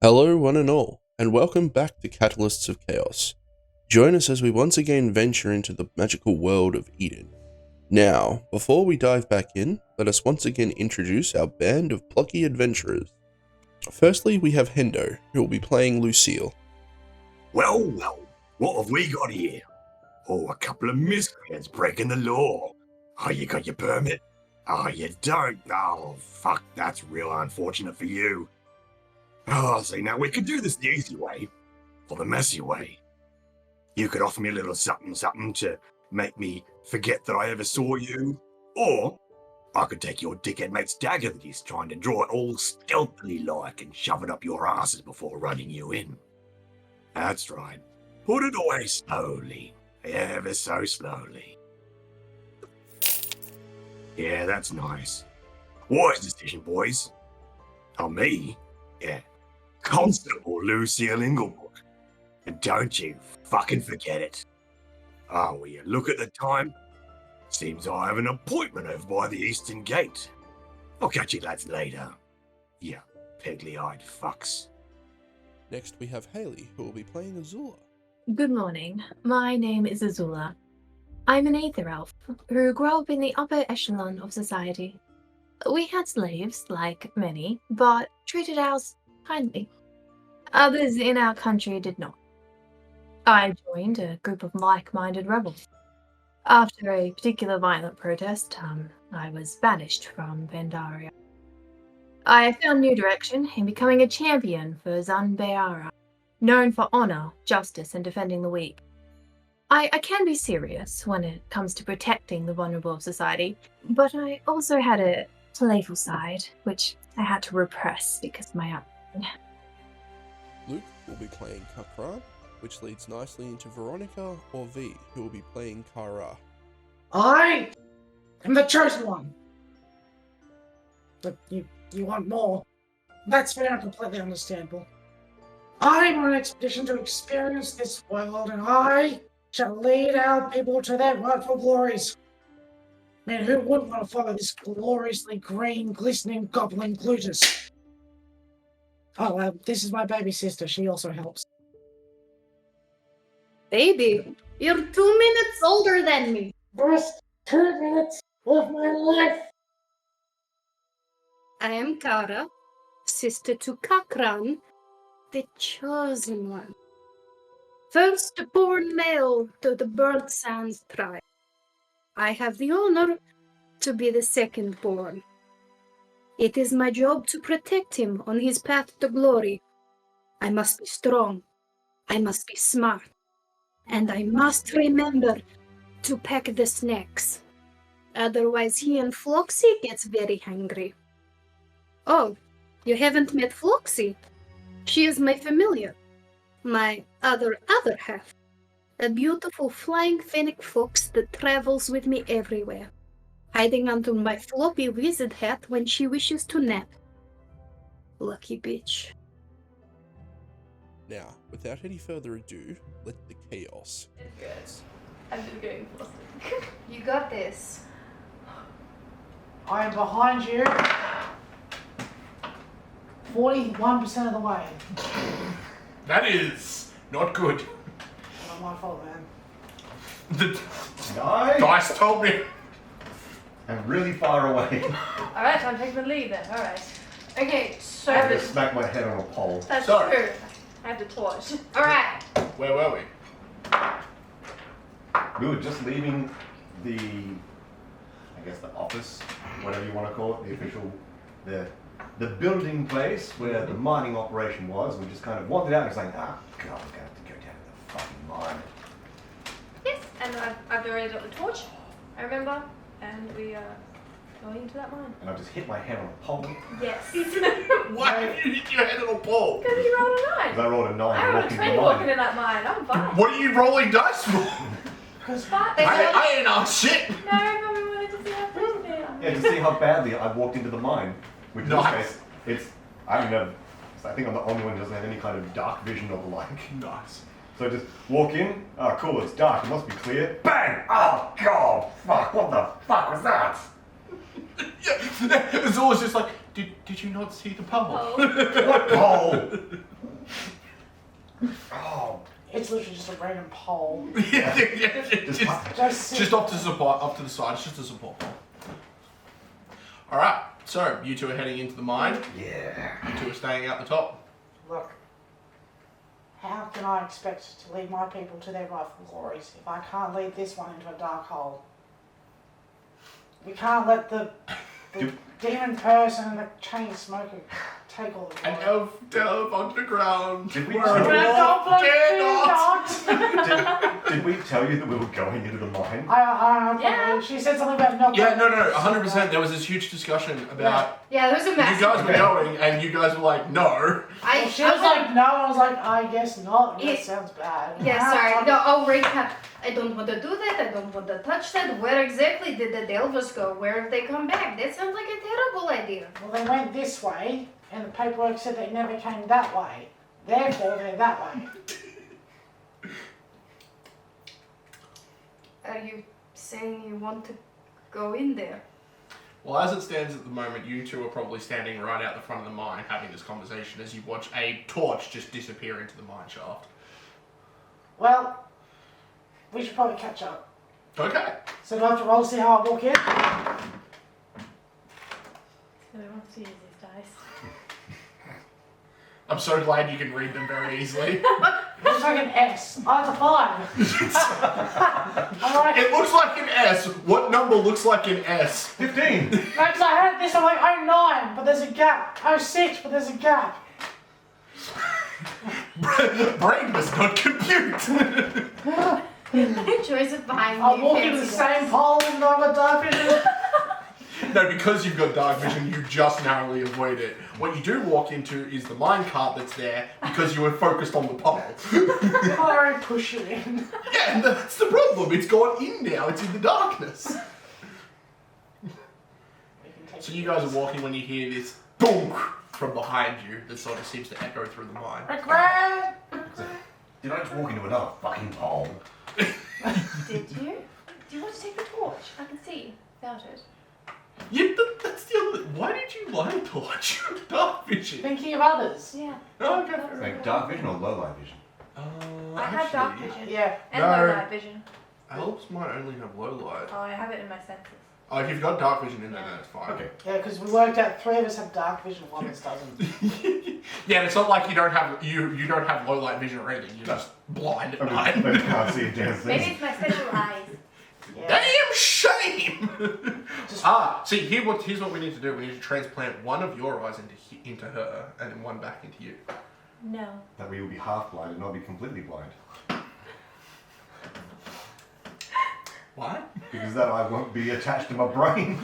Hello, one and all, and welcome back to Catalysts of Chaos. Join us as we once again venture into the magical world of Eden. Now, before we dive back in, let us once again introduce our band of plucky adventurers. Firstly, we have Hendo, who will be playing Lucille. Well, what have we got here? Oh, a couple of miscreants breaking the law. Oh, you got your permit? Oh, you don't? Oh, fuck, that's real unfortunate for you. Oh, see, now we could do this the easy way, or the messy way. You could offer me a little something to make me forget that I ever saw you, or I could take your dickhead mate's dagger that he's trying to draw it all stealthily like and shove it up your asses before running you in. That's right. Put it away slowly, ever so slowly. Yeah, that's nice. Wise decision, boys. Oh, me? Yeah. Constable Lucille Inglebrook. And don't you fucking forget it. Oh, will you look at the time? Seems I have an appointment over by the Eastern Gate. I'll catch you lads later. You peggly-eyed fucks. Next, we have Haley, who will be playing Azula. Good morning. My name is Azula. I'm an Aether Elf who grew up in the upper echelon of society. We had slaves, like many, but treated ours kindly. Others in our country did not. I joined a group of like-minded rebels. After a particular violent protest, I was banished from Pandaria. I found new direction in becoming a champion for Zanbeara, known for honor, justice, and defending the weak. I can be serious when it comes to protecting the vulnerable of society, but I also had a playful side, which I had to repress because of my upbringing. Luke will be playing Kakran, which leads nicely into Veronica or V, who will be playing Kara. I am the chosen one. But you want more. That's fair and completely understandable. I'm on an expedition to experience this world, and I shall lead our people to their rightful glories. Man, who wouldn't want to follow this gloriously green, glistening goblin Glutus? Oh, this is my baby sister. She also helps. Baby, you're 2 minutes older than me. First 2 minutes of my life. I am Kara, sister to Kakran, the chosen one. Firstborn male to the Bird Sands tribe. I have the honor to be the second-born. It is my job to protect him on his path to glory. I must be strong. I must be smart. And I must remember to pack the snacks. Otherwise he and Floxy gets very hungry. Oh, you haven't met Floxy? She is my familiar. My other half. A beautiful flying fennec fox that travels with me everywhere, hiding under my floppy wizard hat when she wishes to nap. Lucky bitch. Now, without any further ado, let the chaos. Good. I'm just going for You got this. I am behind you 41% of the way. That is not good. Not my fault, man. The Nice. dice told me. I'm really far away. Alright, I'm taking the lead then. Alright. Okay, so I just smacked my head on a pole. that's Sorry. true. I have the torch. Alright. Where were we? We were just leaving I guess the office, whatever you want to call it, the official, the building place where the mining operation was. We just kind of wandered out and was like, God, we're going to have to go down to the fucking mine. Yes, and I've already got the torch, I remember, and we are going into that mine. And I just hit my head on a pole. Yes. Why did you hit your head on a ball? Because you rolled a 9. Because I rolled a 9 I and rolled a walked into 20 the walking mine. in that mine. I'm fine. What are you rolling dice for? But they I ain't on shit. No, but we wanted to see how pretty they are. Yeah, to see how badly I walked into the mine. Which in this Nice. case, it's, I don't know, I think I'm the only one who doesn't have any kind of dark vision or the like. Nice. So I just walk in, oh cool, it's dark, it must be clear. Bang! Oh god, fuck, what the fuck was that? Yeah, it's always just like, did you not see the pole? Oh. What pole? just a random pole. Just off to the side. It's just a support pole. All right. So you two are heading into the mine. Yeah. You two are staying out the top. Look, how can I expect to lead my people to their rightful glories if I can't lead this one into a dark hole? We can't let the demon person and the chain smoker take all the An glory. elf delve underground. Did we Where tell a you- dwarf dare not. Did we tell you that we were going into the mine? Yeah. She said something about not. Yeah, no, 100%. There was this huge discussion about Yeah, there was a you massive. guys were going, and you guys were like, no. She was like, no. I was like, I guess not. That Yeah. sounds bad. Yeah, sorry. No, I'll recap. I don't want to do that. I don't want to touch that. Where exactly did the Delvers go? Where have they come back? That sounds like a terrible idea. Well, they went this way, and the paperwork said they never came that way. Therefore, they're that way. Are you saying you want to go in there? Well, as it stands at the moment, you two are probably standing right out the front of the mine having this conversation as you watch a torch just disappear into the mine shaft. Well, we should probably catch up. Okay. So do I have to roll to see how I walk in? So we want to use these dice. I'm so glad you can read them very easily. It looks like an S. I have to 5. I'm like, It looks like an S. What number looks like an S? 15. because I had this, I'm like, 09, but there's a gap. 06, but there's a gap. Brain does not compute. Joseph behind I'll you. walk into the same pole and I've got dark vision. No, because you've got dark vision, you just narrowly avoid it. What you do walk into is the mine cart that's there because you were focused on the pole. I push it in. Yeah, and that's the problem. It's gone in now. It's in the darkness. So you guys are walking when you hear this bonk from behind you that sort of seems to echo through the mine. Regret! Did I just walk into another fucking pole? Did you? Do you want to take the torch? I can see without it. Yeah, that's the other. Why did you light a torch? Dark vision. Thinking of others. Yeah. Oh, okay. fair enough. Like dark vision or low light vision? I have dark Actually, vision. Yeah. And No. low light vision. Elves might only have low light. Oh, I have it in my senses. Oh, if you've got dark vision in there, then it's fine. Okay. Yeah, because we worked out 3 of us have dark vision, 1 of us doesn't. Yeah, it's not like you don't have low light vision or anything. You're just blind at I night. can't see a damn Maybe thing. it's my special eyes. Yeah. Damn shame! See, here's what we need to do. We need to transplant one of your eyes into her, and then one back into you. No. That we will be half blind and not be completely blind. Why? Because that eye won't be attached to my brain.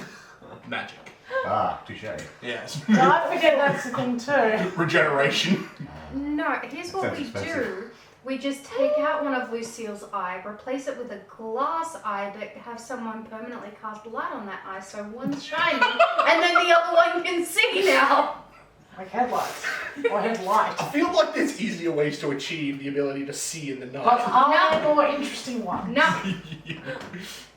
Magic. Ah, touche. Yes. Don't forget that's the thing too. Regeneration. No, here's what Sounds we expensive. do. We just take out one of Lucille's eye, replace it with a glass eye, but have someone permanently cast light on that eye so one's shining and then the other one can see now. Like headlights. Or headlight. I feel like there's easier ways to achieve the ability to see in the But night. are there more interesting ones? No,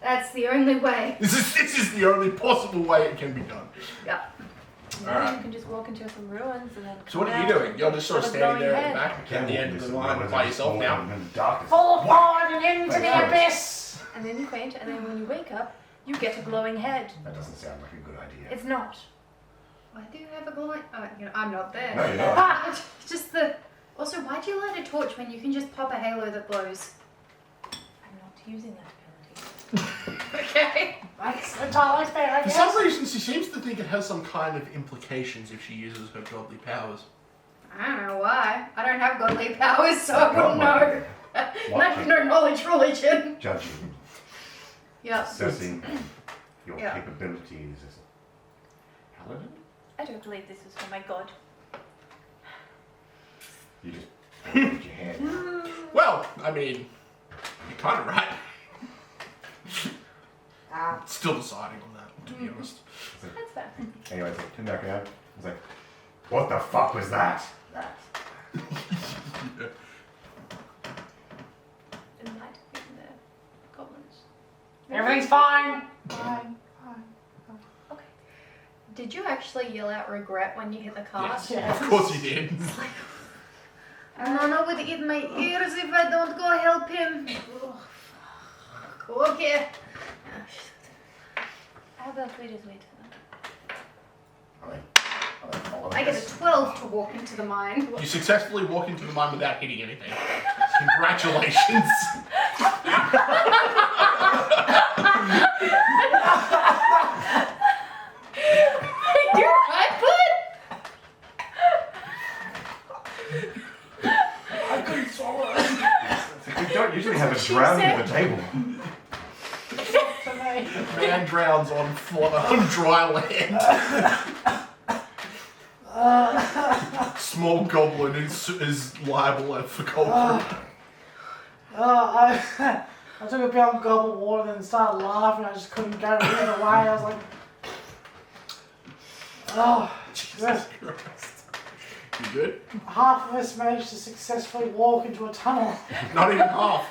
that's the only way. This is the only possible way it can be done. Yeah. Now Alright. you can just walk into some ruins and then. So what come are you out doing? You're just sort of with a standing there glowing at the head. back at the end of the line by yourself now. In the darkness. Full of fire and into the Right. abyss. And then you faint, and then when you wake up, you get a glowing head. That doesn't sound like a good idea. It's not. Why do you have a glowing? Oh, you know, I'm not there. No, you're not. Just the. Also, why do you light a torch when you can just pop a halo that glows? I'm not using that ability. Okay. That's entirely fair, I For guess. some reason, she seems to think it has some kind of implications if she uses her godly powers. I don't know why. I don't have godly powers, so I wouldn't Godly. know. What? No knowledge religion. Judging, Yeah. assessing your Yeah. capabilities as a paladin. I don't believe this was for my god. You just hold your head. Well, I mean, you're kind of right. Still deciding on that, to be honest. That's fair. Anyway, so turn back around. It's like, what the fuck was that? It might have been the goblins. Everything's fine. Fine. Okay. Did you actually yell out regret when you hit the cart? Yes, Yeah. of course you did. Nona would eat my ears if I don't go help him. Oh, fuck. Okay. How about we just wait for them? I get a 12 to walk into the mine. You successfully walk into the mine without hitting anything. Congratulations. You're right, bud. I couldn't swallow it. We don't usually have a drowning at the table. Man drowns on dry land. Small goblin is liable for culprit. I took a bit of gobble of water and started laughing. I just couldn't go the other way. I was like, oh, Jesus Christ. You good? half of us managed to successfully walk into a tunnel. Not even half.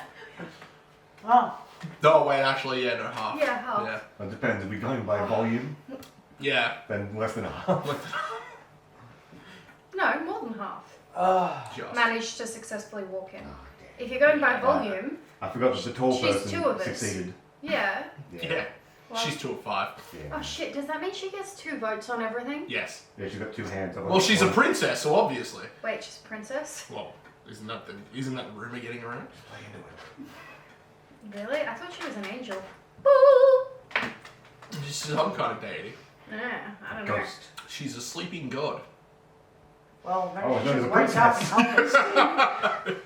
Oh, No, wait, actually, yeah, no, half. Yeah, half. Yeah. It depends. If we're going by volume, Yeah. then less than half. No, more than half. Just. Managed to successfully walk in. If you're going by volume, I forgot that the tall She's person two of us. succeeded. yeah. Yeah. Well- She's 2 of 5. Yeah. Oh shit, does that mean she gets 2 votes on everything? Yes. Yeah, she's got 2 hands. Well, she's a princess, so obviously. Wait, she's a princess? Well, isn't that the rumor getting around? Really? I thought she was an angel. She's some kind of deity. Yeah, I don't know. Ghost. She's a sleeping god. well, maybe Oh, she no, just the wakes up and princess. helps us.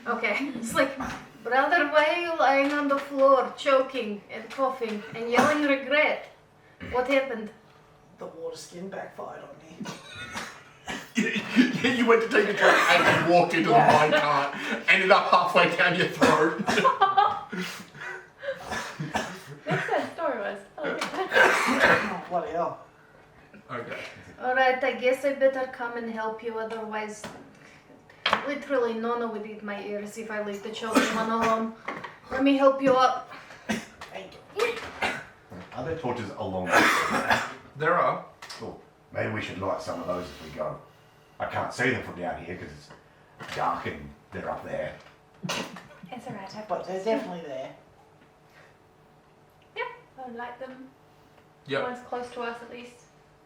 Okay, it's like Brother, why are you lying on the floor, choking and coughing and yelling regret? What happened? The water skin backfired on me. You went to take a drink and you walked into the mine cart, ended up halfway down your throat. That's what that story was. Oh, Oh, bloody hell. Okay. Alright, I guess I better come and help you, otherwise literally Nona would eat my ears if I leave the children alone. Let me help you up. Thank you. Are there torches along? There are. Oh, maybe we should light some of those as we go. I can't see them from down here because it's dark and they're up there. it's alright. I've But got they're this. definitely there. I'll light them. Yep. One's close to us at least.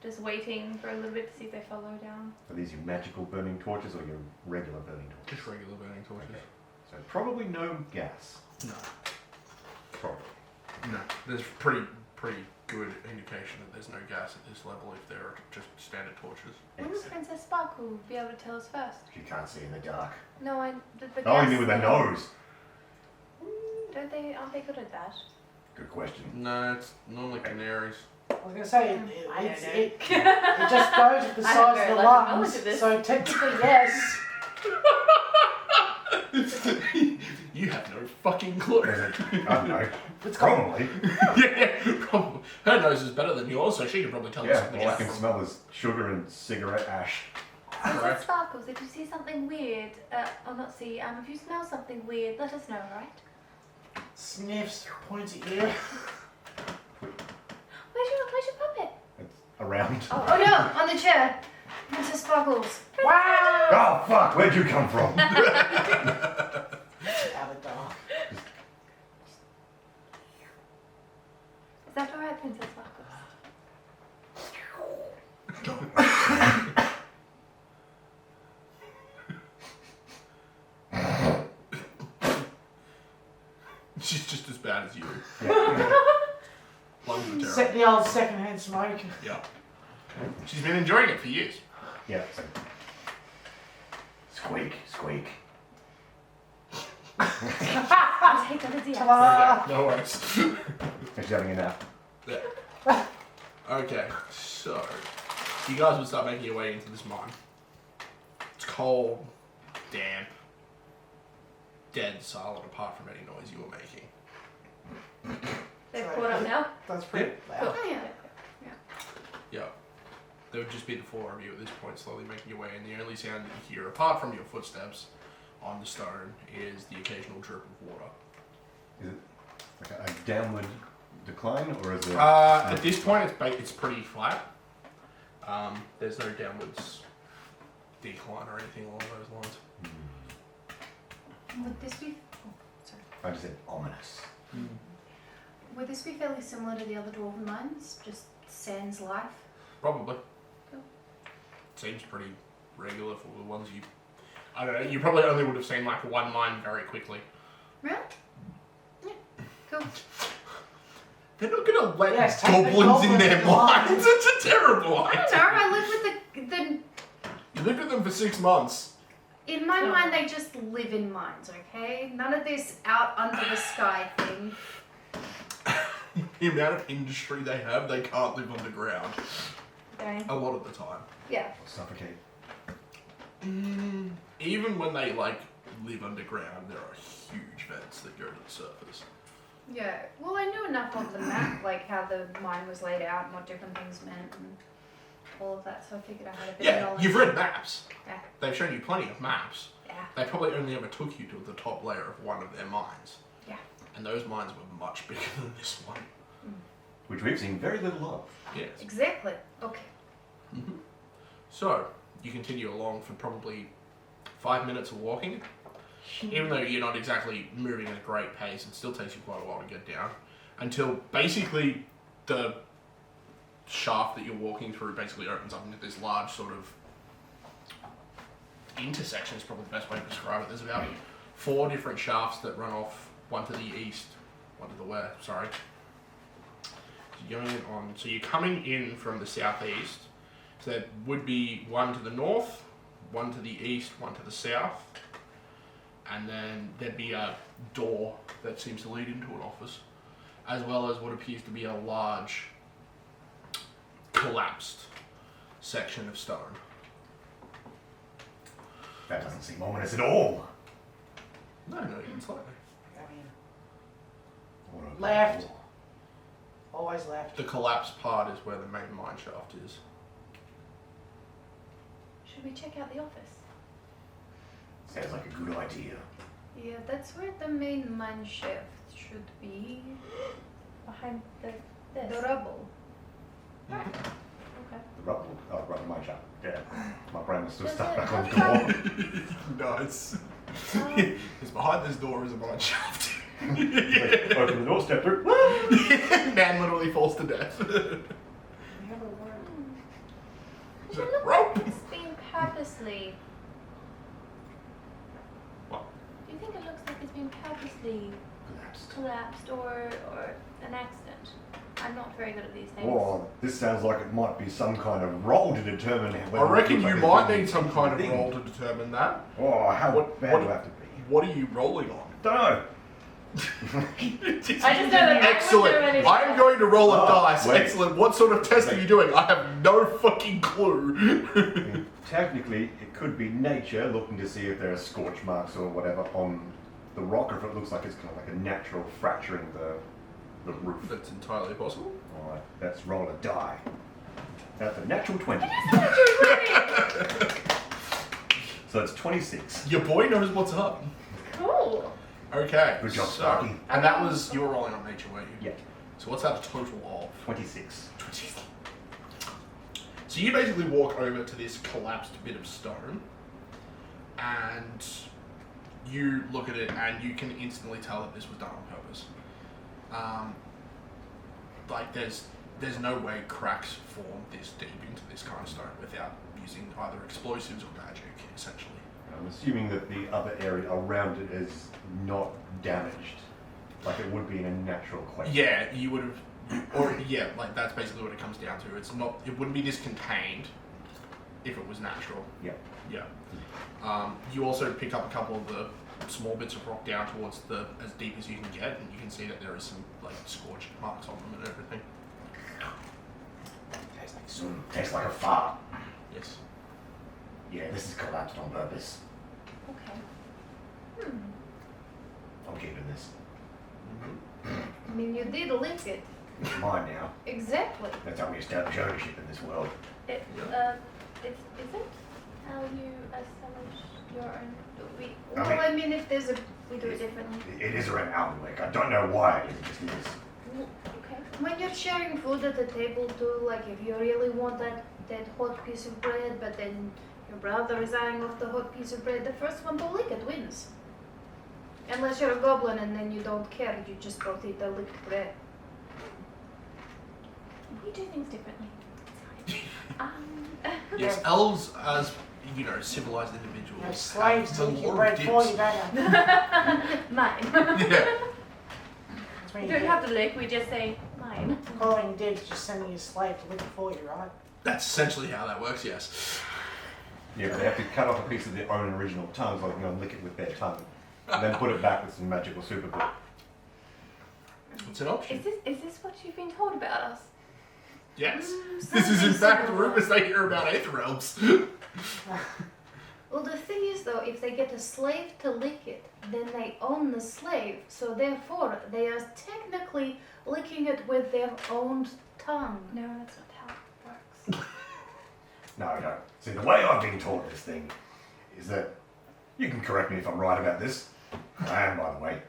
Just waiting for a little bit to see if they follow down. Are these your magical burning torches or your regular burning torches? Just regular burning torches. Okay. So probably no gas. No. Probably. No. There's pretty good indication that there's no gas at this level if they're just standard torches. Wouldn't Princess Sparkle be able to tell us first? You can't see in the dark. No, the Oh, you gas mean with their thing. nose? Aren't they good at that? Good question. No, it's normally canaries. I was gonna say it just goes with the I have size very of the little knowledge lungs. of this. So technically, yes. You have no fucking clue. Is it? I don't know. It's cold. Probably. Yeah, probably. Her nose is better than yours, so she can probably tell us Yeah, something all I else. can smell is sugar and cigarette ash. Princess Correct. Sparkles, if you see something weird, if you smell something weird, let us know, right? Sniffs, points at you. Where's your puppet? It's around. Oh no, on the chair. Princess Sparkles. Wow! Oh, fuck! Where'd you come from? Out of dark. Is that alright, Princess Sparkles? She's just as bad as you. Yeah. Lungs are terrible. Set the old secondhand smoke. Yeah. She's been enjoying it for years. Yeah, so. Squeak, squeak. I'll take that as yes. Ta-da! No worries. She's having a nap. Yeah. Okay, so you guys would start making your way into this mine. It's cold, damp, dead silent apart from any noise you were making. They've caught up now. That's pretty loud. Oh yeah. Yeah. There would just be the four of you at this point slowly making your way, and the only sound that you hear, apart from your footsteps on the stone, is the occasional drip of water. Is it like a downward decline, or is it? At this point, it's pretty flat. There's no downwards decline. decline or anything along those lines. Would this be? Oh, sorry. I just said ominous. Would this be fairly similar to the other dwarven mines? Just sans life? Probably. Cool. Seems pretty regular for the ones you... I don't know, you probably only would have seen like one mine very quickly. Really? Yeah. Cool. They're not going to let Yes, take the goblins in their goblins mines. It's a terrible I idea. don't know. I live with the. You lived with them for 6 months. In my mind, they just live in mines. Okay. None of this out under the sky thing. The amount of industry they have, they can't live underground. Dang. A lot of the time. Yeah. Suffocate. Even when they like live underground, there are huge vents that go to the surface. Yeah. Well, I knew enough of the map, like how the mine was laid out and what different things meant and all of that. So I figured I had a bit of Yeah, knowledge. you've read maps. Yeah. They've shown you plenty of maps. Yeah. They probably only ever took you to the top layer of one of their mines. Yeah. And those mines were much bigger than this one. Which we've seen very little of. Yes. Exactly. Okay. So, you continue along for probably 5 minutes of walking. Even though you're not exactly moving at a great pace, it still takes you quite a while to get down. Until basically the shaft that you're walking through basically opens up into this large sort of intersection is probably the best way to describe it. There's about 4 different shafts that run off, one to the east, one to the west, sorry. So you're coming in from the southeast. So there would be one to the north, one to the east, one to the south. And then there'd be a door that seems to lead into an office, as well as what appears to be a large collapsed section of stone. That doesn't seem ominous at all. No, not even slightly. I mean, What a- left. Always left. The collapsed part is where the main mine shaft is. Should we check out the office? Sounds like a good idea. Yeah, that's where the main mine shaft should be. Behind the The this. rubble. Okay. The rubble? Oh, rubble mine shaft. Yeah. My brain was still Does stuck it back on the have door. Nice. Because behind this door is a mine shaft. Open the door, step through. Man literally falls to death. Never worked. Is it It looks rope? like it's been purposely. What? Do you think it looks like it's been purposely Collapsed. collapsed or an accident? I'm not very good at these things. Oh, this sounds like it might be some kind of roll to determine I whether. reckon it looks you like might it's need some kind of thing. roll to determine that. Oh, how What- bad what- do I have to be? What are you rolling on? Don't know. I just know that Excellent. I would do anything. I am going to roll a Oh, dice. wait. Excellent. What sort of test are you doing? I have no fucking clue. Technically, it could be nature looking to see if there are scorch marks or whatever on the rock, or if it looks like it's kind of like a natural fracturing the roof. That's entirely possible. Alright, let's roll a die. That's a natural 20. So it's 26. Your boy knows what's up. Cool. Okay. Good job, so, Sparky. And that was, you were rolling on nature, weren't you? Yeah, So what's that a total of? 26. 20. So you basically walk over to this collapsed bit of stone, and you look at it, and you can instantly tell that this was done on purpose. Like there's no way cracks form this deep into this kind of stone without using either explosives or magic, essentially. I'm assuming that the other area around it is not damaged, like it would be in a natural quake. Yeah, you would have, or yeah, like that's basically what it comes down to. It's not, it wouldn't be this contained if it was natural. Yeah. Yeah. You also pick up a couple of the small bits of rock down towards the as deep as you can get, and you can see that there is some like scorch marks on them and everything. Tastes like soup. Tastes like a fart. Yes. Yeah, this is collapsed on purpose. Okay. I'm keeping this. I mean, you did lick it. It's mine now. Exactly. That's how we establish ownership in this world. Is it how you establish your own? Well, I mean, if there's a We do it differently. It is around Aldenwick. I don't know why. It just is. Okay. when you're sharing food at the table too, like if you really want that hot piece of bread, but then a brother is eyeing off the hot piece of bread, the first one to lick it wins. Unless you're a goblin and then you don't care, you just both eat the licked bread. We do things differently. Yes, elves, as you know, civilized individuals. No slaves have the take your law bread of for dibs. you, don't you? Mine. Yeah. That's when We you don't do. have to lick, we just say mine. Calling dibs, just sending a slave to lick it for you, right? That's essentially how that works, yes. Yeah, but they have to cut off a piece of their own original tongue so they can go and lick it with their tongue. And then put it back with some magical super glue. It's an option. Is this what you've been told about us? Yes. This is in fact the rumors they hear about Aether Elves. Well, the thing is, though, if they get a slave to lick it, then they own the slave, so therefore they are technically licking it with their own tongue. No, that's not how it works. No. See, the way I've been taught this thing is that, you can correct me if I'm right about this, I am, by the way,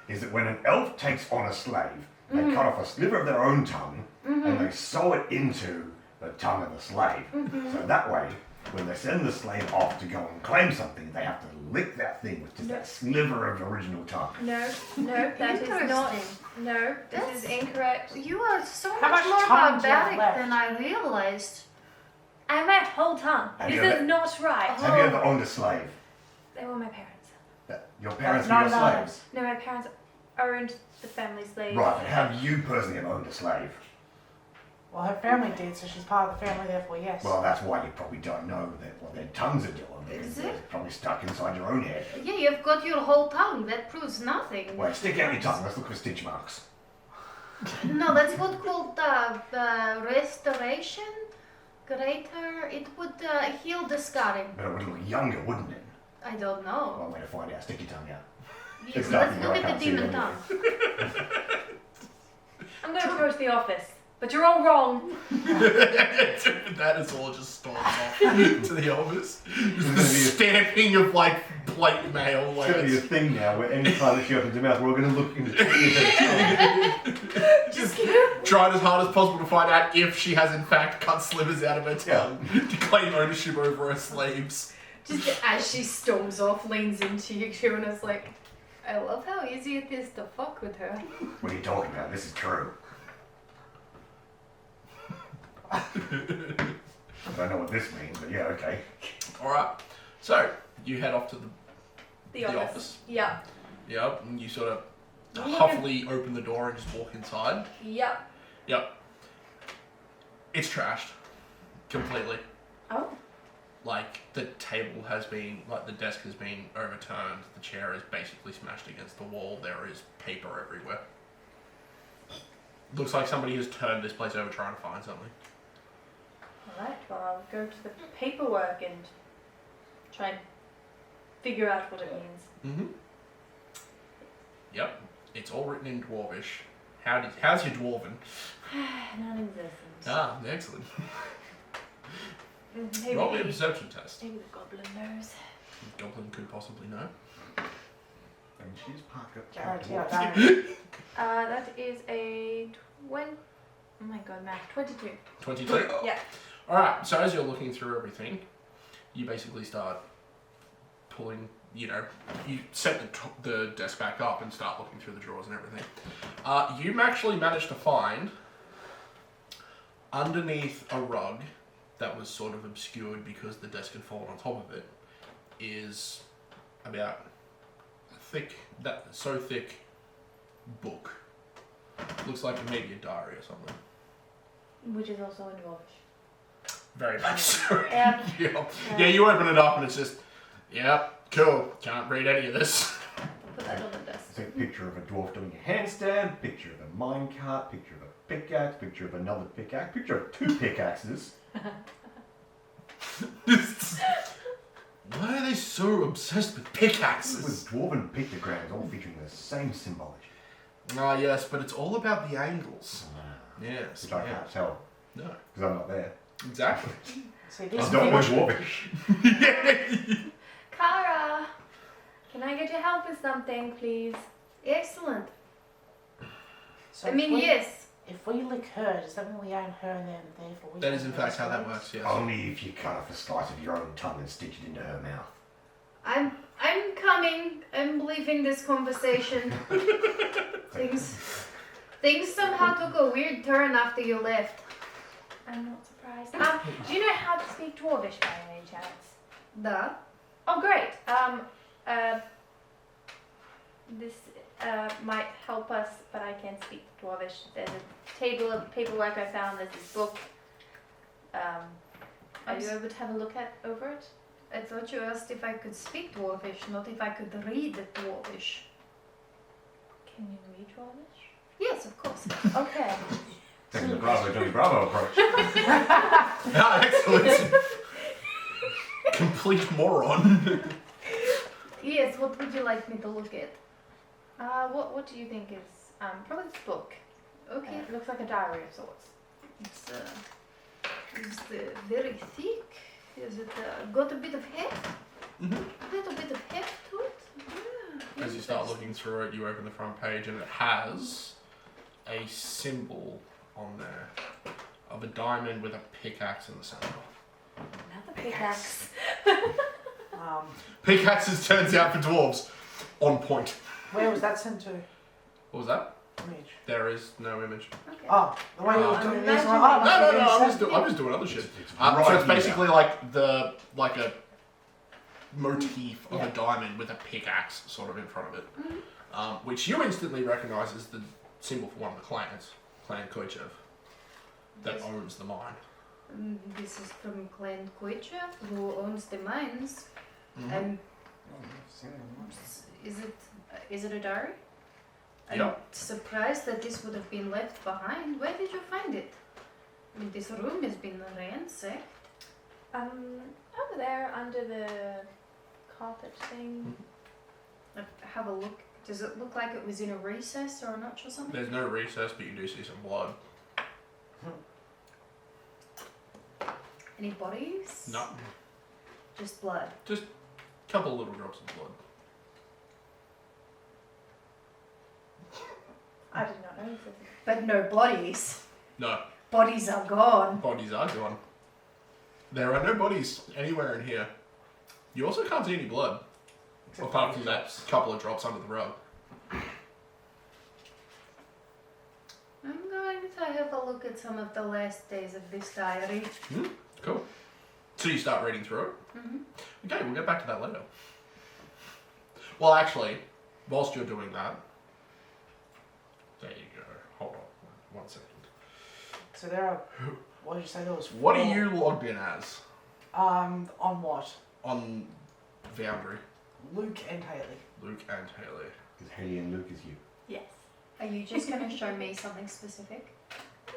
is that when an elf takes on a slave, they cut off a sliver of their own tongue and they sew it into the tongue of the slave. So that way, when they send the slave off to go and claim something, they have to lick that thing with just that sliver of original tongue. No, that is not. Interesting. No, this is incorrect. You are so How much much more tongue do you have barbaric left? than I realized. I have my whole tongue. Have This you ever- is not right. Have you ever owned a slave? They were my parents. Your parents That's were your not slaves? No, my parents owned the family slave. Right, but have you personally ever owned a slave? Well, her family did, so she's part of the family, therefore, yes. Well, that's why you probably don't know that what their tongues are doing. Is They're it? probably stuck inside your own head. Yeah, you've got your whole tongue. That proves nothing. Wait, stick out your tongue. Let's look for stitch marks. No, that's what called restoration. Greater. It would heal the scarring. But it would look younger, wouldn't it? I don't know. One way to find out. Stick your tongue out. Yes, dark let's in here, look I at can't the see demon it tongue. I'm going to approach the office, but you're all wrong. That is all just storms off to the office. Just the stamping of like plate mail. Like It's going to be a thing now where any time that she opens her mouth, we're all going to look into her tongue. just trying as hard as possible to find out if she has in fact cut slivers out of her tongue to claim ownership over her slaves. Just as she storms off, leans into you, and is like, I love how easy it is to fuck with her. What are you talking about? This is true. I don't know what this means, but yeah, okay. Alright, so you head off to The the office. office. Yeah. Yep, and you sort of Yeah. huffily open the door and just walk inside. Yep. Yep. It's trashed. Completely. Oh. Like, the table has been, like, the desk has been overturned, the chair is basically smashed against the wall, there is paper everywhere. Looks like somebody has turned this place over trying to find something. Alright, well, I'll go to the paperwork and try and figure out what it means. Mm-hmm. Yep, it's all written in Dwarvish. How's your Dwarven? Non-existent. Ah, excellent. Maybe, Roll me a perception test. maybe the goblin knows. Goblin could possibly know. And she's Parker. Guarantee I don't. That is a 20. Oh my god, math. 22. 22? Yeah. Alright, so as you're looking through everything, you basically start pulling, you set the desk back up and start looking through the drawers and everything. You actually managed to find, underneath a rug that was sort of obscured because the desk had fallen on top of it, is about so thick book. Looks like maybe a diary or something. Which is also in Dwarvish. Very much so. Yep. Yeah, you open it up and it's just, yep, cool. Can't read any of this. Put that on the desk. It's a picture of a dwarf doing a handstand, picture of a minecart, picture of a pickaxe, picture of another pickaxe, picture of two pickaxes. Why are they so obsessed with With pickaxes? dwarven pictograms all featuring the same symbology. Ah, yes, but it's all about the angles. Yes. Which I yeah. can't tell, No, because I'm not there. exactly. See, this I don't know dwarvish. Kara! Can I get your help with something, please? Excellent. So I mean, we- yes. If we lick her, does that mean we own her and then therefore we That own is in her fact how that slaves? works, yes. Only if you cut off a slice of your own tongue and stitch it into her mouth. I'm coming. I'm leaving this conversation. Things somehow took a weird turn after you left. I'm not surprised. Do you know how to speak Dwarvish by any chance? Duh. Oh, great. This might help us, but I can't speak Dwarvish. There's a table of paperwork I found. There's this book. Are you able to have a look over it? I thought you asked if I could speak Dwarvish, not if I could read Dwarvish. Can you read Dwarvish? Yes, of course. Okay. Taking the Bravo Johnny Bravo approach. Ah, excellent. Complete moron. Yes, what would you like me to look at? What do you think is probably this book? Okay. It looks like a diary of sorts. It's very thick. Is it got a bit of heft? Mhm. A little bit of heft to it? Yeah, As you start looking through it, you open the front page and it has a symbol on there of a diamond with a pickaxe in the center. Another pickaxe. Pickaxes turns out for dwarves. On point. Where was that sent to? What was that? Image. There is no image. Okay. Oh, the way you were doing this. imagine Like, No, oh, I'm just doing other shit. It's So right it's basically here. like a motif of Yeah. a diamond with a pickaxe sort of in front of it, which you instantly recognise as the symbol for one of the clans, Clan Koichev, that owns the mine. This is from Clan Koichev, who owns the mines. Mhm. Is it a diary? I'm Yep. surprised that this would have been left behind. Where did you find it? I mean, this room has been ransacked. Over there under the carpet thing. Have a look. Does it look like it was in a recess or a notch or something? There's no recess, but you do see some blood. Any bodies? No, Just blood. just a couple little drops of blood. I did not notice this. But no bodies. No, Bodies are gone. bodies are gone. There are no bodies anywhere in here. You also can't see any blood, apart from that couple of drops under the rug. I'm going to have a look at some of the last days of this diary. Cool. So you start reading through it? Mhm. Okay, we'll get back to that later. Well, actually, whilst you're doing that, there you go. Hold on 1 second. So there are. What did you say there was? What are four- you logged in as On what? on Foundry? Luke and Haley. Luke and Haley. Because Haley and Luke is you. Yes. Are you just going to show me something specific?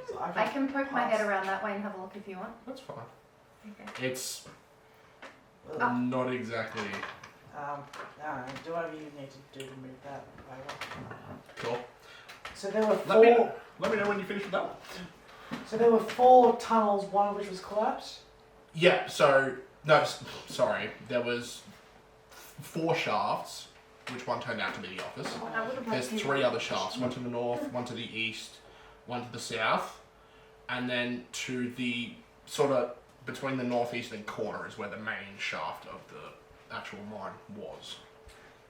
So I can poke my head pass. around that way and have a look if you want. That's fine. Okay. It's Ugh. not exactly No, do whatever you need to do to move that over. cool. So there were Let me four. let me know when you finish with that one. So there were 4 tunnels, one of which was collapsed. Yeah. So no, sorry. There was 4 shafts, which one turned out to be the office. I would have There's liked 3 other shafts, one to the north, one to the east, one to the south, and then to the sort of between the northeastern corner is where the main shaft of the actual mine was,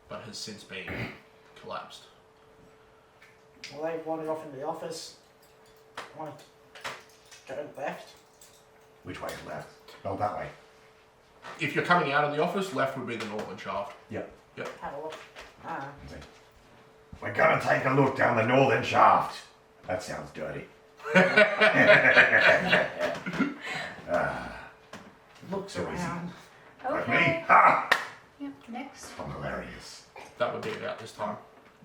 but has since been collapsed. Well, they wandered off into the office. Want to go left. Which way is left? Oh, that way. If you're coming out of the office, left would be the northern shaft. Yep. Have a look. We're gonna take a look down the northern shaft. That sounds dirty. Looks So easy. around. Like me? Okay. Ha! Yep, next. I'm hilarious. That would be about this time.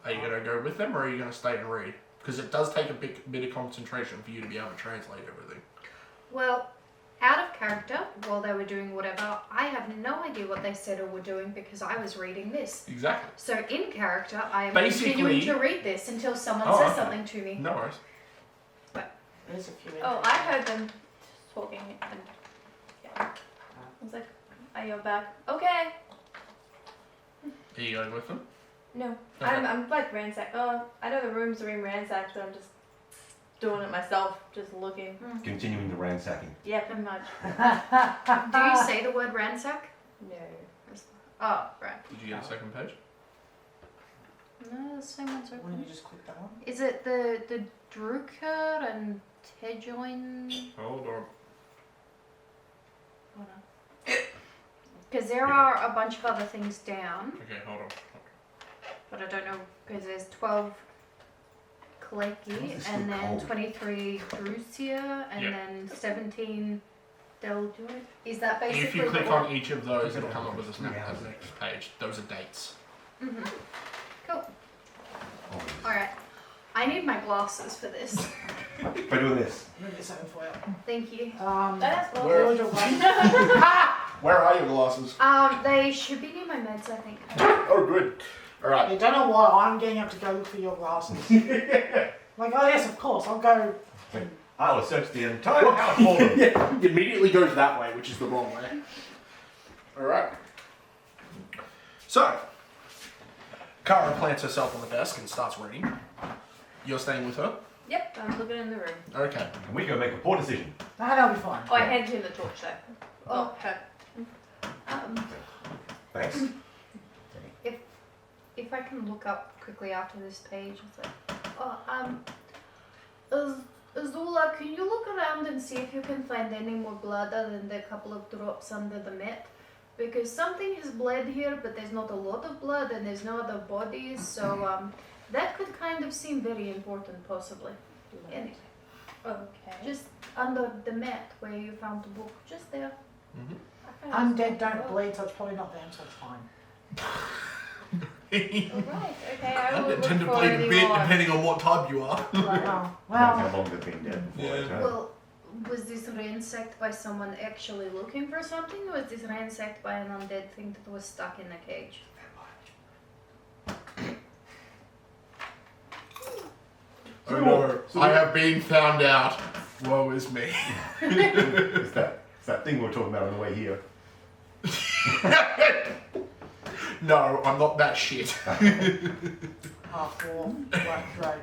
Are you going to go with them or are you going to stay and read? Because it does take a bit of concentration for you to be able to translate everything. Well, out of character, while they were doing whatever, I have no idea what they said or were doing because I was reading this. Exactly. So in character, I am Basically- continuing to read this until someone Oh, says okay. something to me. No worries. There's a few. Oh, I heard them talking and yeah. I was like, are you back? Okay. Are you going with them? No. Okay. I'm like ransacked. Oh, I know the rooms are being ransacked, but I'm just doing it myself, just looking. Continuing the ransacking. Yeah, pretty much. Do you say the word ransack? No. Oh, right. Did you get a second page? No, the same one's Why don't open. you just click that one? Is it the Drucker and Tejoin? Hold on. Because there are a bunch of other things down, Okay, hold on. but I don't know because there's 12 Kaleki This and look then cold. 23 Drusia and Yeah. then 17 Deljoy. Is that basically If you the click order? on each of those, it'll come up with a snap as the next page. Those are dates. Mm-hmm. Cool. Oh, Alright. I need my glasses for this. by doing this. I'm gonna get something for you. Thank you. That's what Where- Georgia, right? Where are your glasses? They should be near my meds, I think. Oh, good. Alright. You don't know why I'm getting up to go look for your glasses. Like, oh yes, of course, I'll go. I will search the entire house for them. Yeah, it immediately goes that way, which is the wrong way. Alright. So, Kara plants herself on the desk and starts reading. You're staying with her? Yep, I'm looking in the room. Okay. And we go make a poor decision. That'll be fine. Oh, I handed him the torch though. Oh, her. Thanks. If I can look up quickly after this page, it's like, Azula, can you look around and see if you can find any more blood other than the couple of drops under the mat? Because something has bled here, but there's not a lot of blood and there's no other bodies, so that could kind of seem very important, possibly. Anyway, Okay. just under the mat where you found the book, just there. Mm-hmm. Undead don't bleed, so it's probably not them, so it's fine. Alright, okay, I will I look tend to for bleed any a bit more. depending on what type you are. Oh, How well, long they've been dead before they turn. Well, was this ransacked by someone actually looking for something, or was this ransacked by an undead thing that was stuck in a cage? Oh no, I have been found out. Woe is me. It's that thing we were talking about on the way here. No, I'm not that shit. half-dwarf, black dragon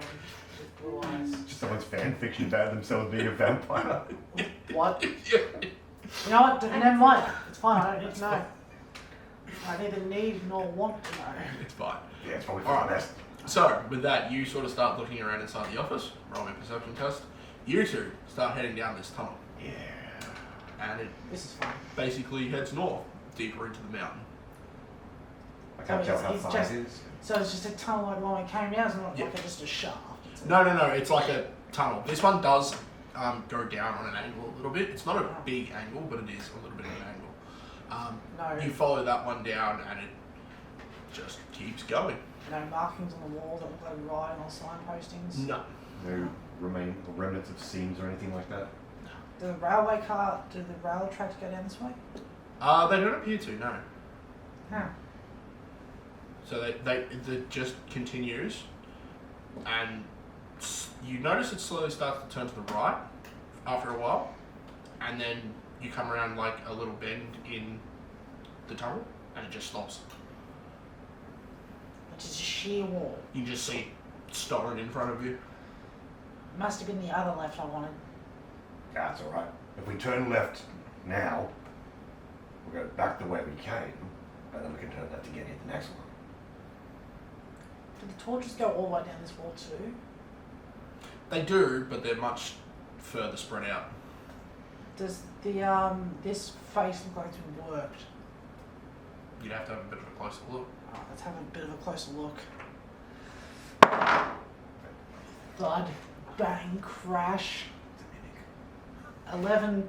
with blue eyes. Just someone's fan fiction about themselves being a vampire. What? You know what? Never mind. It's fine. I don't need to know. I neither need nor want to know. It's fine. Yeah, it's probably for Alright. the best. So, with that, you sort of start looking around inside the office, roll me a perception test. You two start heading down this tunnel, Yeah. and it This is fine. basically heads north, deeper into the mountain. I can't tell how It's far just- it is. So it's just a tunnel like the one we came down. It's not Yeah. like just a shaft. It's No, it's like a tunnel. This one does go down on an angle a little bit. It's not a big angle, but it is a little bit of an angle. No, You follow that one down, and it just keeps going. no markings on the wall that look like writing or signpostings. No. No remnants of seams or anything like that. Do the railway tracks go down this way? They don't appear to, no. No. So it just continues, and you notice it slowly starts to turn to the right after a while, and then you come around like a little bend in the tunnel, and it just stops. Which is a sheer wall. You just see stone in front of you. Must have been the other left I wanted. That's alright. If we turn left now, we'll go back the way we came, and then we can turn left again hit the next one. Did the torches go all the way down this wall too? They do, but they're much further spread out. Does the this face look like it's been worked? You'd have to have a bit of a closer look. Oh, let's have a bit of a closer look. Thud, bang, crash. 11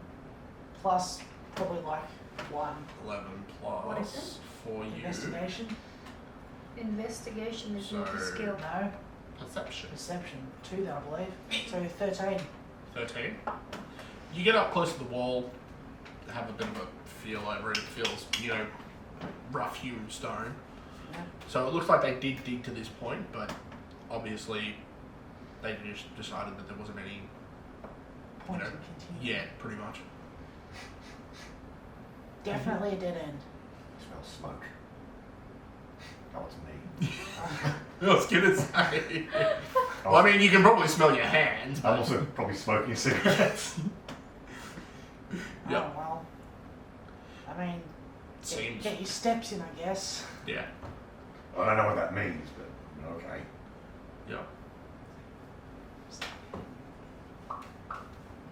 plus probably like 1 11 What is plus for you. investigation. Investigation is not a So- skill. No, Perception. perception 2 then I believe. So 13. 13. You get up close to the wall, have a bit of a feel over it. It feels, rough hewn stone. Yeah. So it looks like they did dig to this point, but obviously they just decided that there wasn't any. Point know, and continue. Yeah, pretty much. Definitely a dead end. I smell smoke. Oh, it's me. I was gonna say. Well, I mean, you can probably smell your hands. I'm also probably smoking cigarettes. Yep. Oh, well. I mean, Seems. get your steps in, I guess. Yeah. I don't know what that means, but okay. Yep.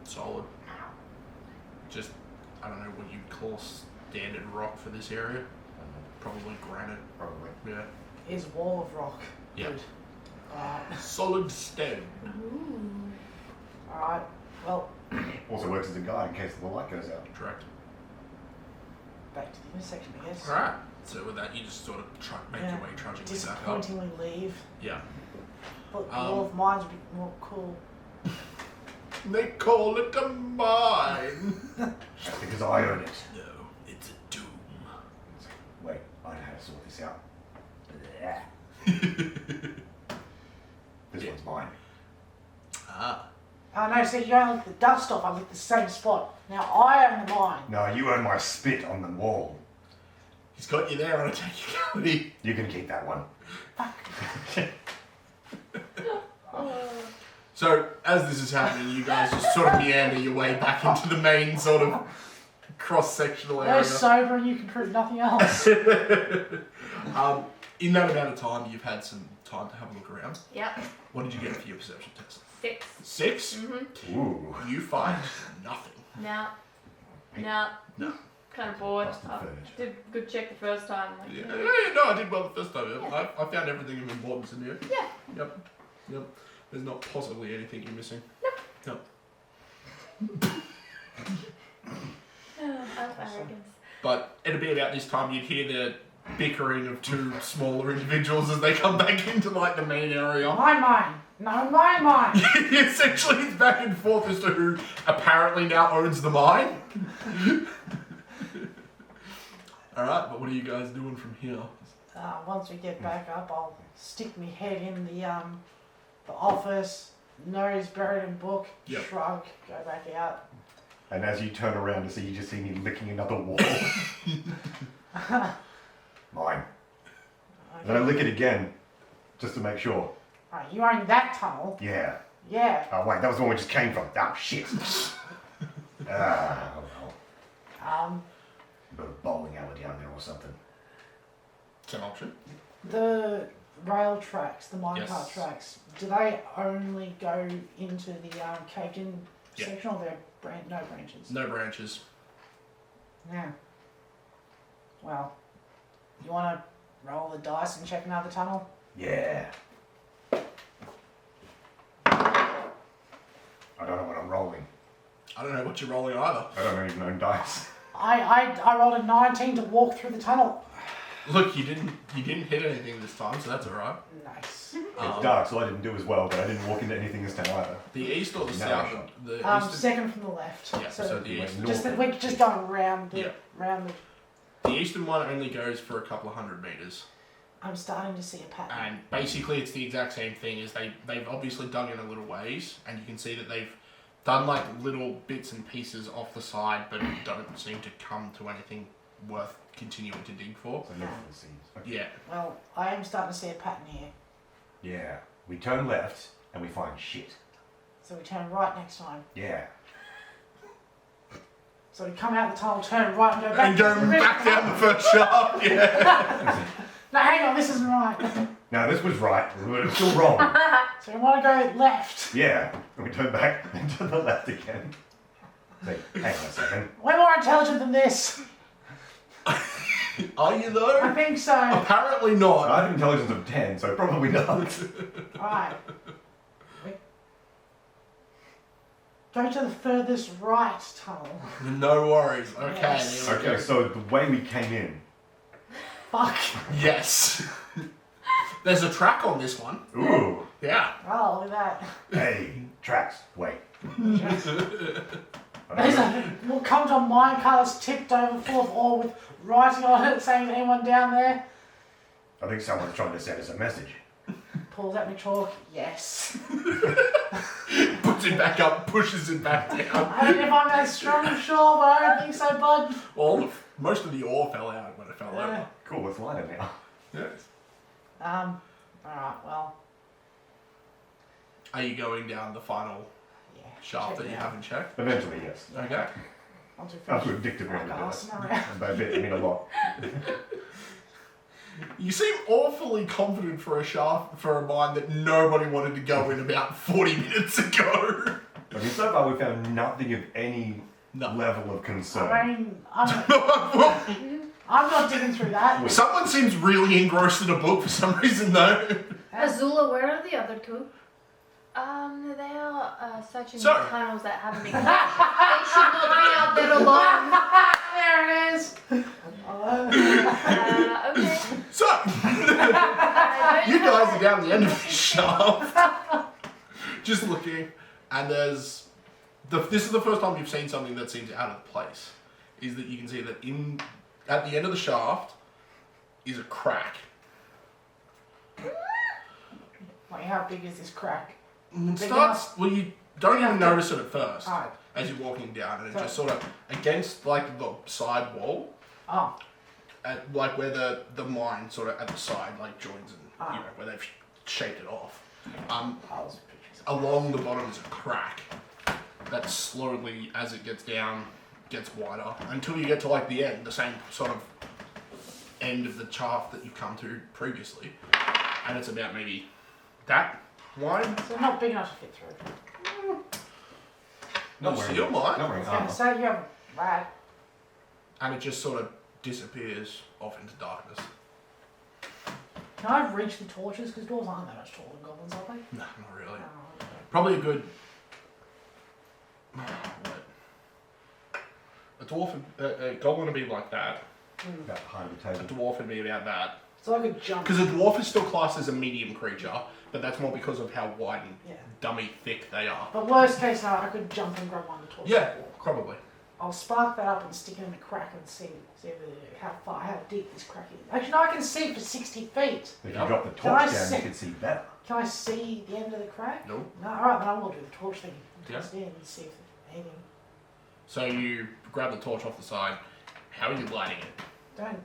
Solid. Just, I don't know what you'd call standard rock for this area. Probably granite. Probably. Yeah. Is wall of rock. Yeah. Good. Alright. Solid stone. Alright. Well, Also works as a guide in case the light goes out. Correct. back to the intersection, I guess. Alright. So with that, you just sort of make your way trudging back up. Disappointingly leave. Yeah. But the wall of mines would be more cool. They call it a mine. That's because I own it. No, it's a doom. Wait, I know how to sort this out. This one's mine. Ah. Oh no, see, you only lick the dust off, I lick the same spot. Now I own the mine. No, you own my spit on the wall. He's got you there on a technicality. You can keep that one. So, as this is happening, you guys just sort of meander your way back into the main sort of cross-sectional No area. sober and you can prove nothing else. In that amount of time, you've had some time to have a look around. Yep. What did you get for your perception test? 6. 6? Mm-hmm. Ooh. You find nothing. No. No. Kind of bored. Lost the I furniture. did a good check the first time. Like, Yeah, no, I did well the first time. Yeah. I found everything of importance in here. Yeah. Yep. There's not possibly anything you're missing. Nope. Elf arrogance. But it'll be about this time you'd hear the bickering of two smaller individuals as they come back into like the main area. My mine. No, my mine. Essentially, it's back and forth as to who apparently now owns the mine. Alright, but what are you guys doing from here? Once we get back up, I'll stick my head in the office, nose buried in book, Yep. shrug, go back out. And as you turn around to see, you just see me licking another wall. Mine. Then I lick it again, just to make sure. Right, you own that tunnel. Yeah. Yeah. Oh wait, that was the one we just came from. Oh shit. Oh well. Got a bowling alley down there or something. It's an option. The rail tracks, the minecart Yes. tracks, do they only go into the caved in Yeah. section or there no branches? No branches. Yeah. Well, you want to roll the dice and check another tunnel? Yeah. I don't know what I'm rolling. I don't know what you're rolling either. I don't even own dice. I rolled a 19 to walk through the tunnel. Look, you didn't hit anything this time, so that's alright. Nice. It's dark, so I didn't do as well, but I didn't walk into anything this time either. The east or the No, south? shot. The east. Second from the left. Yeah, so the east. Just that we're just going round the Yeah. round the. The eastern one only goes for a couple of 100 meters. I'm starting to see a pattern. And basically it's the exact same thing as they've obviously dug in a little ways and you can see that they've done like little bits and pieces off the side but don't seem to come to anything worth continuing to dig for. So look for the seams. Okay. Yeah. Well, I am starting to see a pattern here. Yeah. We turn left and we find shit. So we turn right next time. Yeah. So we come out the tunnel, turn right and go back. And go back down the first shaft, yeah. No, hang on, this isn't right. Now this was right, but it's still wrong. So we want to go left. Yeah. And we turn back and to the left again. Say, hang on a second. We're more intelligent than this. Are you though? I think so. Apparently not. I have intelligence of 10, so probably not. Alright. Go to the furthest right tunnel. No worries. Okay. Yes. There we Okay, go. so the way we came in. Fuck. Yes. There's a track on this one. Ooh. Yeah. Oh, look at that. Hey, tracks. Wait. We'll come to a minecart that's tipped over full of ore with writing on it saying anyone down there. I think someone's trying to send us a message. Pulls out my chalk. Yes. Puts it back up, pushes it back down. I mean, if I'm that strong, sure, but I don't think so, bud. Well, most of the ore fell out when it fell Yeah. over. Cool, it's lighter now. Yes. Alright, well. Are you going down the final Yeah. shaft check that it you out. haven't checked? Eventually, yes. Okay. Once we After finish. we've dicked around a Podcast bit. scenario. And by a bit, I mean a lot. You seem awfully confident for a mine that nobody wanted to go in about 40 minutes ago. I mean, so far we've found nothing of any No. level of concern. I mean, I'm not digging through that. Someone seems really engrossed in a book for some reason, though. Azula, where are the other two? They are searching So- the tunnels that haven't been. They should not be out there alone. There it is. Okay. So, you guys are down the end of the shaft, just looking, and this is the first time you've seen something that seems out of place. Is that you can see that at the end of the shaft is a crack. Like, how big is this crack? It Big starts. Well, you don't Big even enough to- notice it at first Alright. as you're walking down, and it's So- just sort of against like the side wall. Oh. At, like where the mine sort of at the side like joins and Ah. where they've shaped it off. Piles of pictures. Along the bottom is a crack that slowly, as it gets down, gets wider until you get to like the end, the same sort of end of the shaft that you've come to previously, and it's about maybe that wide. So not big enough to fit through. No, steel mine, Not wearing I was armor. gonna say you have a rad. and it just sort of disappears off into darkness. Can I reach the torches? Because dwarves aren't that much taller than goblins, are they? No, not really. Oh, okay. Probably a good. A dwarf, a goblin would be like that. About behind the A table. dwarf would be about that. So I could jump. Because a dwarf is still classed as a medium creature, but that's more because of how wide and Yeah. dummy thick they are. But worst case scenario, I could jump and grab one of the torches. Yeah, probably. I'll spark that up and stick it in the crack and see how deep this crack is. Actually, no, I can see for 60 feet. If you Yep. drop the Can I torch down, see- you can see better. Can I see the end of the crack? No. No, alright, then I will do the torch thing. Yeah. Test in and see if there's anything. So you grab the torch off the side. How are you lighting it?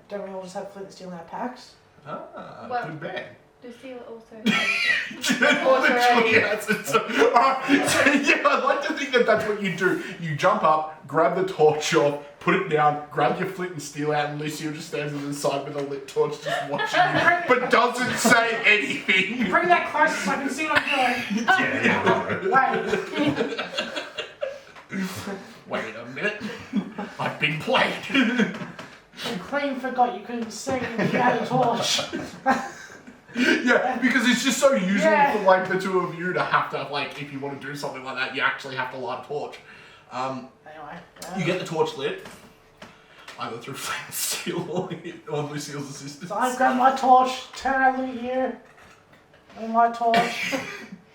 Don't we all just have flint and steel in our packs? Ah, Well- good man. Lucille also. Literally, yes. Alright, so yeah, I'd like to think that that's what you do. You jump up, grab the torch off, put it down, grab your flint and steel out, and Lucille just stands on the side with a lit torch just watching you, but doesn't say anything. Bring that closer so I can see what I'm doing. Yeah. Wait. Wait a minute. I've been played. You clean forgot you couldn't see if you had a torch. Yeah, because it's just so usual Yeah. for like the two of you to have to like if you want to do something like that, you actually have to light a torch. Anyway. You get the torch lit, either through flint and steel or Lucille's assistance. So I grab my torch, turn around, look here. And my torch.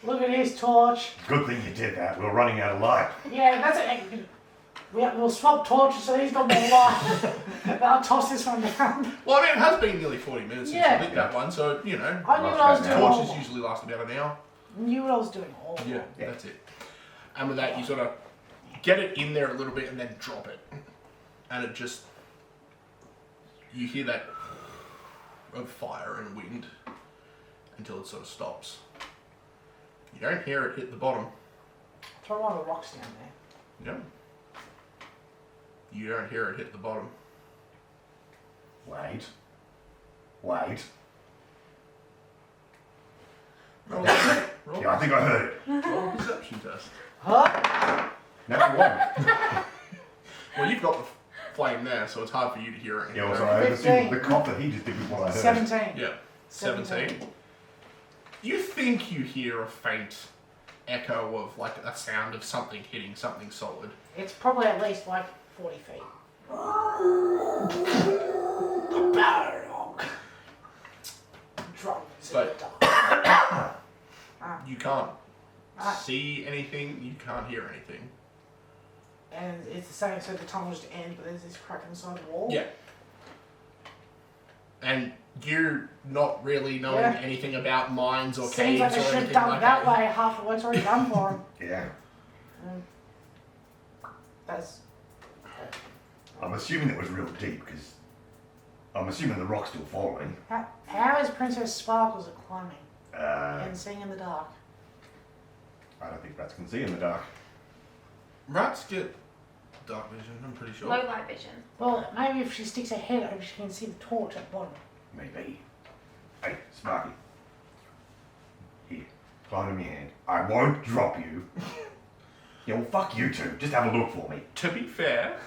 Look at his torch. Good thing you did that. We're running out of light. Yeah, that's it. We'll swap torches so he's got more light. Then I'll toss this one down. Well, I mean, it has been nearly 40 minutes since Yeah. you lit that one, so you know, I knew what I was doing. torches all usually last about an hour. Knew what I was doing all Yeah, along. that's it. And with that, you sort of get it in there a little bit and then drop it, and it just you hear that of fire and wind until it sort of stops. You don't hear it hit the bottom. Throw one of the rocks down there. No. You don't hear it hit the bottom. Wait. Wait. Roll, roll, Yeah, I think I heard it. roll a perception test. Huh? Natural one. Well, you've got the flame there, so it's hard for you to hear it. Yeah, also, I assume the cough that he just did was what I heard. 17. Yeah, 17. You think you hear a faint echo of like a sound of something hitting something solid. It's probably at least like 40 feet. The barrel. Drums in But- the dark. You can't Ah. see anything, you can't hear anything. And it's the same, so the tunnel just ends, but there's this crack inside the wall. Yeah. And you're not really knowing Yeah. anything about mines or Seems caves like I or should have anything done like it that that. way. Half the work's already done for him. Yeah. That's. I'm assuming it was real deep because I'm assuming the rock's still falling. How is Princess Sparkles at climbing Uh, and seeing in the dark? I don't think rats can see in the dark. Rats get dark vision, I'm pretty sure. Low light vision. Well, maybe if she sticks her head over, she can see the torch at the bottom. Maybe. Hey, Sparky. Here, climb in your hand. I won't drop you. Yeah, well, fuck you two. Just have a look for me. To be fair,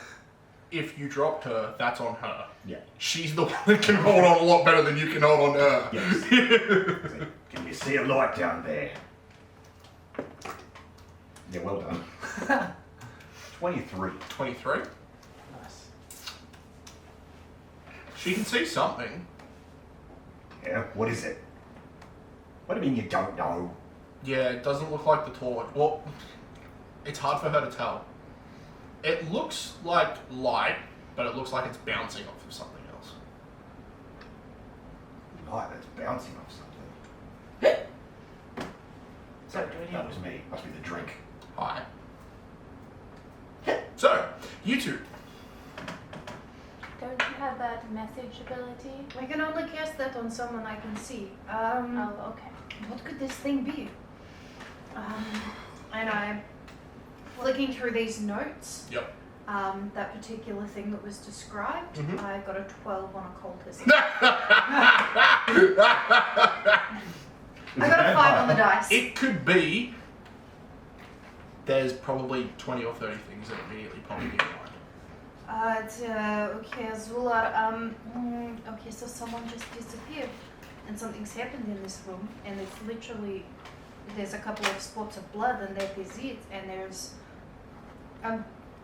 if you dropped her, that's on her. Yeah. She's the one that can hold on a lot better than you can hold on her. Yes. See, can you see a light down there? Yeah, well done. 23. 23. Nice. She can see something. Yeah, what is it? What do you mean you don't know? Yeah, it doesn't look like the torch. Well, it's hard for her to tell. It looks like light, but it looks like it's bouncing off of something else. Light that's bouncing off something. So, do we That was me. Must be the drink. Hi. So, you two. Don't you have that message ability? I can only cast that on someone I can see. Oh, okay. What could this thing be? And I'm flicking through these notes. Yep. That particular thing that was described, Mhm. I got a 12 on occultism. I got a 5 on the dice. It could be. There's probably 20 or 30 things that immediately pop in your mind. Okay, Azula, okay, so someone just disappeared and something's happened in this room and it's literally, there's a couple of spots of blood and that is it, and there's,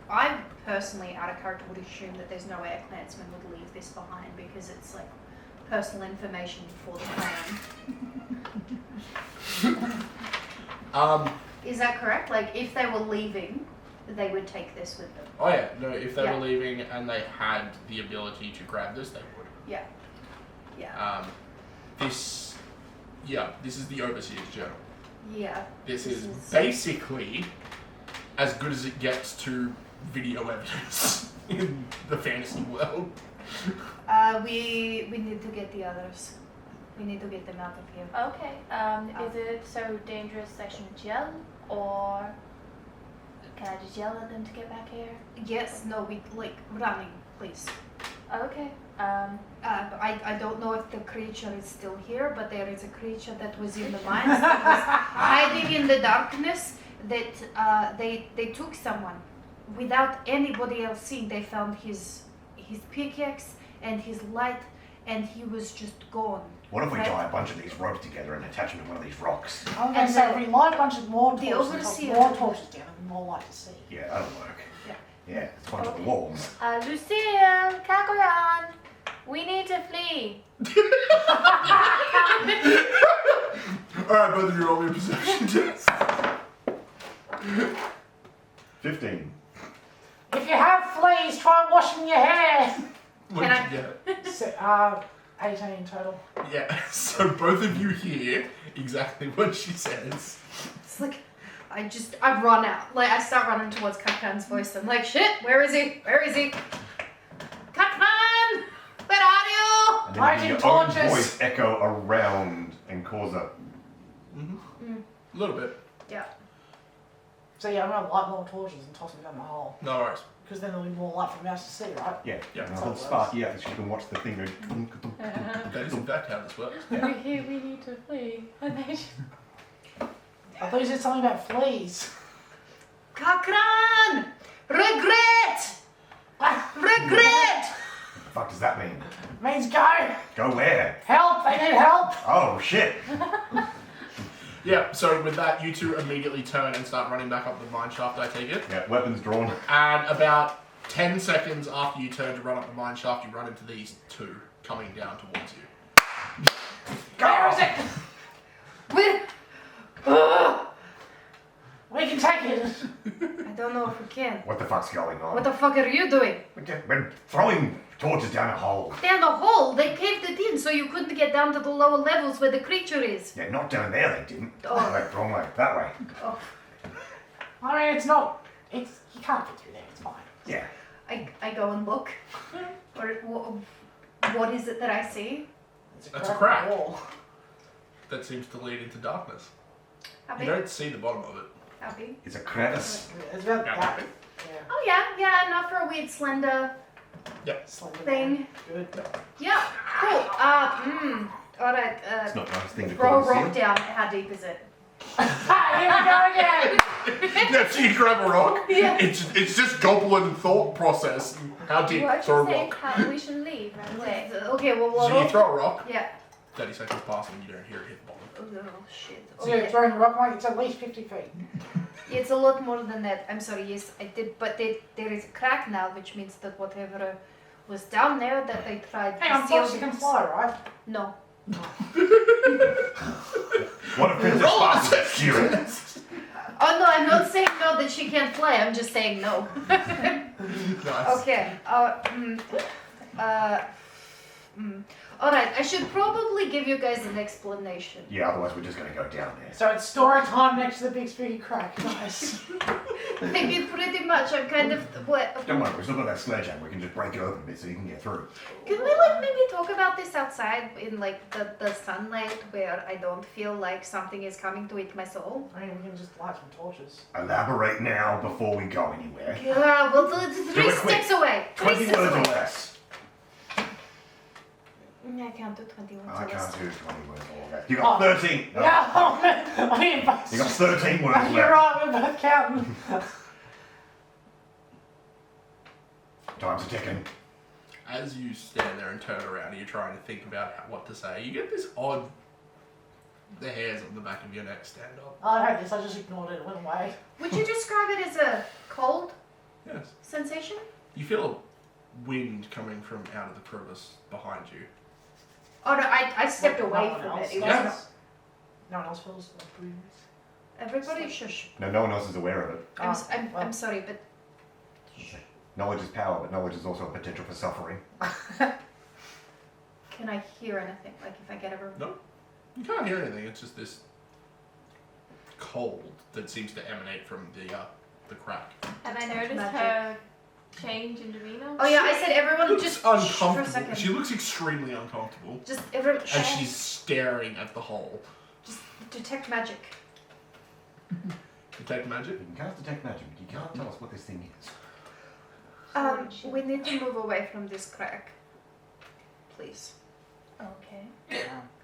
I personally, out of character, would assume that there's no way a clansman would leave this behind because it's like personal information for the clan. Is that correct? Like, if they were leaving, they would take this with them? Oh yeah, no, if they Yeah. were leaving and they had the ability to grab this, they would. Yeah. Yeah. This is the Overseer's Journal. Yeah. This is basically as good as it gets to video evidence in the fantasy world. We need to get the others. We need to get them out of here. Okay. Is it so dangerous I should yell, or can I just yell at them to get back here? Yes, no, we, like, running, please. Okay. I don't know if the creature is still here, but there is a creature that was in the mines that was hiding in the darkness that they took someone. Without anybody else seeing, they found his pickaxe and his light, and he was just gone. What if we Right. tie a bunch of these ropes together and attach them to one of these rocks? I'm going And to say the- if we light a bunch of more the torches, and overseer- more torches down, and more light to see. Yeah, that'll work. Yeah. Yeah, it's a bunch of wolves. Lucille, Kakoyan, we need to flee. Alright, both of you roll me a perception test. 15. If you have fleas, try washing your hair. What Can did you get? So, 18 total. Yeah, so both of you hear exactly what she says. It's like, I run out. Like, I start running towards Kakran's voice. I'm like, shit, where is he? Where is he? Kakran! Where are you? And then Lighting your own torches. voice echo around and cause a... A little bit. Yeah. So yeah, I'm going to light more torches and toss them down the hole. No worries. Because then there'll be more light for the mouse to see, right? Yeah, Yeah. and I'll hold Sparky out so she can watch the thing go... That is in fact how this works. We need to flee. And they just... I thought you said something about fleas. Kakran! Regret! Regret! What the fuck does that mean? Means go! Go where? Help! They need help! Oh, shit. Yeah, so with that, you two immediately turn and start running back up the mine shaft, I take it. Yeah, weapons drawn. And about 10 seconds after you turn to run up the mine shaft, you run into these two coming down towards you. Where is it? Where? We can take it. I don't know if we can. What the fuck's going on? What the fuck are you doing? We're throwing torches down a hole. Down the hole. They caved it in so you couldn't get down to the lower levels where the creature is. Yeah, not down there, they didn't. Oh. Like, wrong way. That way. Oh, I mean, it's not... You can't get through there, it's fine. Yeah. I go and look. What is it that I see? That's a crack. in the wall. That seems to lead into darkness. How You big? don't see the bottom of it. happy. It's a crevice. It's about Yeah, that. happy. Yeah. Oh yeah, enough for a weird slender Slender thing. man. Good. Yeah, cool. Alright, It's not a nice thing to throw a call rock a down. How deep is it? Here we go again! Yeah, so you grab a rock. Yeah. It's just goblin thought process. How deep? What Throw a you say? rock. How we should leave right away. Okay, well, So you throw a rock. Yeah. 30 seconds pass and you don't hear it hit the bottom. Oh shit. So you're throwing the rock like it's at least 50 feet. It's a lot more than that. I'm sorry. Yes, I did, but there is a crack now, which means that whatever was down there that they tried Hang on, to seal. foxes can fly, right? No. What a Princess Roll Sparks deception. is Oh no, I'm not saying no that she can't fly. I'm just saying no. Nice. Okay. All right. I should probably give you guys an explanation. Yeah, otherwise we're just going to go down there. So it's story time next to the big spooky crack. Nice. I mean, pretty much. I'm kind of what. Don't worry, we've still got that sledgehammer. We can just break it open a bit so you can get through. Can we like maybe talk about this outside in like the sunlight where I don't feel like something is coming to eat my soul? I mean, we can just light some torches. Elaborate now before we go anywhere. Yeah, well, it's Do 3 it quick. steps away. 20 3 steps words or away. less. I can't do 21 I to can't less. do 20 words or less. You got 13. No. Yeah, I mean, You got 13 words you're left. right, we're both counting. Time's a ticking. As you stand there and turn around and you're trying to think about what to say, you get this odd... The hairs on the back of your neck stand up. I heard this, I just ignored it, it went away. Would you describe it as a cold Yes. sensation? You feel a wind coming from out of the crevice behind you. Oh no, I stepped No away one from else it. It does? was Yes. No one else feels the breeze. everybody shush. No, no one else is aware of it. I'm sorry, but Knowledge is power, but knowledge is also a potential for suffering. can I hear anything? Like if I get a No. You can't hear anything, it's just this cold that seems to emanate from the crack. Have I noticed Magic. her change in demeanor? Oh yeah, I said everyone Looks just shh for a uncomfortable. second. She looks extremely uncomfortable. Just everyone And she's staring at the hole. just detect magic. Detect magic? You can cast detect magic, but you can't tell us what this thing is. We need to move away from this crack. Please. Okay.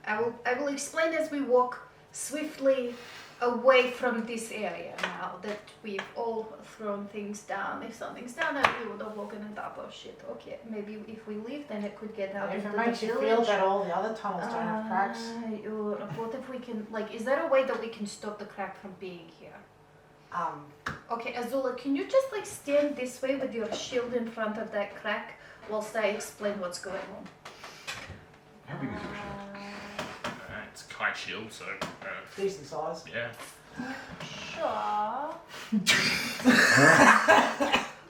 I will explain as we walk swiftly away from this area now that we've all thrown things down. If something's down there, we would have woken it up. Oh shit, okay. Maybe if we leave, then it could get out If into it the makes you feel village. that all the other tunnels don't have cracks. What if we can, like, is there a way that we can stop the crack from being here? Okay, Azula, can you just, like, stand this way with your shield in front of that crack whilst I explain what's going on? How big is your shield? It's kite shield, so Decent size. yeah. Sure.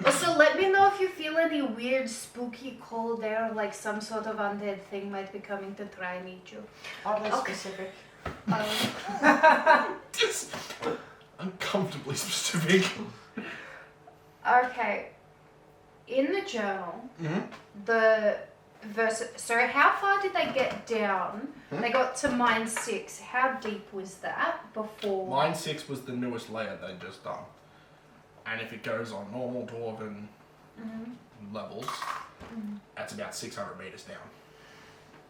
Also, let me know if you feel any weird, spooky cold air, like some sort of undead thing might be coming to try and eat you. Oddly Okay. specific. Just uncomfortably specific. Okay. In the journal, Mm-hmm. the verse. So, how far did they get down? They got to mine 6. How deep was that before? Mine 6 was the newest layer they'd just done. And if it goes on normal dwarven levels, that's about 600 meters down.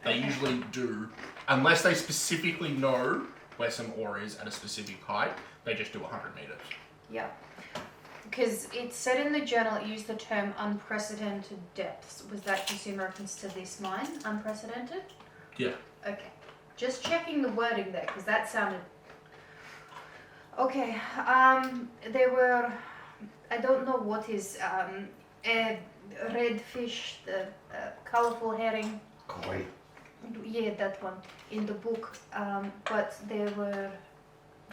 They usually do, unless they specifically know where some ore is at a specific height, they just do 100 meters. Yeah. Because it said in the journal, it used the term unprecedented depths. Was that just in reference to this mine? Unprecedented? Yeah. Okay. Just checking the wording there, because that sounded... Okay. There were... I don't know what is... a red fish, the colorful herring. Koi. Yeah, that one. In the book. But there were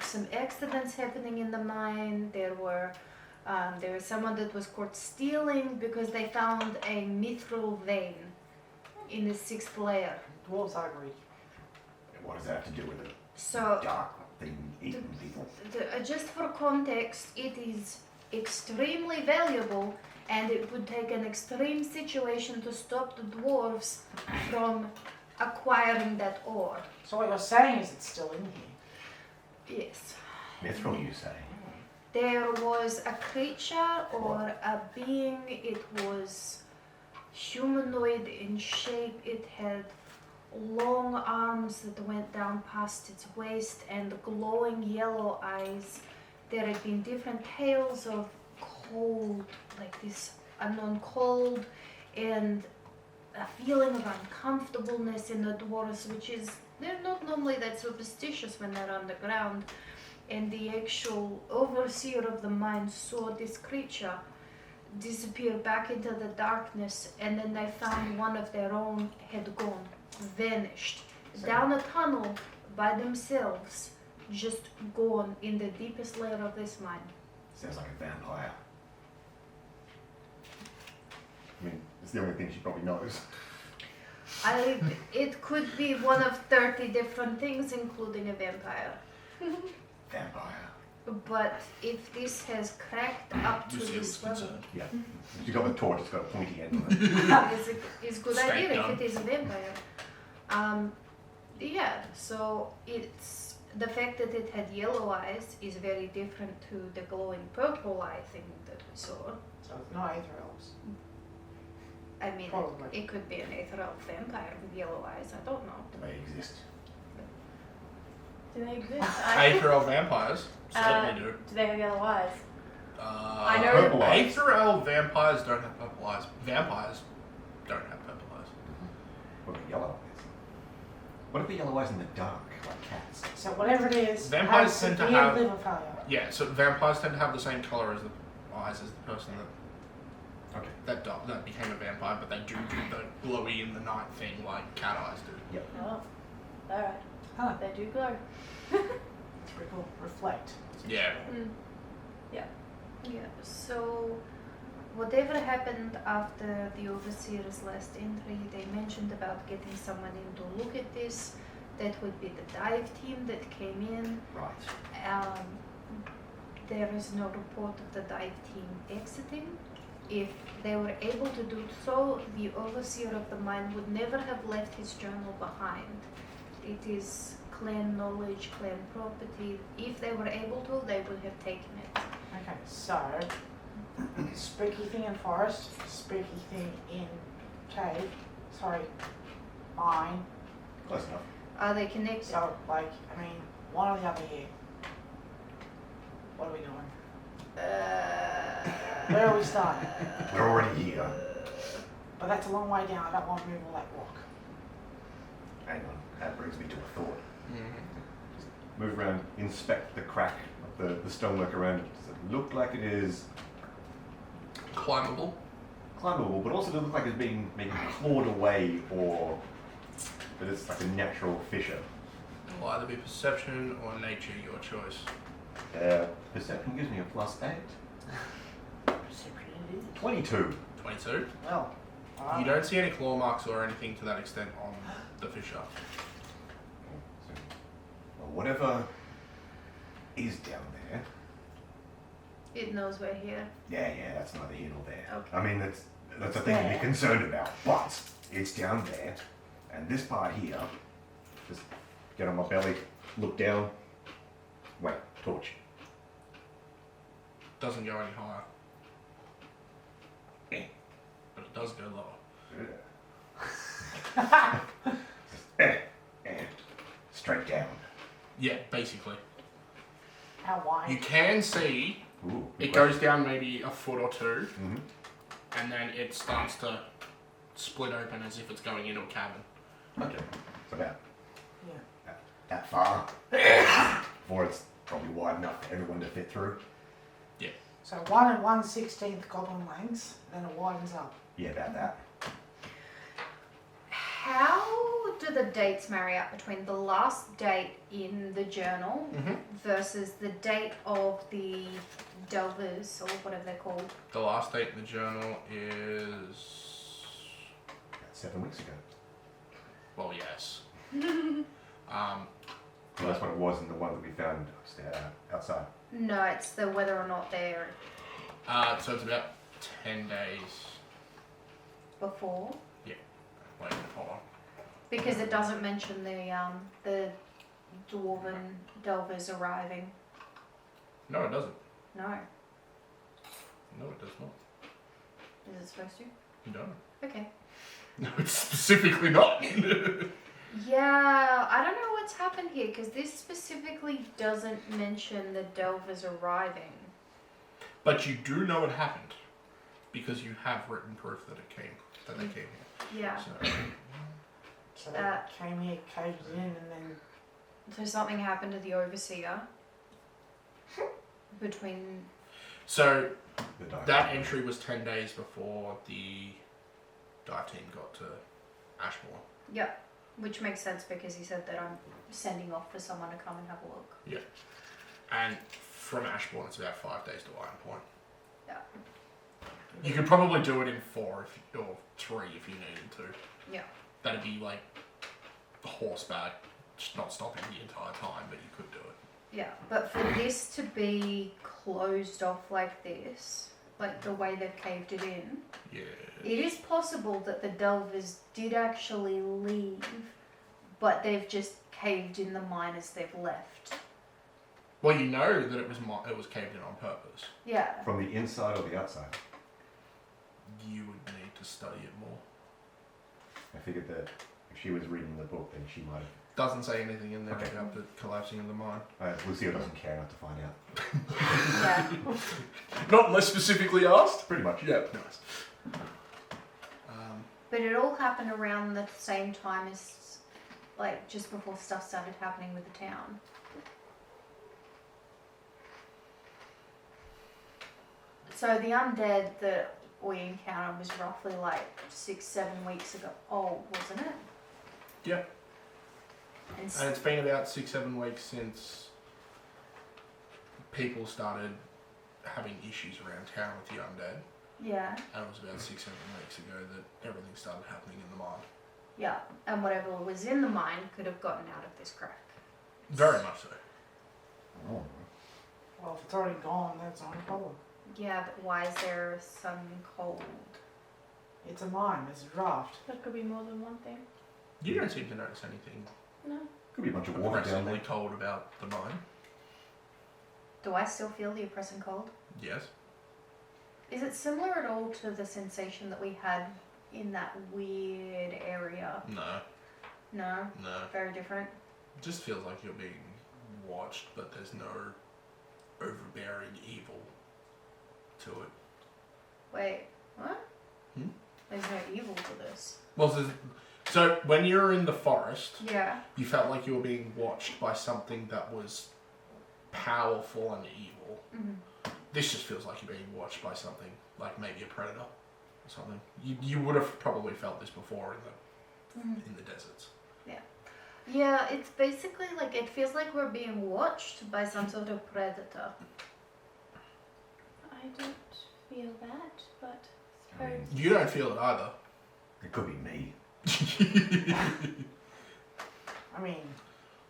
some accidents happening in the mine. There was someone that was caught stealing because they found a mithril vein in the 6th layer. Dwarves are agreed. What does that have to do with a So, dark thing eating people? just for context, it is extremely valuable, and it would take an extreme situation to stop the dwarves from acquiring that ore. So what you're saying is it's still in here. Yes. Mithril, you say? There was a creature or a being. It was humanoid in shape. It had long arms that went down past its waist and glowing yellow eyes. There had been different tales of cold, like this unknown cold, and a feeling of uncomfortableness in the dwarves, which is, they're not normally that superstitious when they're underground. And the actual overseer of the mine saw this creature disappear back into the darkness, and then they found one of their own had gone, vanished, down a tunnel by themselves, just gone in the deepest layer of this mine. Sounds like a vampire. I mean, it's the only thing she probably knows. It could be one of 30 different things, including a vampire. Vampire. But if this has cracked up to this level, Yeah. She's got the torch, it's got a pointy end on it. it's a good Straight idea down. if it is a vampire. Yeah, so it's the fact that it had yellow eyes is very different to the glowing purple eye thing that we saw. So it's not Aether Elves. I mean, Probably. it could be an Aether Elf vampire with yellow eyes, I don't know. Do they exist? Do they exist? Aetherel vampires certainly do. Do they have yellow eyes? I know- Purple eyes. Aetherel vampires don't have purple eyes. Vampires don't have purple eyes. What about yellow eyes? What if the yellow eyes in the dark, like cats? So whatever it is, Vampires has tend to severe have- liver failure. Yeah, so vampires tend to have the same color as the eyes as the person Okay. that became a vampire, but they do the glowy in the night thing like cat eyes do. Yep. Oh, alright. Huh. They do glow. It's pretty cool. Reflect. Yeah. Yeah, so whatever happened after the overseer's last entry, they mentioned about getting someone in to look at this. That would be the dive team that came in. Right. There is no report of the dive team exiting. If they were able to do so, the overseer of the mine would never have left his journal behind. It is clan knowledge, clan property. If they were able to, they would have taken it. Okay, so spooky thing in forest, spooky thing in cave. Sorry, mine. Close enough. Are they connected? So like, I mean, one or the other here. What are we doing? Where are we starting? We're already here. But that's a long way down. I don't want to move all that rock. Hang on. That brings me to a thought. Move around, inspect the crack of the stonework around it. Does it look like it is Climbable. climbable, but also doesn't look like it's being maybe clawed away or that it's like a natural fissure? Will either be perception or nature, your choice. Perception gives me a +8. Perception it is. 22. 22. Well, You don't see any claw marks or anything to that extent on the fissure. Well, whatever is down there. It knows we're here. Yeah, that's neither here nor there. Okay. I mean, that's a thing to be concerned about, but it's down there, and this part here, just get on my belly, look down, wait, torch. Doesn't go any higher. But it does go lower. Straight down. Yeah, basically. how wide? You can see Ooh, it goes down maybe a foot or two, Mhm. and then it starts to split open as if it's going into a cavern. Okay, it's about Yeah. that far. Or it's probably wide enough for everyone to fit through. So 1 and 1/16 goblin lengths, then it widens up. Yeah, about that. How do the dates marry up between the last date in the journal versus the date of the delvers or whatever they're called? The last date in the journal is... About 7 weeks ago. well, yes. Well, that's what it was in the one that we found outside. No, it's the whether or not they're So it's about 10 days. before. Wait, hold on. Because it doesn't mention the dwarven delvers arriving. No, it doesn't. No. No, it does not. Is it supposed to? No. Okay. No, it's specifically not. Yeah, I don't know what's happened here because this specifically doesn't mention the Delvers arriving. But you do know it happened because you have written proof that they came here. Yeah. So they came here, caved in, and then So something happened to the Overseer between. So The dive that team. entry was 10 days before the dive team got to Ashmore. Yeah, which makes sense because he said that I'm sending off for someone to come and have a look. And from Ashbourne, it's about 5 days to Iron Point. Yeah. You could probably do it in 4 or 3 if you needed to. Yeah. That'd be like horseback, just not stopping the entire time, but you could do it. Yeah, but for this to be closed off like this, like the way they've caved it in, Yeah. it is possible that the Delvers did actually leave, but they've just caved in the mine as they've left. Well, you know that it was caved in on purpose. Yeah. From the inside or the outside? You would need to study it more. I figured that if she was reading the book, then she might have. Doesn't say anything in there Okay. about the collapsing of the mine. Lucio doesn't care enough to find out. Yeah. Not unless specifically asked. Pretty much. Yeah, nice. But it all happened around the same time as, like, just before stuff started happening with the town. So the undead that we encountered was roughly like 6-7 weeks ago old, wasn't it? Yeah. And And it's been about 6-7 weeks since people started having issues around town with the undead. yeah, And it was about 6-7 weeks ago that everything started happening in the mine. yeah. And whatever was in the mine could have gotten out of this crack. Very much so. Oh. well, if it's already gone, that's not a problem. Yeah, but why is there some cold? It's a mine. It's a draft. That could be more than one thing. You don't seem to notice anything No. Could be a bunch of water down aggressively there. cold about the mine. Do I still feel the oppressing cold? Yes. Is it similar at all to the sensation that we had in that weird area? No. No? No. Very different? It just feels like you're being watched, but there's no overbearing evil to it. Wait, what? Hmm? There's no evil to this. Well, so when you're in the forest, Yeah. you felt like you were being watched by something that was powerful and evil. Mm-hmm. This just feels like you're being watched by something, like maybe a predator or something. You would have probably felt this before in the deserts. Yeah, it's basically like, it feels like we're being watched by some sort of predator. I don't feel that, but I suppose. You don't feel it either. It could be me. I mean,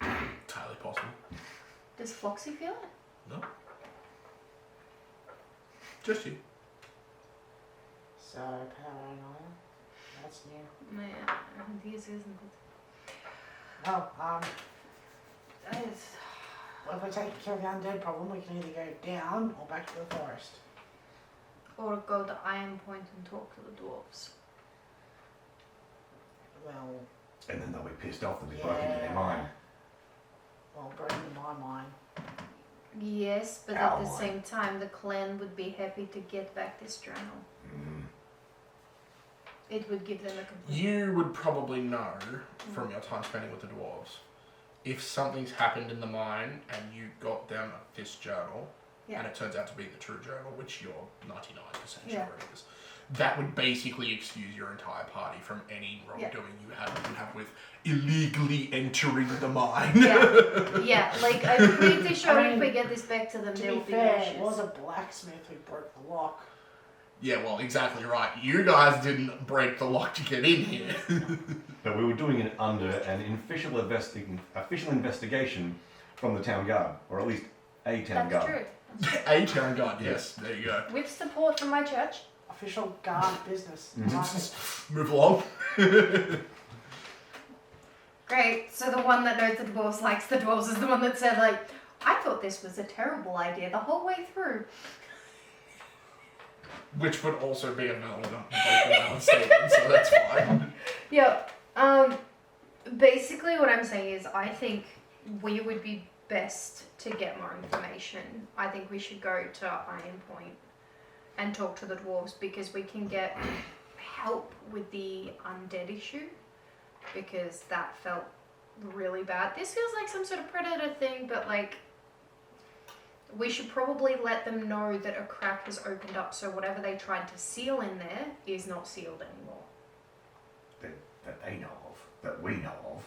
Entirely possible. Does Floxy feel it? No. Just you. so paranoia. That's new. Man, this isn't it. Well, It's, well, if we take care of the undead problem, we can either go down or back to the forest. or go to Iron Point and talk to the dwarves. Well, And then they'll be pissed off that we broke into their mine. well, broken into my mine. Yes, but Our at the mine. same time, the clan would be happy to get back this journal. Mm. It would give them a complete. You would probably know from your time spending with the dwarves if something's happened in the mine and you got them this journal and Yeah. it turns out to be the true journal, which you're 99% Yeah. sure it is, that would basically excuse your entire party from any wrongdoing you have with illegally entering the mine. Yeah, yeah. Like I'm pretty sure I mean, if we get this back to them, To they'll be be fair, anxious. it was a blacksmith who broke the lock. Yeah, well, exactly right. You guys didn't break the lock to get in here. But we were doing it under an official investigation from the town guard, or at least a town That's guard. true. A town guard, yes. There you go. With support from my church. Official guard business. Move along. Great. So the one that knows the dwarves likes the dwarves is the one that said like, I thought this was a terrible idea the whole way through. Which would also be a valid statement, so that's fine. Yeah. Basically what I'm saying is I think we would be best to get more information. I think we should go to Iron Point and talk to the dwarves because we can get help with the undead issue because that felt really bad. This feels like some sort of predator thing, but like we should probably let them know that a crack has opened up so whatever they tried to seal in there is not sealed anymore. That they know of, that we know of.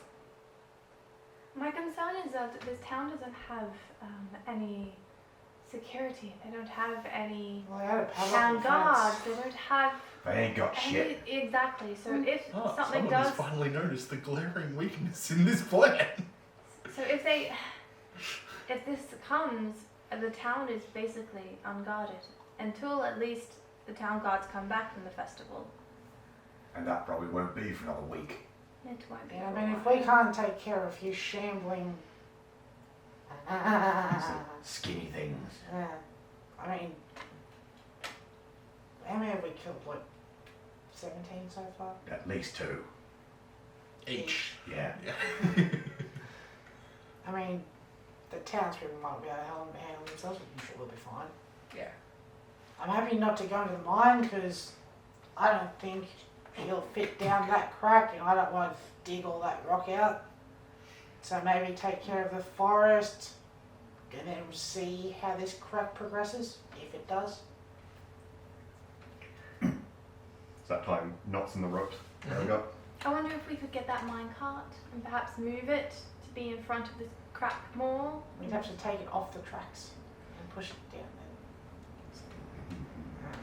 My concern is that this town doesn't have any security. They don't have any Well, they had a padlock town and guards. fence. They don't have They ain't got any... shit. Exactly. So if something someone does... has finally noticed the glaring weakness in this plan. So if this comes, the town is basically unguarded until at least the town guards come back from the festival. And that probably won't be for another week. It won't be. Yeah, for I a mean, if while. we can't take care of you shambling... Skinny things. I mean... How many have we killed? Like, 17 so far? At least 2. Each. Yeah. I mean, the townspeople might be able to handle themselves, but I'm sure we'll be fine. Yeah. I'm happy not to go into the mine because I don't think he'll fit down that crack and I don't want to dig all that rock out. So maybe take care of the forest and then see how this crack progresses, if it does. It's that time knots in the ropes. There we go. I wonder if we could get that mine cart and perhaps move it to be in front of this crack more. We'd have to take it off the tracks and push it down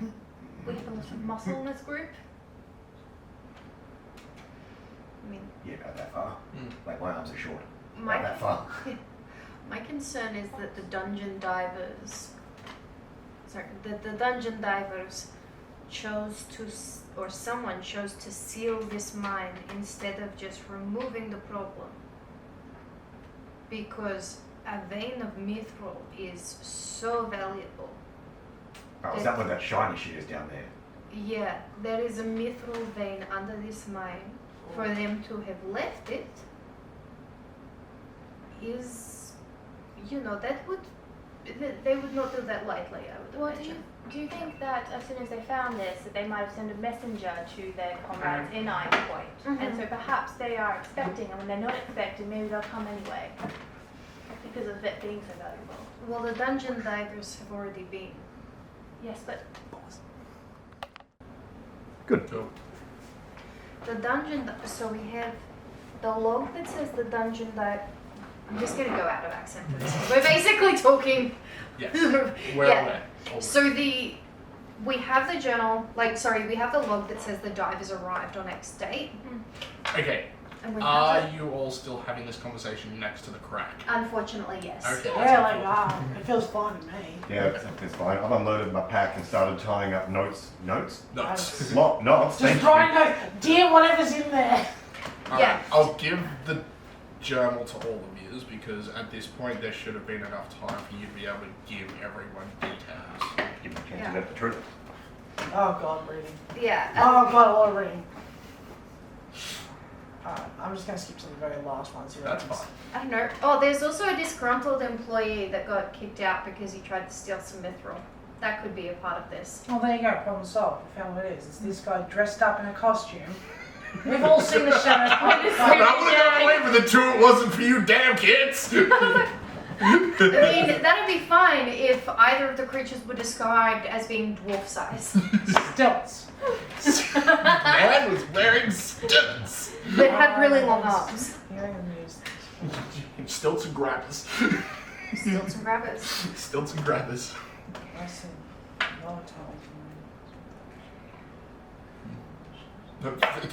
there. We have a lot of muscle in this group. I mean, Yeah, about that far. Like my arms are short. my About that far. my concern is that the dungeon divers chose to, or someone chose to seal this mine instead of just removing the problem. Because a vein of mithril is so valuable. Oh, is that where that shiny shit is down there? Yeah, there is a mithril vein under this mine. For them to have left it is, that would, they would not do that lightly, I would Well, imagine. do you think that as soon as they found this, that they might have sent a messenger to their comrades in Iron Point? And so perhaps they are expecting, and when they're not expecting, maybe they'll come anyway. Because of it being so valuable. Well, the dungeon divers have already been. Yes, but Good. Cool. The dungeon, so we have the log that says the dungeon dive. I'm just gonna go out of accent for this. We're basically talking. Yes. We're Yeah. aware. So we have the journal, we have the log that says the divers arrived on X date. Okay. And we have Are you all still having this conversation next to the crack? unfortunately, yes. Okay. Yeah, like, it feels fine to me. Yeah, it's fine. I've unloaded my pack and started tying up knots. Knots? Knots. Knots. Just Thank trying to dear whatever's in there. Yeah. I'll give the journal to all of you because at this point there should have been enough time for you to be able to give everyone details. Give me a chance Yeah. to let the truth. Oh god, reading. Yeah. Oh god, a lot of reading. Alright, I'm just gonna skip to the very last one. See what That's happens. fine. I don't know. Oh, there's also a disgruntled employee that got kicked out because he tried to steal some mithril. That could be a part of this. Well, there you go. Problem solved. We found what it is. It's this guy dressed up in a costume. We've all seen the shadow. I would have got away with it too. It wasn't for you, damn kids. I mean, that'd be fine if either of the creatures were described as being dwarf size. Stilts. Man was wearing stilts. But had really long arms. Hearing the news. Stilts and grabbers. Stilts and grabbers. Stilts and grabbers. Listen, volatile.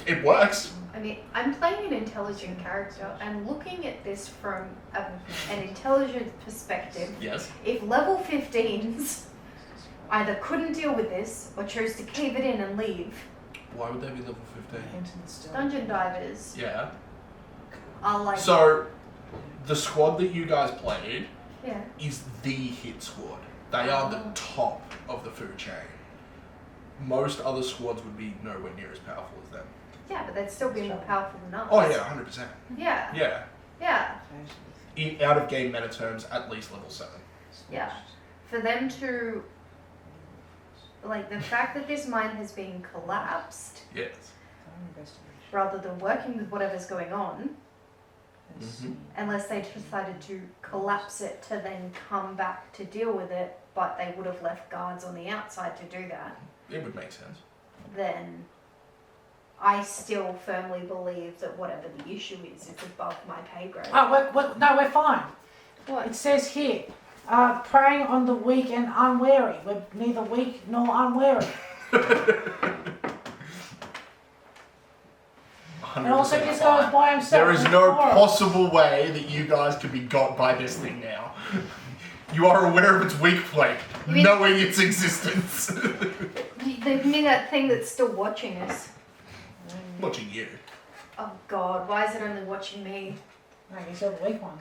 It works. I mean, I'm playing an intelligent character, and looking at this from an intelligent perspective, Yes. if level 15s either couldn't deal with this or chose to cave it in and leave, Why would they be level 15? dungeon divers Yeah. are like... So, the squad that you guys played is the hit squad. They are the top of the food chain. Most other squads would be nowhere near as powerful as them. Yeah, but they'd still be more powerful than us. Oh yeah, 100%. Yeah. Yeah. Yeah. In out of game meta terms, at least level 7. Yeah. For them to, like, the fact that this mine has been collapsed, Yes. rather than working with whatever's going on, Mhm. unless they decided to collapse it to then come back to deal with it, but they would have left guards on the outside to do that, It would make sense. then I still firmly believe that whatever the issue is above my pay grade. Oh, we're fine. What? It says here, preying on the weak and unwary. We're neither weak nor unwary. And also, this guy's by himself. There is no Horrible. possible way that you guys could be got by this thing now. You are aware of its weak point, You mean- knowing its existence. They mean that thing that's still watching us. Watching you. Oh God, why is it only watching me? Like you said, the weak one.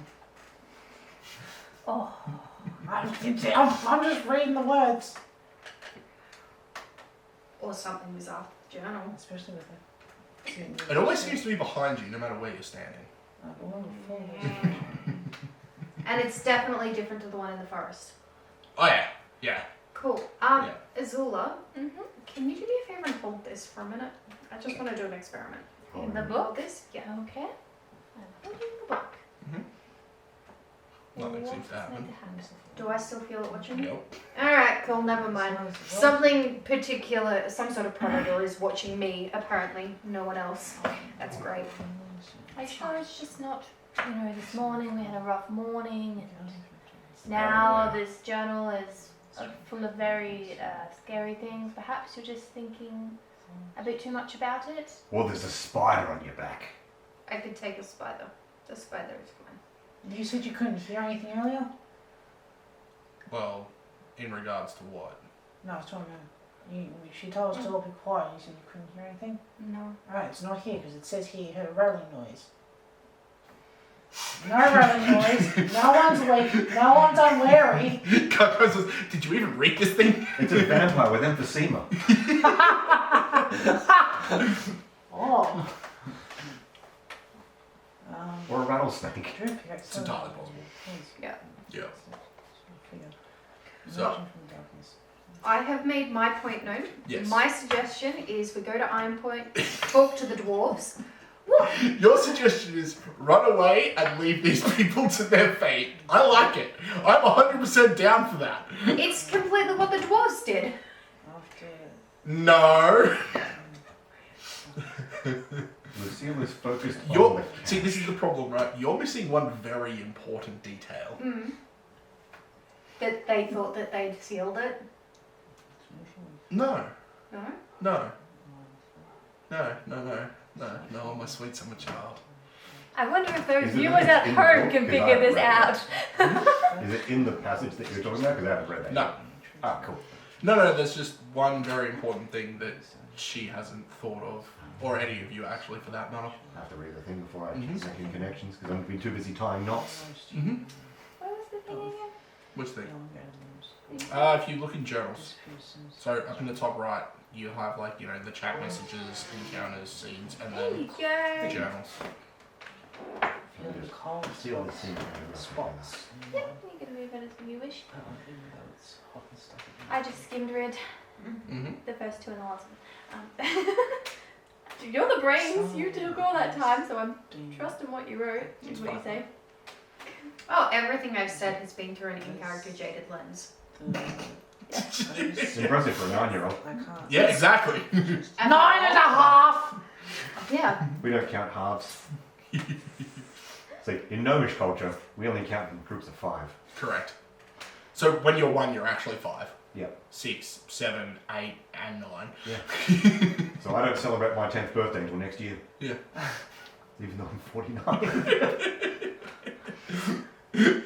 Oh, I'm just reading the words. or something was after the journal. Especially with It always seems to be behind you, no matter where you're standing. And it's definitely different to the one in the forest. Oh yeah, yeah. Cool. Yeah. Azula, can you do me a favor and hold this for a minute? I just want to do an experiment. In the Hold book? this? Yeah. Okay. I'm holding the book. Nothing seems to happen. Do I still feel it watching me? Nope. Alright, cool, never mind. Something particular, some sort of predator is watching me, apparently. No one else. That's great. Are you sure it's just not, this morning we had a rough morning, and now this journal is full of very scary things. Perhaps you're just thinking a bit too much about it? Well, there's a spider on your back. I could take a spider. The spider is fine. You said you couldn't hear anything earlier? Well, in regards to what? No, I was talking about. She told us to all be quiet. You said you couldn't hear anything? No. Alright, it's not here because it says here you heard a rattling noise. No rattling noise. No one's awake. No one's unwary. Kakko says, did you even read this thing? It's a vampire with emphysema. Oh. Or a rattlesnake. It's entirely possible. Yeah. Yeah. So, I have made my point known. Yes. My suggestion is we go to Iron Point, talk to the dwarves. your suggestion is run away and leave these people to their fate. I like it. I'm 100% down for that. It's completely what the dwarves did. No. Lucille is focused on You're, the see, this is the problem, right? You're missing one very important detail. That they thought that they'd sealed it. No. No? No. No, my sweet summer child. I wonder if those Is it viewers at in the home book? can 'Cause I figure this haven't read out. Is it in the passage that you're talking about? Because I haven't read that No. yet. Ah, cool. No, there's just one very important thing that she hasn't thought of, or any of you actually for that matter. I have to read the thing before I Mhm. make any connections because I've been too busy tying knots. Mm-hmm. What was the thing again? Which thing? If you look in journals, so up in the top right, you have the chat messages, encounters, scenes, and There then you the go. journals. Just seal this thing. Spots. Yep, you can move anything you wish. I just skimmed read Mm-hmm. the first two and the last one. You're the brains. You took all that time, so I'm trusting what you wrote. Is what you say. Oh, everything I've said has been through an in-character jaded lens. It's impressive for a 9-year-old. I can't. Yeah, exactly. 9.5! Yeah. We don't count halves. See, in Gnomish culture, we only count in groups of 5. Correct. So when you're 1, you're actually 5. Yep. 6, 7, 8, and 9. Yeah. So I don't celebrate my 10th birthday until next year. Yeah. Even though I'm 49. And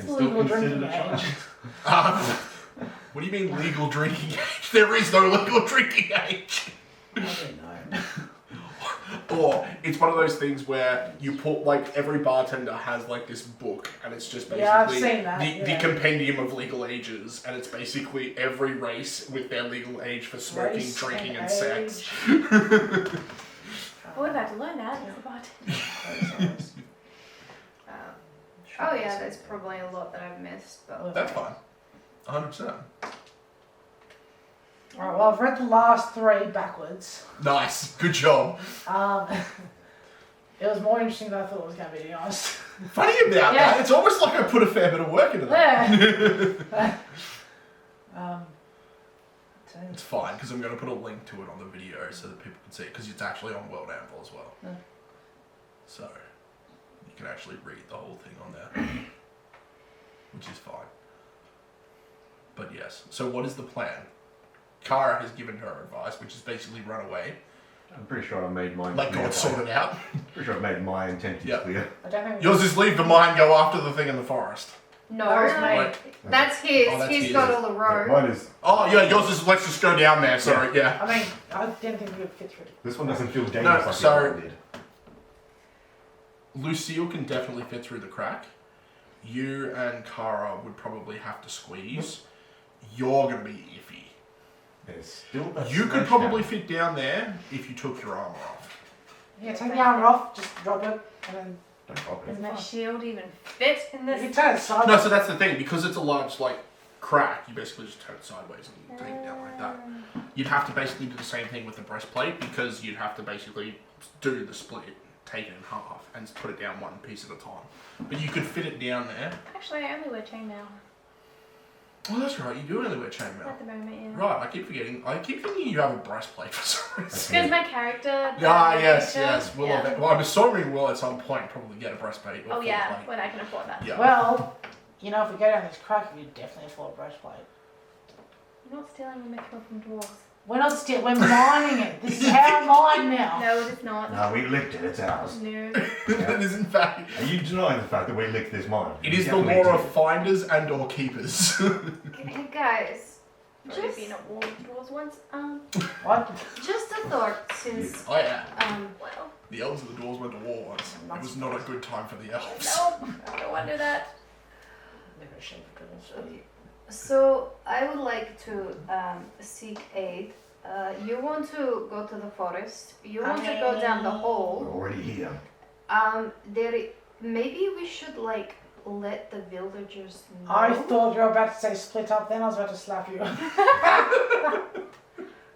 still legal considered drinking a child. What do you mean legal drinking age? There is no legal drinking age. I don't know. Or it's one of those things where you put, like, every bartender has, like, this book, and it's just basically Yeah, I've seen that, the compendium of legal ages, and it's basically every race with their legal age for smoking, Race drinking, and and sex. I would have had to learn that as a bartender. Oh yeah, there's probably a lot that I've missed, but That's fine. 100%. Alright, well, I've read the last 3 backwards. Nice. Good job. It was more interesting than I thought it was going to be, to be honest. Funny about Yeah. that. It's almost like I put a fair bit of work into that. Yeah. It's fine, because I'm going to put a link to it on the video so that people can see it, because it's actually on World Anvil as well. Yeah. So, you can actually read the whole thing on there, which is fine. But yes, so what is the plan? Kara has given her advice, which is basically run away. I'm pretty sure I made mine Let clear. God sort it out. Pretty sure I've made my intentions Yeah. clear. I don't think Yours is leave the mine, go after the thing in the forest. no, That was mine. Like, that's his. Oh, that's He's his. got all the road. Mine is. oh yeah, yours is let's just go down there, sorry, yeah. I mean, I didn't think we would fit through. This one doesn't feel dangerous No, like so- the other one did. Lucille can definitely fit through the crack. You and Kara would probably have to squeeze. You're going to be iffy. There's still that You could smash probably down. fit down there if you took your armor off. Yeah, take the armor off, just drop it, and then Don't drop it. Does my shield even fit in you this? can turn it sideways. No, so that's the thing. Because it's a large, like, crack, you basically just turn it sideways and take it down like that. You'd have to basically do the same thing with the breastplate because you'd have to basically do the split, take it in half, and put it down one piece at a time. But you could fit it down there. Actually, I only wear chainmail Oh, that's right. You do only wear chainmail. at the moment, yeah. Right, I keep forgetting. I keep thinking you have a breastplate for some reason. Because my character. Ah, the yes, character, yes. Will yeah. well, I'm assuming we'll at some point probably get a breastplate or Oh full yeah, plate. when I can afford that. Yeah. Well, you know, if we go down this crack, we definitely afford a breastplate. You're not stealing the metal from dwarves. We're not still, we're mining it. This is our mine now. No, it is not. No, we licked it. It's ours. No. It is in fact. Are you denying the fact that we licked this mine? It We is the definitely law did. of finders and or keepers. Hey guys, Just just been at war with dwarves once. What? just a thought since Oh yeah. Well, The elves and the dwarves went to war once. It was not a good time for the elves. no, I don't want to do that. Never a shape of goodness. so I would like to seek aid. You want to go to the forest. You want to go down the We're hole. already here. Maybe we should like let the villagers know. I thought you were about to say split up, then I was about to slap you.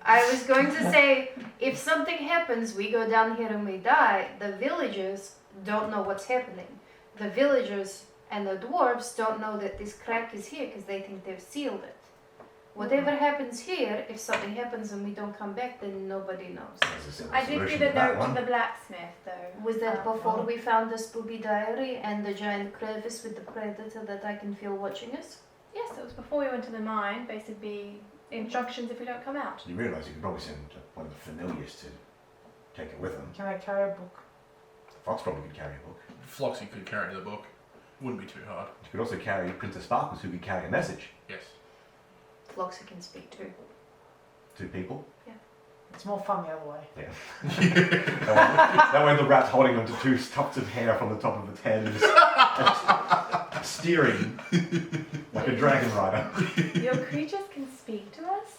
I was going to say, if something happens, we go down here and we die, the villagers don't know what's happening. The villagers and the dwarves don't know that this crack is here because they think they've sealed it. Whatever happens here, if something happens and we don't come back, then nobody knows. There's a simple I did solution give to a that note one. to the blacksmith though. Was that before we found the spooky diary and the giant crevice with the predator that I can feel watching us? Yes, it was before we went to the mine. Basically, instructions if we don't come out. You realise you could probably send one of the familiars to take it with them. Can I carry a book? Fox probably could carry a book. Floxy could carry the book. Wouldn't be too hard. You could also carry Princess Sparkles, who could carry a message. Yes. Floxy can speak too. 2 people. It's more fun the other way. Yeah. that way the rat's holding onto 2 tufts of hair from the top of its head and just steering like a dragon rider. Your creatures can speak to us.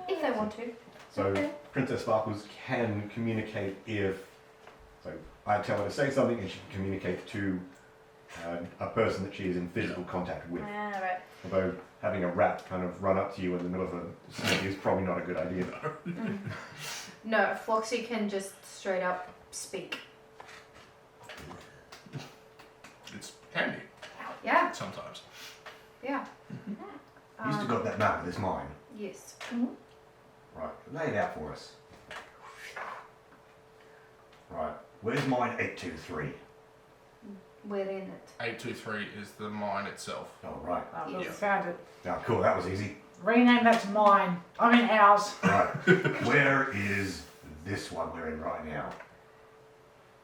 If they want to. So Okay. Princess Sparkles can communicate if, so I tell her to say something and she can communicate to a person that she is in physical contact with. Ah, right. Although having a rat kind of run up to you in the middle of a smithy is probably not a good idea. No, Floxy can just straight up speak. It's handy Yeah, sometimes. yeah. You used to got that map of this mine. Yes. Right, lay it out for us. Right, where's mine 823? We're in it. 823 is the mine itself. Oh, right. Oh, Yeah. we found it. Oh, cool, that was easy. Rename that to mine. I mean ours. Right, where is this one we're in right now?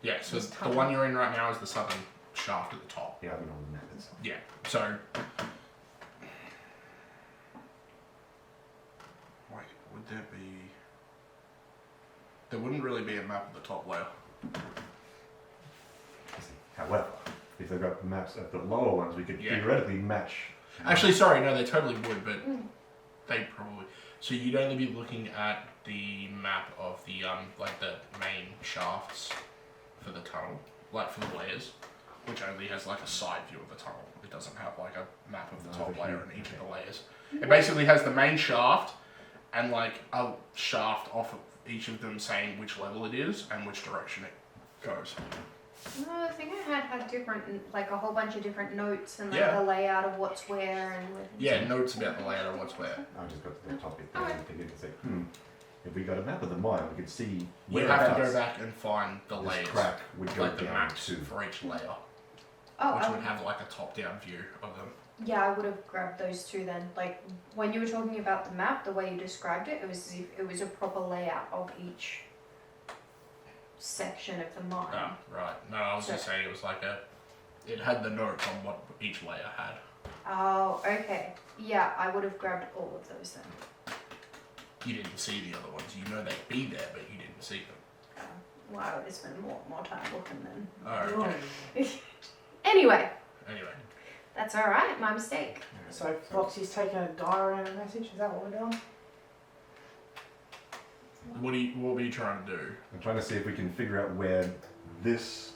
Yeah, so It's the tunnel. one you're in right now is the southern shaft at the top. Yeah, I've been on the map and stuff. Yeah, so... Wait, would there be... There wouldn't really be a map of the top layer. However, if they've got maps of the lower ones, we could theoretically match. Actually, sorry, no, they totally would, but they probably. So you'd only be looking at the map of the like the main shafts for the tunnel, like for the layers, which only has like a side view of the tunnel. It doesn't have like a map of the top layer in each of the layers. It basically has the main shaft and like a shaft off of each of them saying which level it is and which direction it goes. No, I think I had different, like a whole bunch of different notes and like Yeah. the layout of what's where and with. Yeah, notes about the layout of what's where. I just got to the topic there and figured and say, if we got a map of the mine, we could see You have to go back and find the this layers, crack would go like the down maps to. for each layer, Oh, which would have like a top-down view of them. yeah, I would have grabbed those two then. Like when you were talking about the map, the way you described it, it was as if it was a proper layout of each section of the mine. Oh, right. No, I was just saying it was like it had the notes on what each layer had. Oh, okay. Yeah, I would have grabbed all of those then. You didn't see the other ones. You know they'd be there, but you didn't see them. Well, I would have spent more time looking then. Oh, okay. Anyway, Anyway, that's alright, my mistake. So Foxy's taking a diary and a message. Is that what we're doing? what were you trying to do? I'm trying to see if we can figure out where this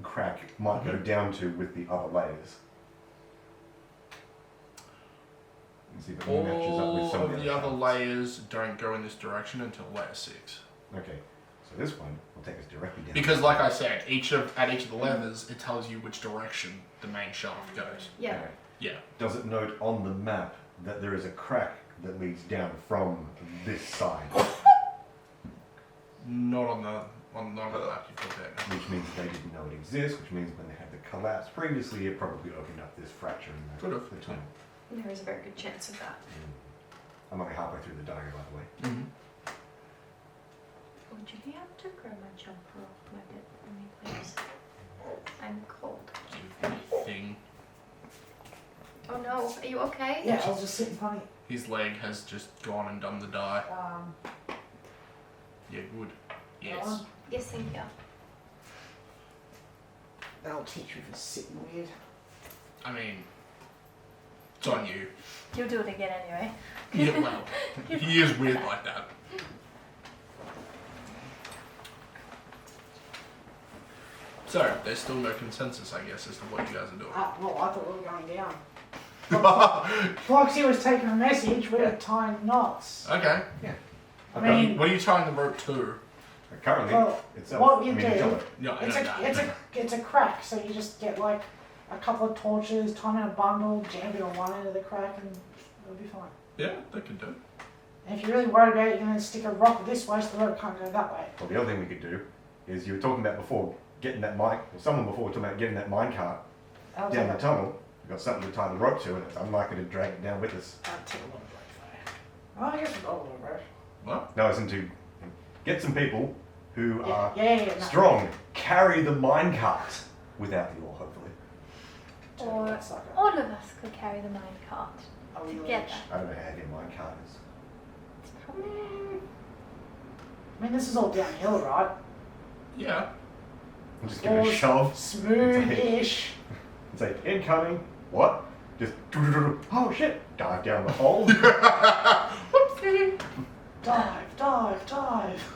crack might go down to with the other layers. And see if it matches up with All some of the other shafts. layers don't go in this direction until layer 6. Okay, so this one will take us directly down. Because, like I said, at each of the layers, it tells you which direction the main shaft goes. Yeah. Okay. Yeah. Does it note on the map that there is a crack that leads down from this side? Not on the map you put there. Which means they didn't know it exists, which means when they had the collapse previously, it probably opened up this fracture in the, Could have, the tunnel. There is a very good chance of that. I'm only halfway through the diary, by the way. Mm-hmm. Would you be able to grab my jumper off my bed for me, please? I'm cold. Give me thing. Oh no, are you okay? Yeah, I was just sitting funny. His leg has just gone and done the die. Um, Yeah, good. Yes. Yes, thank you. that'll teach you for sitting weird. I mean, it's on you. You'll do it again anyway. Yeah, well, he is weird like that. So, there's still no consensus, I guess, as to what you guys are doing. Well, I thought we were going down. Foxy was taking a message. We were tying knots. Okay. I mean, What are you tying the rope to? Currently, well, itself. what you I mean, do- each other. No, I it's know a that. it's a crack. So you just get like a couple of torches, tie 'em in a bundle, jam it on one end of the crack, and it'll be fine. Yeah, they could do. And if you're really worried about it, you can then stick a rock this way so the rope can't go that way. Well, the other thing we could do is you were talking about before getting that mine, or someone before was talking about getting that mine cart I'll down take the tunnel. We've got something to tie the rope to, and it's unlikely to drag it down with us. I'll take a little break for you. Oh, I guess we've got a little break. What? No, listen to get some people who are Yeah, no. strong, carry the mine cart without the oar, hopefully. Or That sucker. all of us could carry the mine cart Are we together. rich? I don't know how heavy a mine cart is. It's probably I mean, this is all downhill, right? Yeah. I'm just give it a All shove. Smooth-ish. It's like incoming. What? Just oh shit! Dive down the hole. Whoopsie. Dive, dive, dive.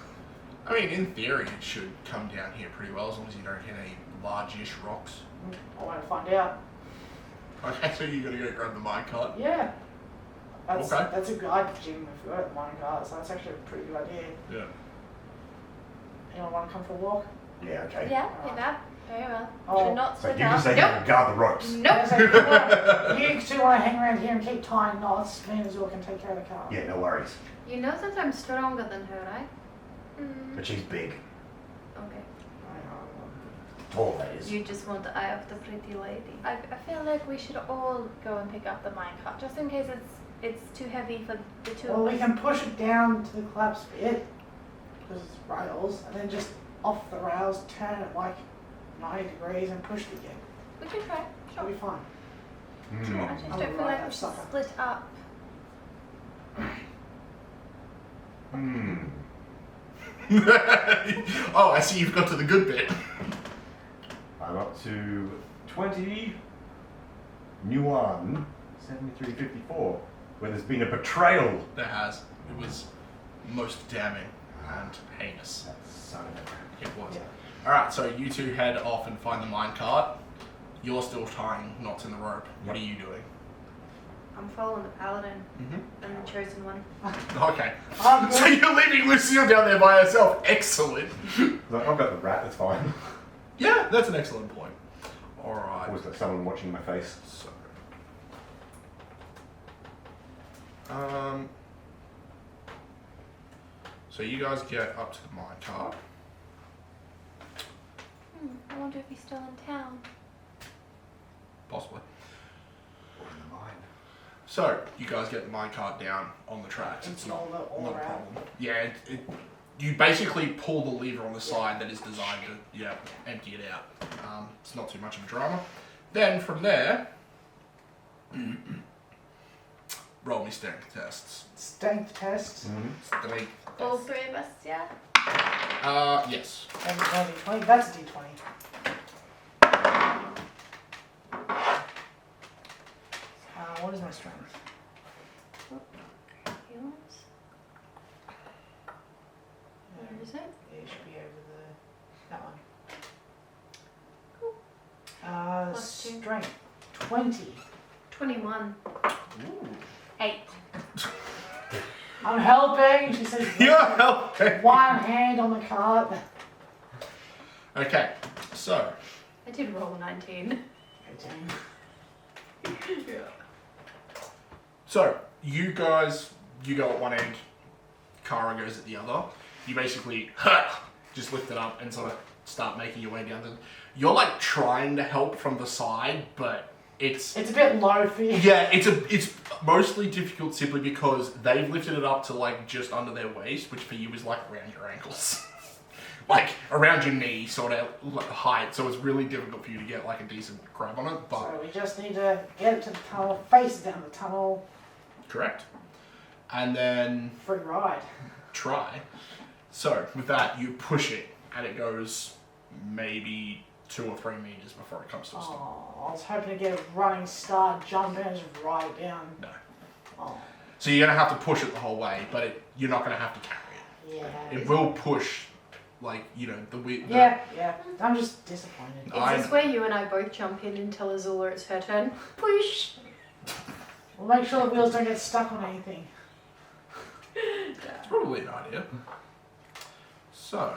I mean, in theory, it should come down here pretty well as long as you don't hit any large-ish rocks. I want to find out. Okay, so you gotta go grab the minecart. Yeah. That's, Okay. that's a good idea, Jim, if we got a mine cart, so that's actually a pretty good idea. Yeah. Anyone want to come for a walk? Yeah, okay. Yeah, do that. Very well. Oh. Should not So you split just up. say Nope. you guard the ropes. Nope. You two want to hang around here and keep tying knots. Me and Azul can take care of the car. Yeah, no worries. You know that I'm stronger than her, right? But she's big. Okay. Tall, that is. You just want the eye of the pretty lady. I feel like we should all go and pick up the minecart, just in case it's too heavy for the two Well, of we us. can push it down to the collapse bit, because it's rails, and then just off the rails, turn it like 90 degrees and push it again. We can try. It'll Sure. be fine. I just I'm don't gonna feel ride like that we should sucker. split up. Oh, I see you've got to the good bit. I'm up to 20. Nuan 7354, where there's been a betrayal. There has. It was most damning and heinous. That son of a... It was. Alright, so you two head off and find the minecart. You're still tying knots in the rope. What are you doing? I'm following the paladin and the chosen one. Okay. So you're leaving Lucille down there by herself. Excellent. Like, I've got the rat, that's fine. Yeah, that's an excellent point. Alright. Always got someone watching my face. So you guys get up to the minecart. I wonder if he's still in town. Possibly. Or in the mine. So you guys get the minecart down on the tracks. It's not all a around. problem. Yeah, you basically pull the lever on the side that is designed to empty it out. It's not too much of a drama. Then from there, roll me strength tests. Strength tests. Strength All tests. 3 of us, yeah? Yes. And D20. That's a D20. What is my strength? Yours? Where is it? It should be over that one. Cool. Plus 2. Strength 20. 21. Ooh. 8. I'm helping. She says. You're helping. One hand on the cart. Okay, so I did roll a 19. Yeah. So, you guys, you go at one end, Kara goes at the other. You basically just lift it up and sort of start making your way down. You're like trying to help from the side, but it's a bit low for you. Yeah, it's mostly difficult simply because they've lifted it up to like just under their waist, which for you is like around your ankles. Like around your knee sort of height, so it's really difficult for you to get like a decent grab on it, but... So we just need to get it to the tunnel, face down the tunnel. Correct. And then... Free ride. Try. So, with that, you push it, and it goes maybe 2 or 3 meters before it comes to a stop. Oh, I was hoping to get a running start, jump in and just ride it down. No. Oh. So you're going to have to push it the whole way, but you're not going to have to carry it. Yeah. It will push, like, you know, the... Yeah. I'm just disappointed. Is this where you and I both jump in and tell Azula it's her turn? Push! We'll make sure the wheels don't get stuck on anything. It's probably an idea. So...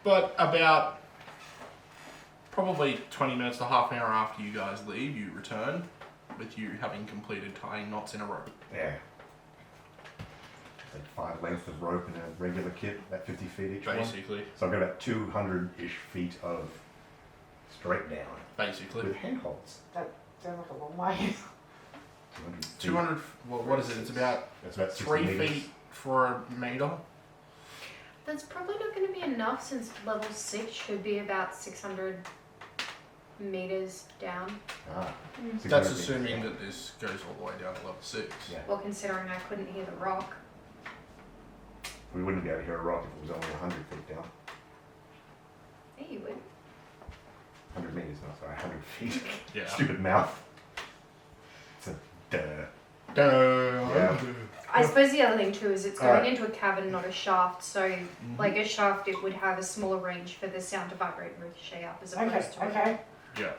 But about probably 20 minutes to half an hour after you guys leave, you return with you having completed tying knots in a rope. Yeah. Like 5 lengths of rope in a regular kit, about 50 feet each Basically. one. So I've got about 200-ish feet of straight down. Basically. With handholds. That sounds like a long way. 200 feet. 200, well, what is it? It's about That's about 60 3 meters. feet for a meter. That's probably not going to be enough since level 6 should be about 600 meters down. Ah, 600 That's meters, assuming yeah. that this goes all the way down to level 6. Yeah. Well, considering I couldn't hear the rock. We wouldn't be able to hear a rock if it was only 100 feet down. Yeah, you would. 100 meters, no, sorry, 100 feet. Yeah. Stupid mouth. It's a duh. Yeah. I suppose the other thing too is it's going Alright. into a cavern, not a shaft. So, like a shaft, it would have a smaller range for the sound to vibrate and ricochet up as opposed to. Okay. Yeah.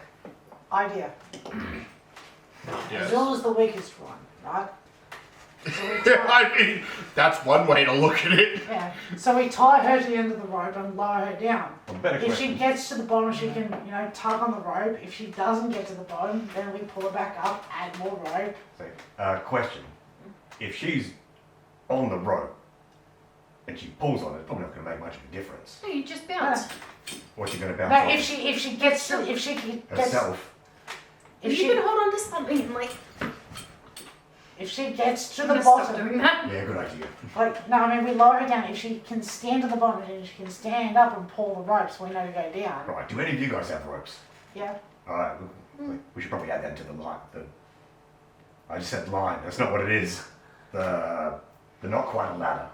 Idea. Yes. Azula's the weakest one, right? So we I mean, that's one way to look at it. Yeah. So we tie her to the end of the rope and lower her down. Well, better If she question. gets to the bottom, she can, tug on the rope. If she doesn't get to the bottom, then we pull her back up, add more rope. So, question. If she's on the rope and she pulls on it, it's probably not going to make much of a difference. No, you just bounce. What's she going to bounce No, off? if she gets herself. You can hold on to something and like. if she gets to I'm the gonna stop bottom, doing that. Yeah, good idea. we lower her down. If she can stand to the bottom, then she can stand up and pull the rope, so we know to go down. Right, do any of you guys have ropes? Yeah. Alright, we should probably add that to the line. I just said line, that's not what it is. The They're not quite a ladder.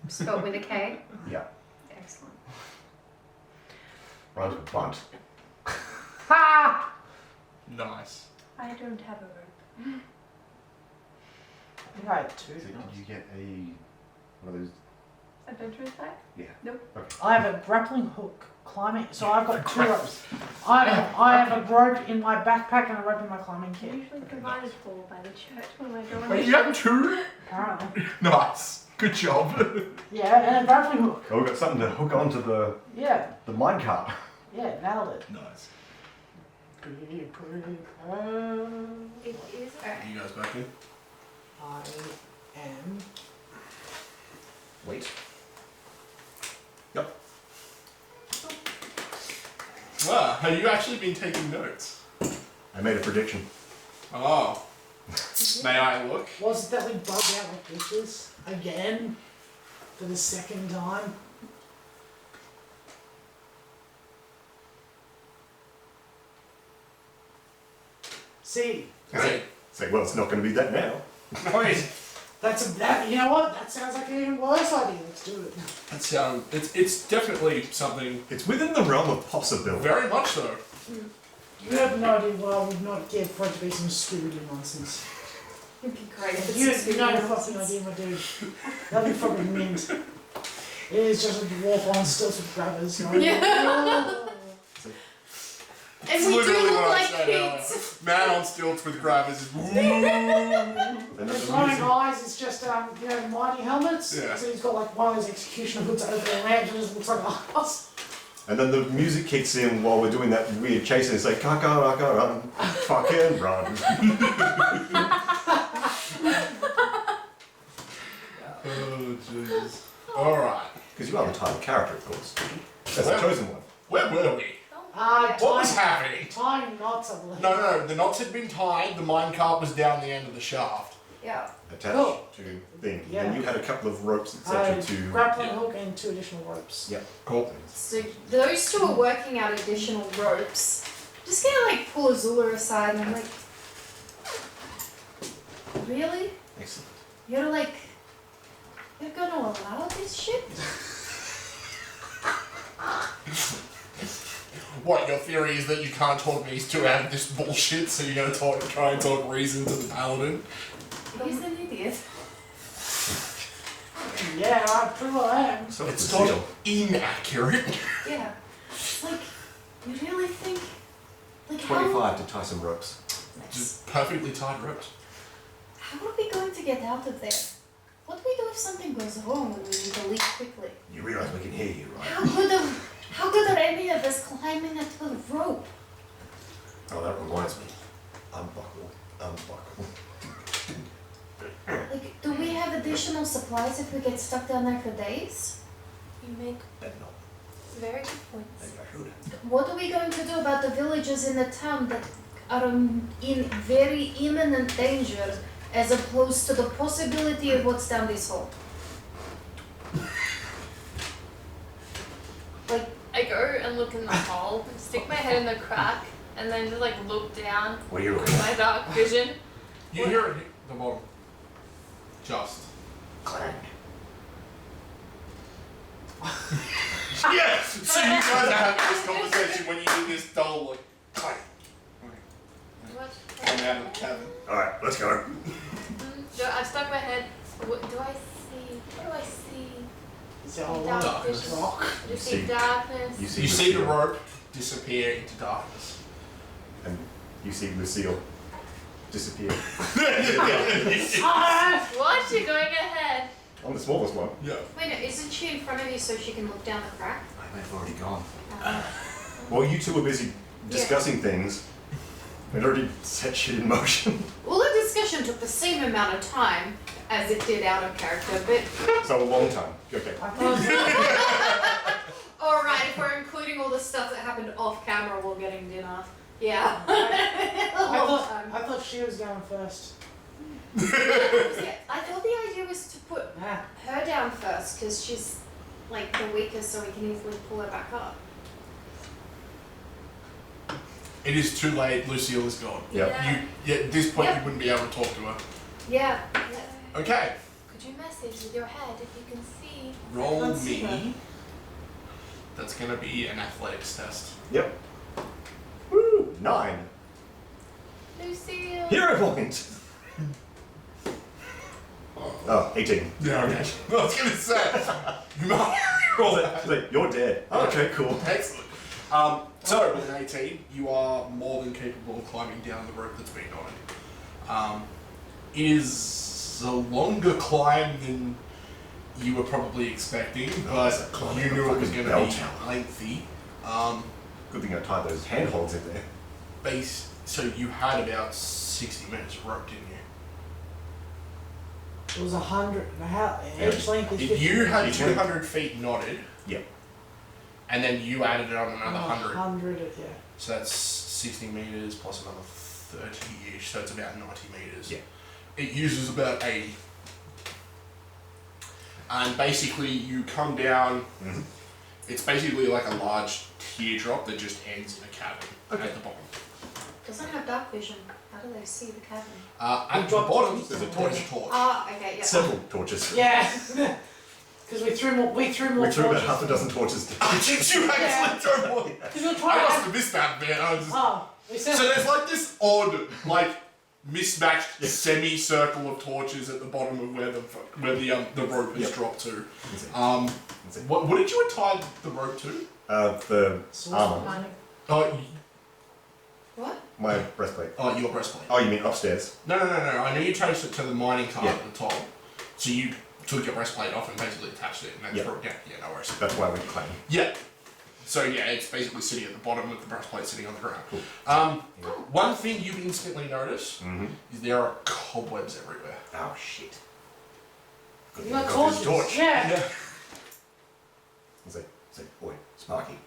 Spelled with a K. Yeah. Excellent. Rhymes with bunt. Ha! Nice. I don't have a rope. I think I had two. So did you get one of those? Adventurous pack? Yeah. Nope. Okay. I have a grappling hook climbing, so I've got two ropes. I have a rope in my backpack and a rope in my climbing kit. Usually provided for by the church when we're going. Wait, you have two? Apparently. Nice. Good job. Yeah, and a grappling hook. Oh, we've got something to hook onto the Yeah, minecart. yeah, nailed it. Nice. It is. You guys back in? I am. Wait. Ah, have you actually been taking notes? I made a prediction. Oh. May I look? Was it that we bug out like bitches again for the second time? See, Wait. Say, well, it's not going to be that now. Wait. you know what? That sounds like an even worse idea. Let's do it. That sound. It's definitely something. It's within the realm of possibility. Very much so. You have no idea why I would not give for it to be some stupid nonsense. It'd be great if You it's have no fucking idea, my dude. That'd be fucking mint. It is just a dwarf on stilts with grabbers. Yeah. And we do Literally look what I like said kids. earlier. Man on stilts with grabbers is. And The then the glowing music. eyes is just, mighty helmets. Yeah. So he's got like one of those executioner hoods over their lamp and it just looks like a house. And then the music kicks in while we're doing that weird chase and it's like, Kakaraka run, fucking run. Oh, Jesus. Alright. Because you are the type of character, of course. That's the chosen one. Where were we? Tying, What was happening? tying knots, I believe. No, the knots had been tied, the minecart was down the end of the shaft. Yeah. Attached Oh. to thing. Yeah. And you had a couple of ropes, I etc. to... grappling hook and 2 additional ropes. Yeah. Cool. So those two are working out additional ropes. Just gonna like pull Azula aside and I'm like, really? Excellent. You're gonna allow this shit? What, your theory is that you can't talk these two out of this bullshit, so you're gonna try and talk reason to the paladin? He's an idiot. Yeah, I pretty well am. So It's the not seal. inaccurate. Yeah. Like, you really think? Like, 25 to tie some ropes. Just perfectly tied ropes. how are we going to get out of there? What do we do if something goes wrong when we need to leave quickly? You realise we can hear you, right? How good are any of us climbing a 12 rope? Oh, that reminds me. Unbuckle. Like, do we have additional supplies if we get stuck down there for days? You make Better not. very good points. Maybe I should. What are we going to do about the villagers in the town that are in very imminent danger as opposed to the possibility of what's down this hole? Like, I go and look in the hole, stick my head in the crack, and then just like look down What are you with looking my at? dark vision. You hear it hit the bottom. Just. Clang. Yes! So you guys are having this conversation when you do this dull, like, clang. What? Coming out of the cabin. Alright, let's go. So I've stuck my head. What do I see? What do I see? Is it all Dark like vision. rock? I just You see see- darkness. You see, You see the Lucille, rope disappear into darkness. and you see Lucille disappear. Ah! What? You're going ahead. I'm the smallest one. Yeah. wait, no, isn't she in front of you so she can look down the crack? I may have already gone. Um, Well, you two were busy discussing things. We'd already set shit in motion. well, the discussion took the same amount of time as it did out of character, but So a long time. Okay. I thought, alright, if we're including all the stuff that happened off camera while getting dinner. Yeah. A long time. I thought she was going first. Yeah, I thought the idea was to put Ah, her down first because she's like the weakest, so we can easily pull her back up. It is too late, Lucille is gone. Yep. Yeah. At this point, Yep. you wouldn't be able to talk to her. Yeah. Okay. Could you message with your head if you can see? Roll Let's see me. That's gonna be an athletics test. Yep. Woo! 9. Lucille. Hero point! Oh, 18. Yeah, okay. I was gonna say. You might roll that. She's like, you're dead. Okay, cool. Excellent. So, with an 18, you are more than capable of climbing down the rope that's been on. It is a longer climb than you were probably expecting, but you knew it was going to bell be tower. lengthy. Good thing I tied those handholds in there. So you had about 60 minutes of rope, didn't you? It was 100. Each length is 50. You had Each 200 feet knotted, Yep. and then you added it on another 100. 100, yeah. So that's 60 meters plus another 30-ish, so it's about 90 meters. Yeah. It uses about 80. And basically you come down, it's basically like a large teardrop that just ends in a cavern at the bottom. Doesn't have dark vision. How do they see the cavern? At the dropped bottom, torches there's a down torch. there. Ah, okay, yeah. Several torches. Yeah. Because we threw more. We threw more. We threw about torches. half a dozen torches down. Did you actually throw more? Because we were I trying must to. have missed that bit. I was just... We said. So there's like this odd, like mismatched semicircle of torches at the bottom of where the rope is dropped to. What did you tie the rope to? The armor. Oh, What? My breastplate. oh, your breastplate. Oh, you mean upstairs? No. I know you traced it to the mining cart Yeah. at the top. So you took your breastplate off and basically attached it, and then Yeah. threw it down. Yeah, no worries. That's why we claim. Yeah. So yeah, it's basically sitting at the bottom with the breastplate sitting on the ground. Cool. One thing you instantly notice is there are cobwebs everywhere. Oh, shit. Good You thing I got got this torches. torch. Yeah. Say, boy, Sparky.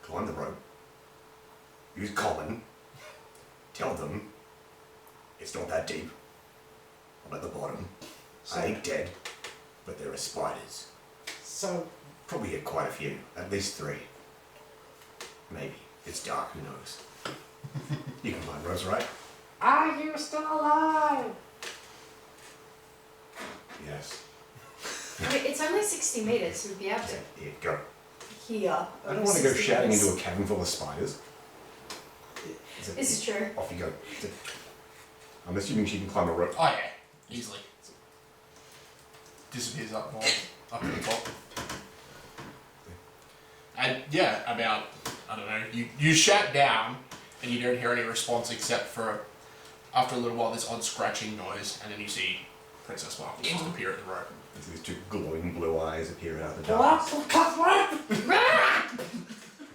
Climb the rope. Use common. Tell them it's not that deep. I'm at the bottom. I ain't dead, but there are spiders. So. Probably hit quite a few, at least 3. Maybe. It's dark, who knows? You can find Rose, right? Are you still alive? Yes. I mean, it's only 60 meters, so we'd be able to Here, go. hear. I don't want to go shouting into a cavern full of spiders. This is true. Off you go. I'm assuming she can climb a rope. Oh yeah, easily. Disappears up to the top. And yeah, about, I don't know, you shout down and you don't hear any response except for, after a little while, this odd scratching noise, and then you see Princess Sparkle just appear at the rope. These 2 glowing blue eyes appear out of the Pull up, darkness. cut rope.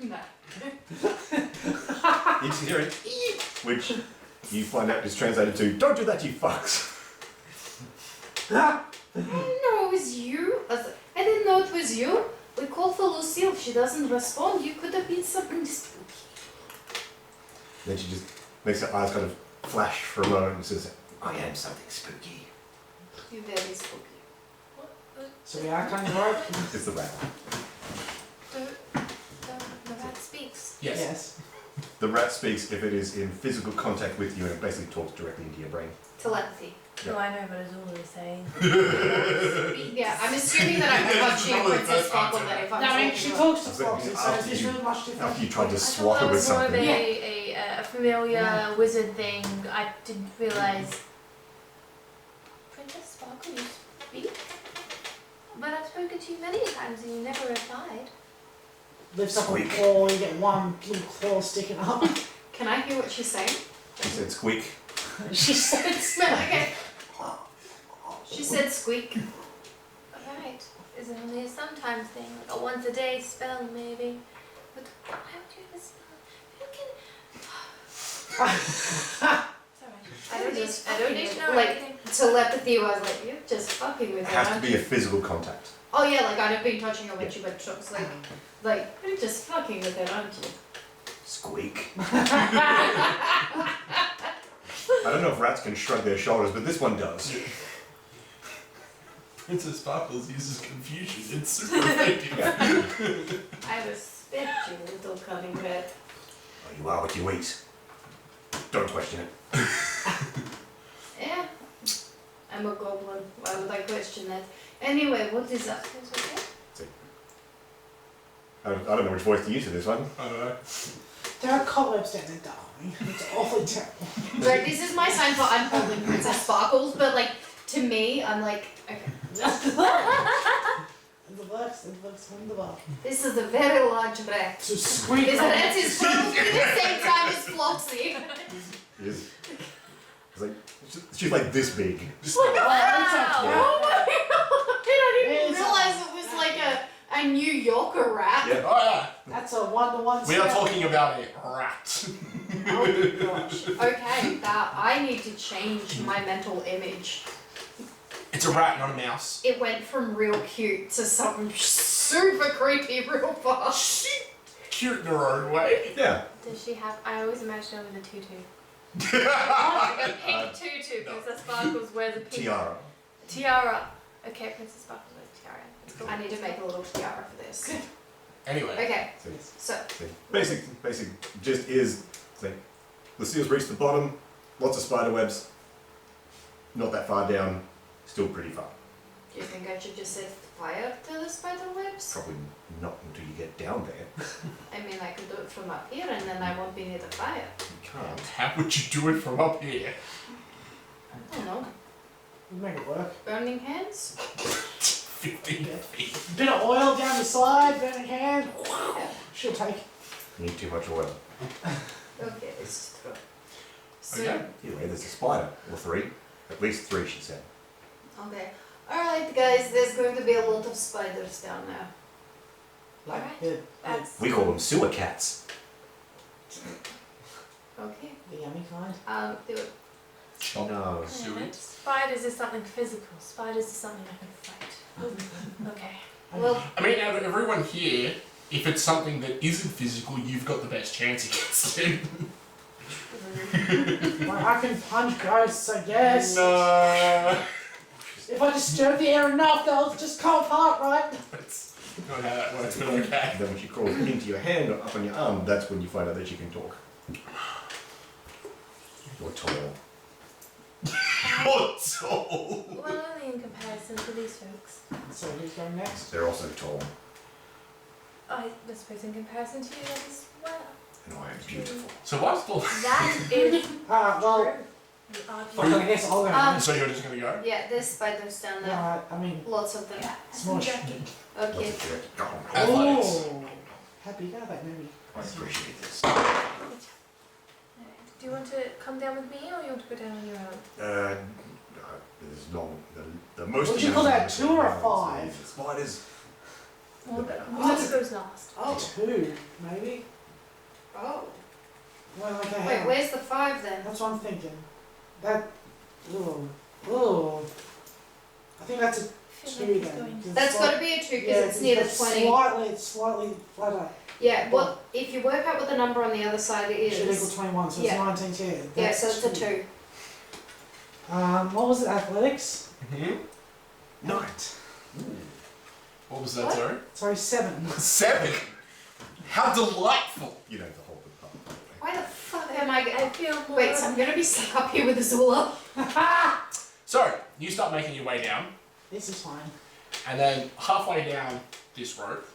No. You just hear it, which you find out is translated to, don't do that, you fucks. I didn't know it was you. I didn't know it was you. We called for Lucille. If she doesn't respond, you could have been something spooky. Then she just makes her eyes kind of flash for a moment and says, I am something spooky. You're very spooky. So we are climbing the rope. It's the rat. The rat speaks. Yes. The rat speaks if it is in physical contact with you and it basically talks directly into your brain. Telepathy. Oh, I know what Azula is saying. Yeah, I'm assuming that I'm watching Probably the Princess first Sparkle time. that if I'm No, I mean, talking she to talks to After foxes, so is this you- really much different? After you tried to I swat thought her that with was more of something. a familiar wizard thing. I didn't realize. Princess Sparkle, you speak? But I've spoken to you many times and you never replied. Lifts up a Squeak. claw, you get one little claw sticking up. Can I hear what she's saying? She said squeak. She said, Okay. She said squeak. Alright. Is it only a sometimes thing? Like a once a day spell, maybe? But how do you have a spell? Who can. It's alright. I don't need to know like anything. telepathy was like, you're just fucking with It her. has to aren't be you?" a physical contact. Oh yeah, like I'd have been touching her when she went shops. Like you're just fucking with her, aren't you? Squeak. I don't know if rats can shrug their shoulders, but this one does. Princess Sparkles uses confusion. It's super effective. I respect you, little cunning rat. Oh, you are what you eat. Don't question it. Yeah. I'm a goblin. Why would I question that? Anyway, what is that? I don't know which voice to use for this one. I don't know. There are cobwebs down there, darling. It's awfully terrible. Right, this is my sign for I'm holding Princess Sparkles, but like, to me, I'm like, okay. It looks wonderful. This is a very large rat. To squeak. This rat is probably the same time as Flopsy. Yes. It's like, she's like this big. Wow! Oh my god! I didn't It's realize it was like a New Yorker rat. Yeah. Oh yeah. That's a 1-to-1 We are scale. talking about a rat. Oh gosh. Okay, I need to change my mental image. It's a rat, not a mouse. It went from real cute to something super creepy real fast. Cute in her own way. Yeah. Does she have? I always imagine her with a tutu. Like A pink tutu. Princess Sparkles wears a pink Tiara. tiara. Okay, Princess Sparkles wears a tiara. It's cool. I need to make a little tiara for this. Anyway. Okay, So, so basic gist is, like, Lucile's reached the bottom, lots of spider webs, not that far down, still pretty far. do you think I should just set fire to the spider webs? Probably not until you get down there. I mean, I could do it from up here and then I won't be near the fire. You can't. How would you do it from up here? I don't know. We'll make it work. Burning hands? 15 feet. Bit of oil down the side, burning hand. Should take. You need too much oil. Okay, this is true. So, Okay. Anyway, there's a spider, or three. At least three, she said. okay. Alright guys, there's going to be a lot of spiders down there. Like Alright. the We call them sewer cats. Okay. yummy kind. Do it. No. Sewage. Spiders is something physical. Spiders is something I can fight. Okay. Well, I mean, out of everyone here, if it's something that isn't physical, you've got the best chance against him. Well, I can punch ghosts, I guess. No. If I disturb the air enough, they'll just come apart, right? That's not how that works, but okay. Then when she crawls into your hand or up on your arm, that's when you find out that she can talk. You're tall. You're tall. Well, only in comparison to these folks. So who's going next? They're also tall. I suppose in comparison to you as well. And I am beautiful. So what's the... That is Well, true. You are fuck, beautiful. I guess I'll go next. So you're just gonna go? yeah, there's spiders down there. Yeah, I mean, Lots of them. smush. Okay. Athletics. Oh, how big are they, maybe? I appreciate this. Do you want to come down with me or you want to go down on your own? There's long. The most. What do you call that, 2 or a 5? Spiders. Well, Well, who goes last? Oh. 2, maybe? Oh. Well, okay, Wait, hang on. where's the 5 then? That's what I'm thinking. That. Ooh. I think that's a I feel 2 like he's then. going 'cause That's it's got like- to be a 2 because yeah, it's near the it's 20. It's slightly flatter. Yeah, well, if you work out what the number on the other side It should equal is. 21, so Yeah. it's 19 here. Yeah, so it's a 2. What was it, athletics? Mm-hmm. 9. What was that, What? sorry? Sorry, 7. 7. How delightful. You don't have to hold the cup. Why the fuck am I I feel more. Wait, so I'm gonna be stuck up here with Azula? So, you start making your way down, This is fine. and then halfway down this rope,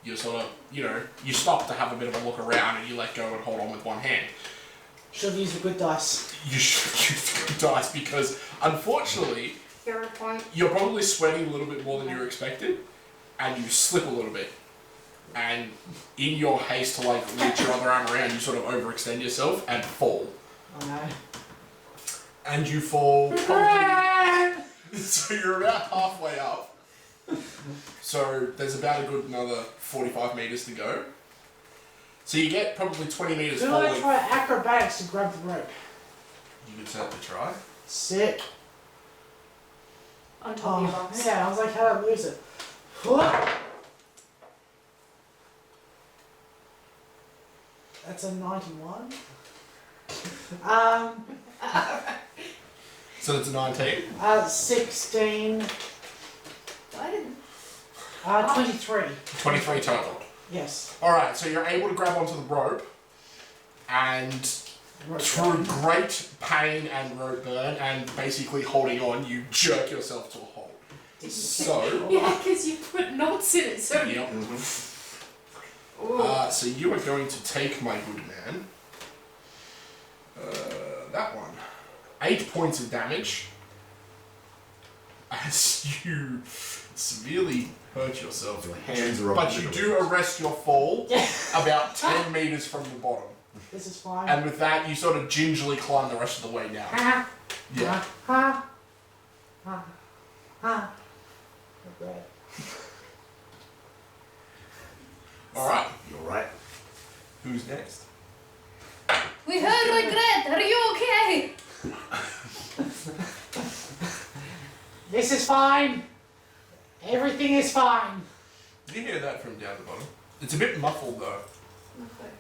you sort of, you stop to have a bit of a look around and you let go and hold on with one hand. Should have used a good dice. You should use good dice because, unfortunately, Fair point. you're probably sweating a little bit more than you expected, and you slip a little bit. And in your haste to reach your other arm around, you sort of overextend yourself and fall. Oh no. And you fall probably, so you're about halfway up. So there's about a good another 45 meters to go. So you get probably 20 meters Do I forward. try acrobatics to grab the rope? You could certainly try. Sick. On top of your box. Yeah, I was like, how did I lose it? What? That's a 91. So that's a 19. 16. I didn't. 23. 23 total. Yes. Alright, so you're able to grab onto the rope and through great pain and rope burn, and basically holding on, you jerk yourself to a halt. So. Yeah, because you put notes in it, so. Yep. So you are going to take, my good man, that one. 8 points of damage as you severely hurt yourself. Your hands are But you do arrest your fall about 10 meters from the bottom. This is fine. And with that, you sort of gingerly climb the rest of the way down. Yeah. Okay. Alright. You're right. Who's next? We heard regret. Are you okay? This is fine. Everything is fine. Did you hear that from down the bottom? It's a bit muffled though. Okay.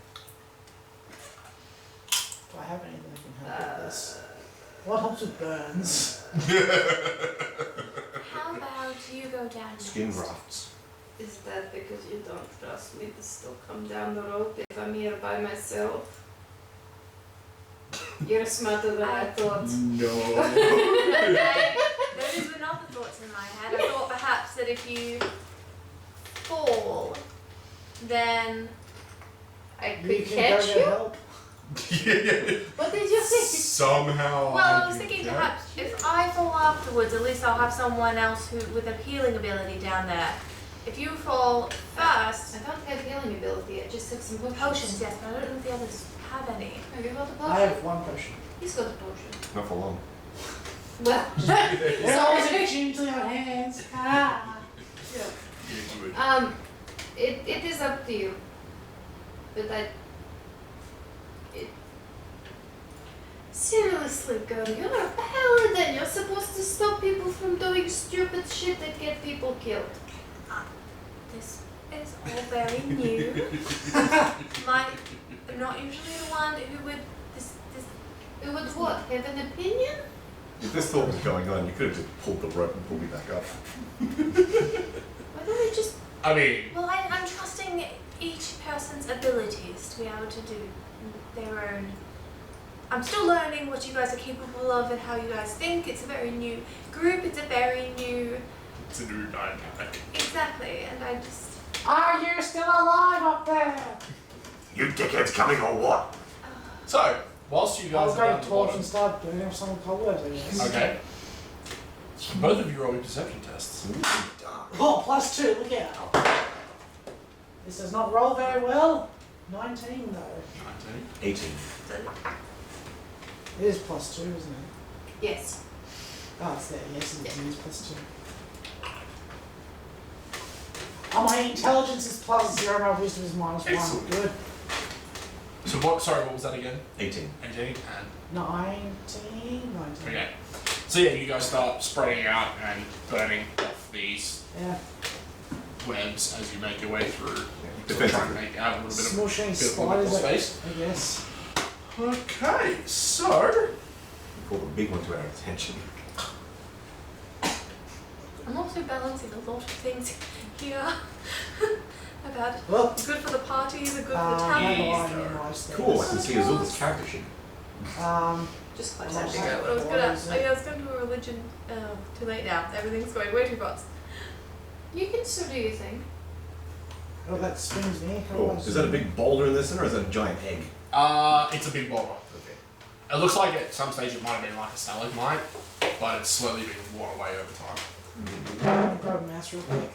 Do I have anything that can help with this? What helps with burns? How about you go down next? Skin grafts. Is that because you don't trust me to still come down the rope if I'm here by myself? You're smarter than I thought. No. Those were not the thoughts in my head. I thought perhaps that if you fall, then I You could can catch go to you? help. What did you think? Somehow. well, I was thinking perhaps if I fall afterwards, at least I'll have someone else who with a healing ability down there. If you fall first, I don't have healing ability, I just took some potions, yes, but I don't know if the others have any. Have you got a I potion? have one potion. He's got a potion. Not for long. Well, There's always an gingerly on hands. Ah. it is up to you. But seriously, girl, you're a paladin. You're supposed to stop people from doing stupid shit that get people killed. This is all very new. I'm not usually the one who would Who would what? Have an opinion? If this thought was going on, you could have just pulled the rope and pulled me back up. Why don't we just... I mean, well, I'm trusting each person's abilities to be able to do their own. I'm still learning what you guys are capable of and how you guys think. It's a very new group. It's a very new. it's a new dynamic. Exactly, and I just. Are you still alive up there? You dickheads coming or what? So, whilst you I'll guys are go down to the torch bottom, and start burning off some cobwebs, I guess. okay. Both of you roll your perception tests. Oh, +2, look out. This does not roll very well. 19 though. 18. It is +2, isn't it? Yes. Oh, it's there. Yes, it is +2. Oh, my intelligence is +0, my wisdom is -1. Excellent. Good. So what? Sorry, what was that again? 18. 18 and 19. okay. So yeah, you guys start spreading out and burning off these Yeah. webs as you make your way through. To Defensive. try and make out a little bit of Smushing bit of livable spiders, space. I guess. Okay, so We call the big one to our attention. I'm also balancing a lot of things here. About Well, good for the parties, good for the how do towns. I minimize this? Cool, I can see Azula's character sheet. Just close I that forgot door. what I was What gonna. is it? Oh yeah, I was going to a religion. Too late now. Everything's going way too fast. You can still do your thing. Oh, that spins me. How Cool. do I Is that a big boulder in the center or is that a giant egg? it's a big boulder. Okay. It looks like at some stage it might have been like a stalagmite, but it's slowly being worn away over time. I'm gonna grab a mask real quick.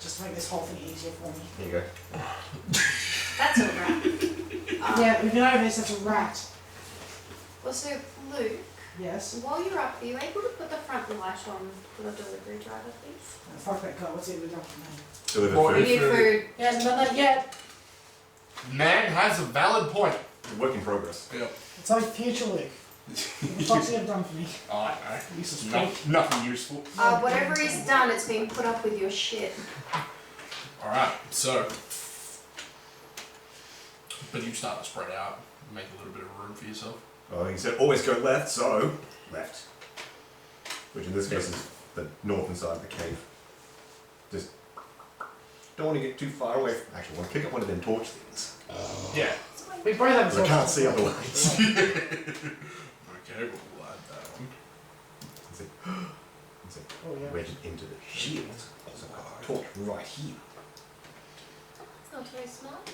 Just to make this whole thing easier for me. There you go. That's a wrap. Yeah, we know this, that's a rat. Well, so, Luke, Yes. while you're up, are you able to put the front light on for the delivery driver, please? Fuck that guy, what's it done for me? Deliver Well, We food. need food. He hasn't done that yet. Man has a valid point. Work in progress. Yep. It's like future Luke. What the fuck's he done for me? I Useless know. prick. Nothing useful. Whatever he's done, it's been put up with your shit. Alright, so. But you start to spread out, make a little bit of room for yourself. Oh, he said always go left, so left. Which in this case is the northern side of the cave. Just don't want to get too far away. Actually, I want to pick up one of them torch things. Yeah. So wait, We both have But I can't see otherwise. Okay, we'll add that on. Oh, yeah. Wedge it into the shield. So I've got a torch right here. It's not very smart.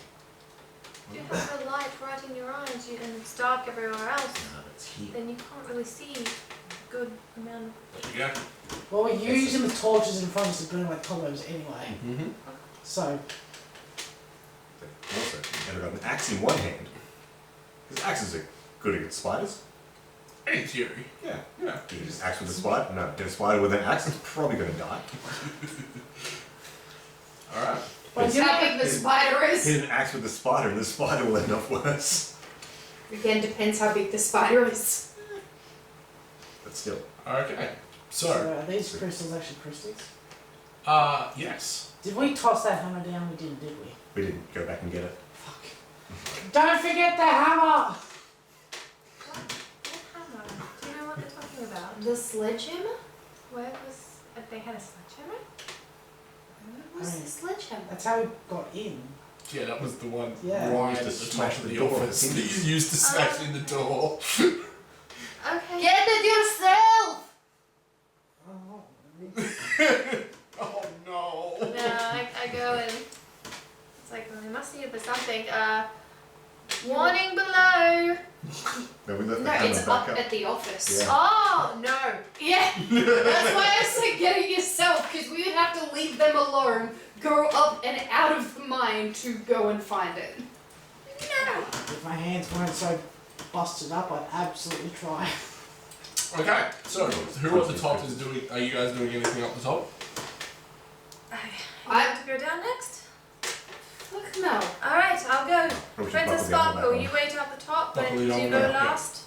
If you have a light right in your eyes and it's dark everywhere else, No, it's here. then you can't really see a good amount of. There you go. Well, we're using the torches in front of us to burn like cobwebs anyway. Mm-hmm. So, Also, I've got an axe in one hand. Because axes are good against spiders. In theory. Yeah. Yeah. You just axe with a spider? No, get a spider with an axe, it's probably going to die. Alright. but you How know, big the spider Hit is. an axe with the spider, and the spider will end up worse. Again, depends how big the spider is. But still. Okay. so So, are these crystals actually crystals? yes. Did we toss that hammer down? We didn't, did we? We didn't go back and get it. Fuck. Don't forget the hammer! What hammer? Do you know what they're talking about? The sledgehammer? Where was. They had a sledgehammer? Where was I mean, the sledgehammer? That's how we got in. Yeah, that was the one Yeah. right Used at to the top smash of the the door with office that hinges. you used to smash in the door. Okay. Get it yourself! Oh. Oh no. No, I go and it's like, well, they must need it for something. Warning below. No, we left the No, hammer it's back up at the office. Yeah. Oh no. Yeah, that's why I said get it yourself, because we would have to leave them alone, go up and out of the mine to go and find it. No. If my hands weren't so busted up, I'd absolutely try. Okay, so who at the top is doing? Are you guys doing anything up the top? I have to go down next. Look, no. All right, I'll go. Probably should Princess buckle down on that Sparkle, one. you wait up the top, Buckle and it you on go there. last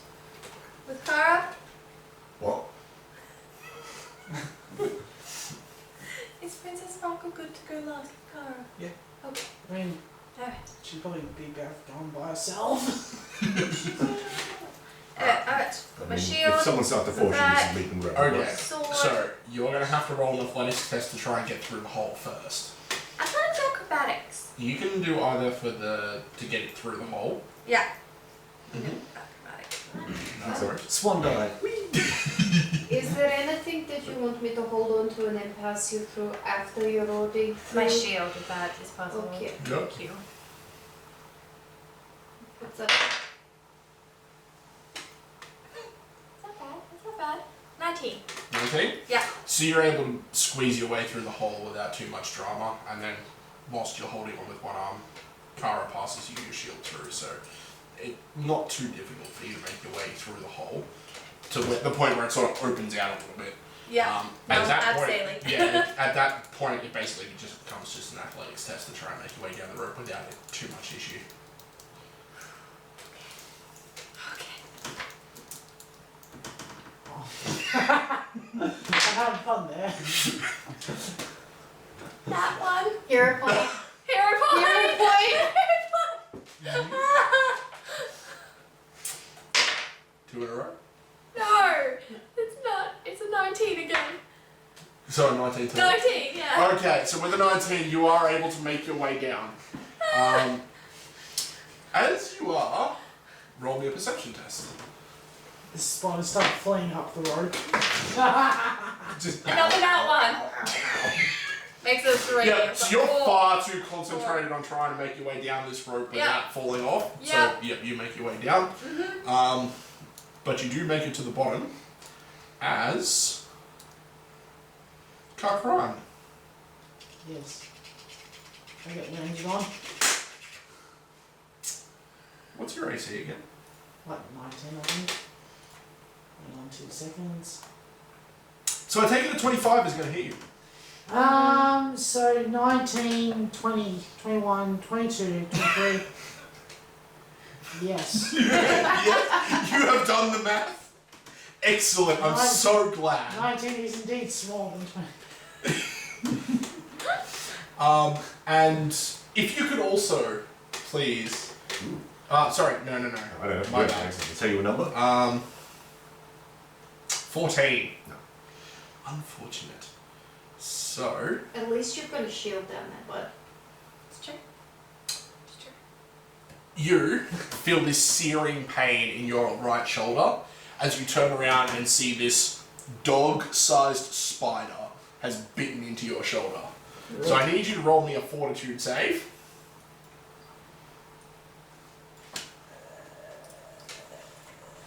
with Kara. What? Is Princess Sparkle good to go last with Kara? Yeah. Okay. I mean, All right. she'd probably be better off going by herself. All right. I My mean, shield. if someone starts to fall, she that- just leap and grab Okay, it. Sword. so you're gonna have to roll an athletics test to try and get through the hole first. I thought it was acrobatics. You can do either for to get it through the hole. Yeah. Mhm. Acrobatics. No worries. Swan dive. Is there anything that you want me to hold on to and then pass you through after you're already through? My shield, if that is possible. Okay. Yep. Thank you. What's up? It's not bad. It's not bad. 19. 19? Yeah. So you're able to squeeze your way through the hole without too much drama, and then whilst you're holding on with one arm, Kara passes you your shield through, so it's not too difficult for you to make your way through the hole to the point where it sort of opens out a little bit. Yeah. At No, that point, abseiling. yeah, at that point it basically just becomes just an athletics test to try and make your way down the rope without too much issue. I'm having fun there. That one. Hero point. Hero point. Hero point. Two in a row? No, it's not. It's a 19 again. So 19 total. 19, yeah. Okay, so with a 19 you are able to make your way down. As you are, roll me a perception test. The spiders start flying up the rope. Just Another that one. Makes it 3. yeah, so you're Four. far too concentrated on trying to make your way down this rope without Yeah. falling off. Yeah. So yeah, you make your way down. But you do make it to the bottom as Kakran. Yes. I get landed on. What's your AC again? Like 19, I think. Hang on 2 seconds. So I take it a 25 is going to hit you. So 19, 20, 21, 22, 23. Yes. Yes, you have done the math. Excellent. I'm so glad. 19 is indeed smaller than 20. And if you could also, please. Sorry, no. I don't know. My My bad. bad. Tell you a number. 14. No. Unfortunate. So, At least you've got a shield down there, bud. It's true. It's true. You feel this searing pain in your right shoulder as you turn around and see this dog-sized spider has bitten into your shoulder. So I need you to roll me a fortitude save.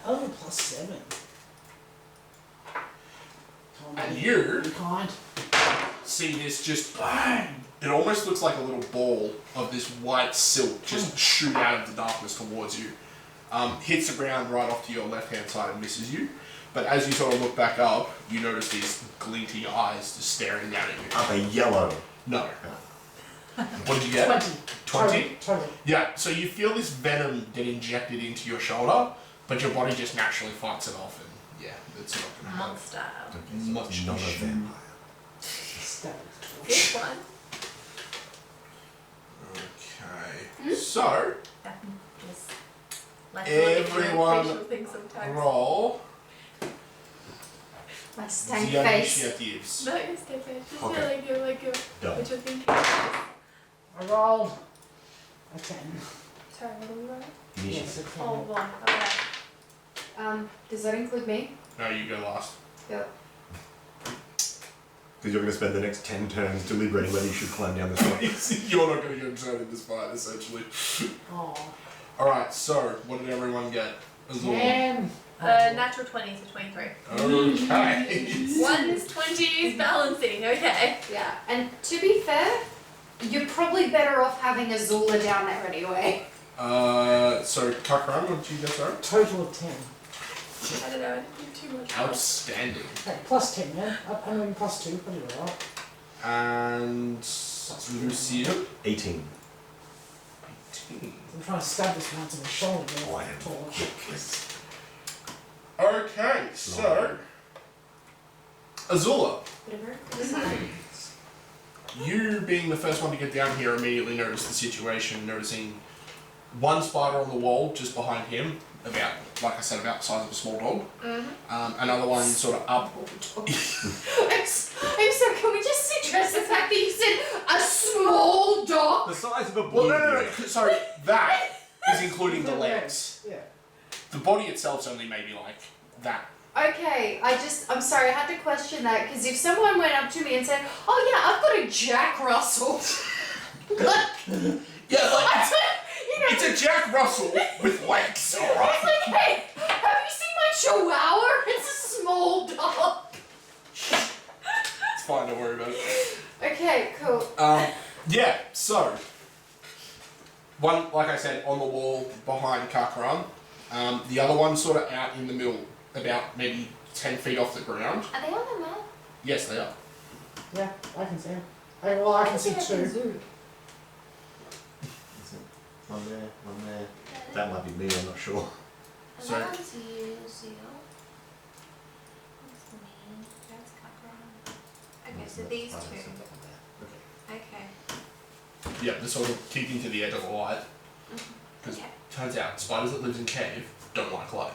Oh, +7. And you Be kind. see this just bang. It almost looks like a little ball of this white silk just shoot out of the darkness towards you. Hits the ground right off to your left-hand side and misses you. But as you sort of look back up, you notice these glinting eyes just staring down at you. Are they yellow? No. What did you get? 20. 20? Totally. Yeah, so you feel this venom get injected into your shoulder, but your body just naturally fights it off, and yeah, it's not going to Monster. much Not a issue. vampire. Stab. This one. Okay, so That is like Everyone facial thing sometimes. roll My stank the face. initiatives. No, you're stupid. Just Okay. like you're Done. what you're thinking. I rolled a 10. Sorry, what are we rolling? Yes, a 10. Oh, 1. Okay. Does that include me? No, you go last. Yep. Because you're going to spend the next 10 turns deliberating whether you should climb down this way. You're not going to get turn in this fight, essentially. Oh. Alright, so what did everyone get? Azul? 10. Natural 20 is a 23. Okay. 1 is 20 is balancing, okay. Yeah, and to be fair, you're probably better off having Azula down there anyway. So Kakran, what did you get, sorry? Total of 10. I don't know, I didn't do too much. Outstanding. Okay, +10, yeah? I mean, +2, but you're alright. And Lucille? 18. 18. I'm trying to stab this man to the shoulder. Oh, I am. Tall. Yes. Okay, so Azula, Whatever. you being the first one to get down here immediately noticed the situation, noticing one spider on the wall just behind him, about, like I said, about the size of a small dog. Another one sort of up. I'm sorry, can we just address the fact that you said a small dog? The size of a Well, ball. no. Sorry, that is including the legs. Yeah. The body itself's only maybe like that. Okay, I'm sorry, I had to question that because if someone went up to me and said, "Oh yeah, I've got a Jack Russell," Yeah, like I said, you know, it's a Jack Russell with legs, alright? it's like, hey, have you seen my Chihuahua? It's a small dog. It's fine, don't worry about it. Okay, cool. Yeah, so one, like I said, on the wall behind Kakaran. The other one sort of out in the middle, about maybe 10 feet off the ground. Are they on the map? Yes, they are. Yeah, I can see him. I can see 2. One there, one there. That might be me, I'm not sure. So- That one's you, Seal. That's me. That's Kakran. Okay, so these two. Okay. Yeah, they're sort of keeping to the edge of the light. Because Okay. turns out spiders that live in cave don't like light.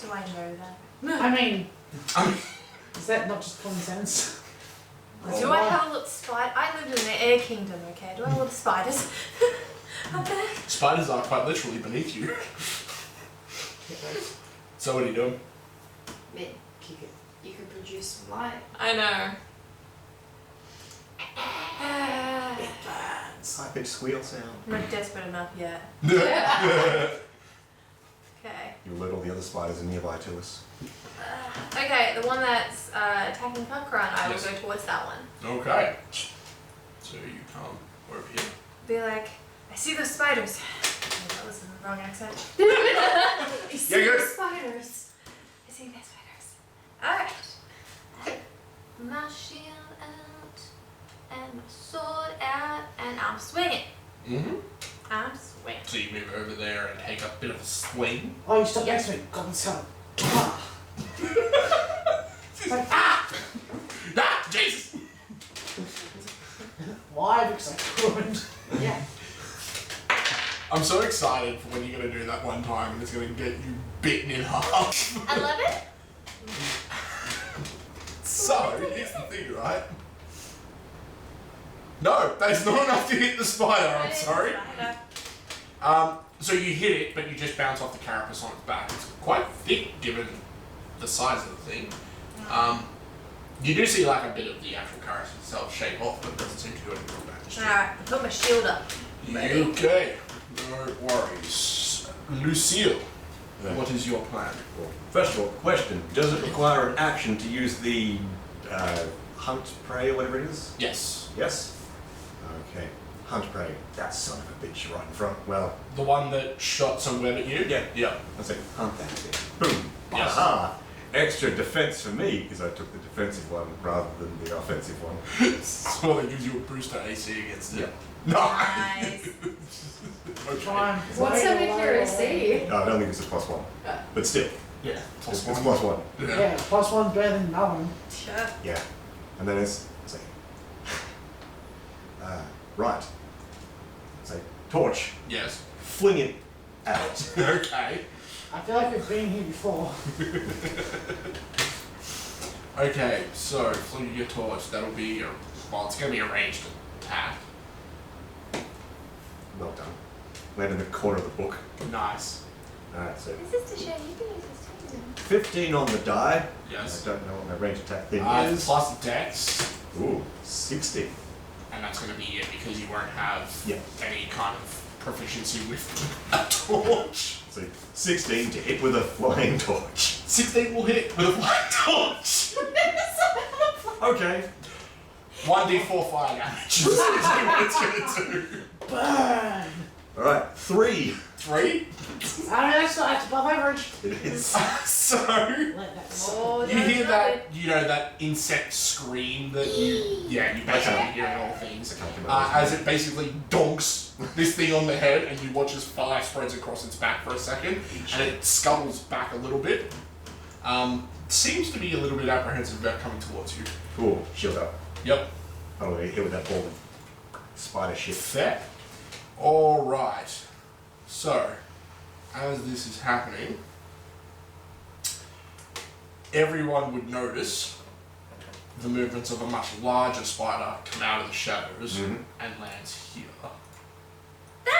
Do I know that? I mean, I mean, is that not just common sense? Do I have a lot of spider? I lived in the air kingdom, okay? Do I have a lot of spiders up there? spiders are quite literally beneath you. So what are you doing? Kick it. You could produce some light. I know. High pitched squeal sound. I'm not desperate enough yet. Okay. You'll let all the other spiders nearby to us. Okay, the one that's attacking Kakran, I will Yes. go towards that one. Okay. So you come over here. Be like, I see those spiders. Oh, that was the wrong accent. I see Yeah, good. the spiders. I see those spiders. Alright. My shield out, and my sword out, and I'm swinging. Mm-hmm. I'm swinging. So you move over there and take a bit of a swing. Oh, you stopped next to me. Goblin son. It's like, Ah, Jesus! why? Because I couldn't. Yeah. I'm so excited for when you're going to do that one time and it's going to get you bitten in half. 11? So, here's the thing, right? No, that's not enough to hit the spider, I'm sorry. So you hit it, but you just bounce off the carapace on its back. It's quite thick given the size of the thing. You do see like a bit of the actual carapace itself shake off, but it doesn't seem to do any real damage. Alright, put my shield up. Ready? Okay, no worries. Lucille, Right. what is your plan? Well, first of all, question: does it require an action to use the hunt prey or whatever it is? Yes. Yes. Okay. Hunt prey. That son of a bitch right in front. Well, The one that shot some web at you? Yeah. Yeah. I say hunt that thing. Boom. Yes. Aha. Extra defense for me because I took the defensive one rather than the offensive one. So that gives you a booster AC against it. Yeah. Nice. Okay. Fine. What's Wait an a while. accuracy? No, I don't think it's a +1, but still, Yeah. it's Plus one. +1. Yeah. Yeah, +1 better than nothing. Sure. Yeah. And then it's like, right. It's like torch. Yes. Fling it out. Okay. I feel like we've been here before. Okay, so fling your torch. That'll be well, it's gonna be a ranged attack. Well done. Land in the corner of the book. Nice. Alright, so This is to show you can use this too. 15 on the die. Yes. I don't know what my range attack thing is. Plus Dex, Ooh, 60. and that's gonna be it because you won't have Yeah. any kind of proficiency with a torch. So 16 to hit with a flying torch. 16 will hit with a flying torch. Okay. 1d4 fire damage. Is what it's gonna do. Burn! Alright, 3. 3. That's above average. It is. So Let that Oh, you hear that, that insect scream that you basically hear in all things. As it basically donks this thing on the head, and you watch as fire spreads across its back for a second, and it scuttles back a little bit. Seems to be a little bit apprehensive about coming towards you. Cool. Shield up. Yep. I don't want to hit with that ball. Spider shit. Fair. Alright. So, as this is happening, everyone would notice the movements of a much larger spider come out of the shadows Mhm. and lands here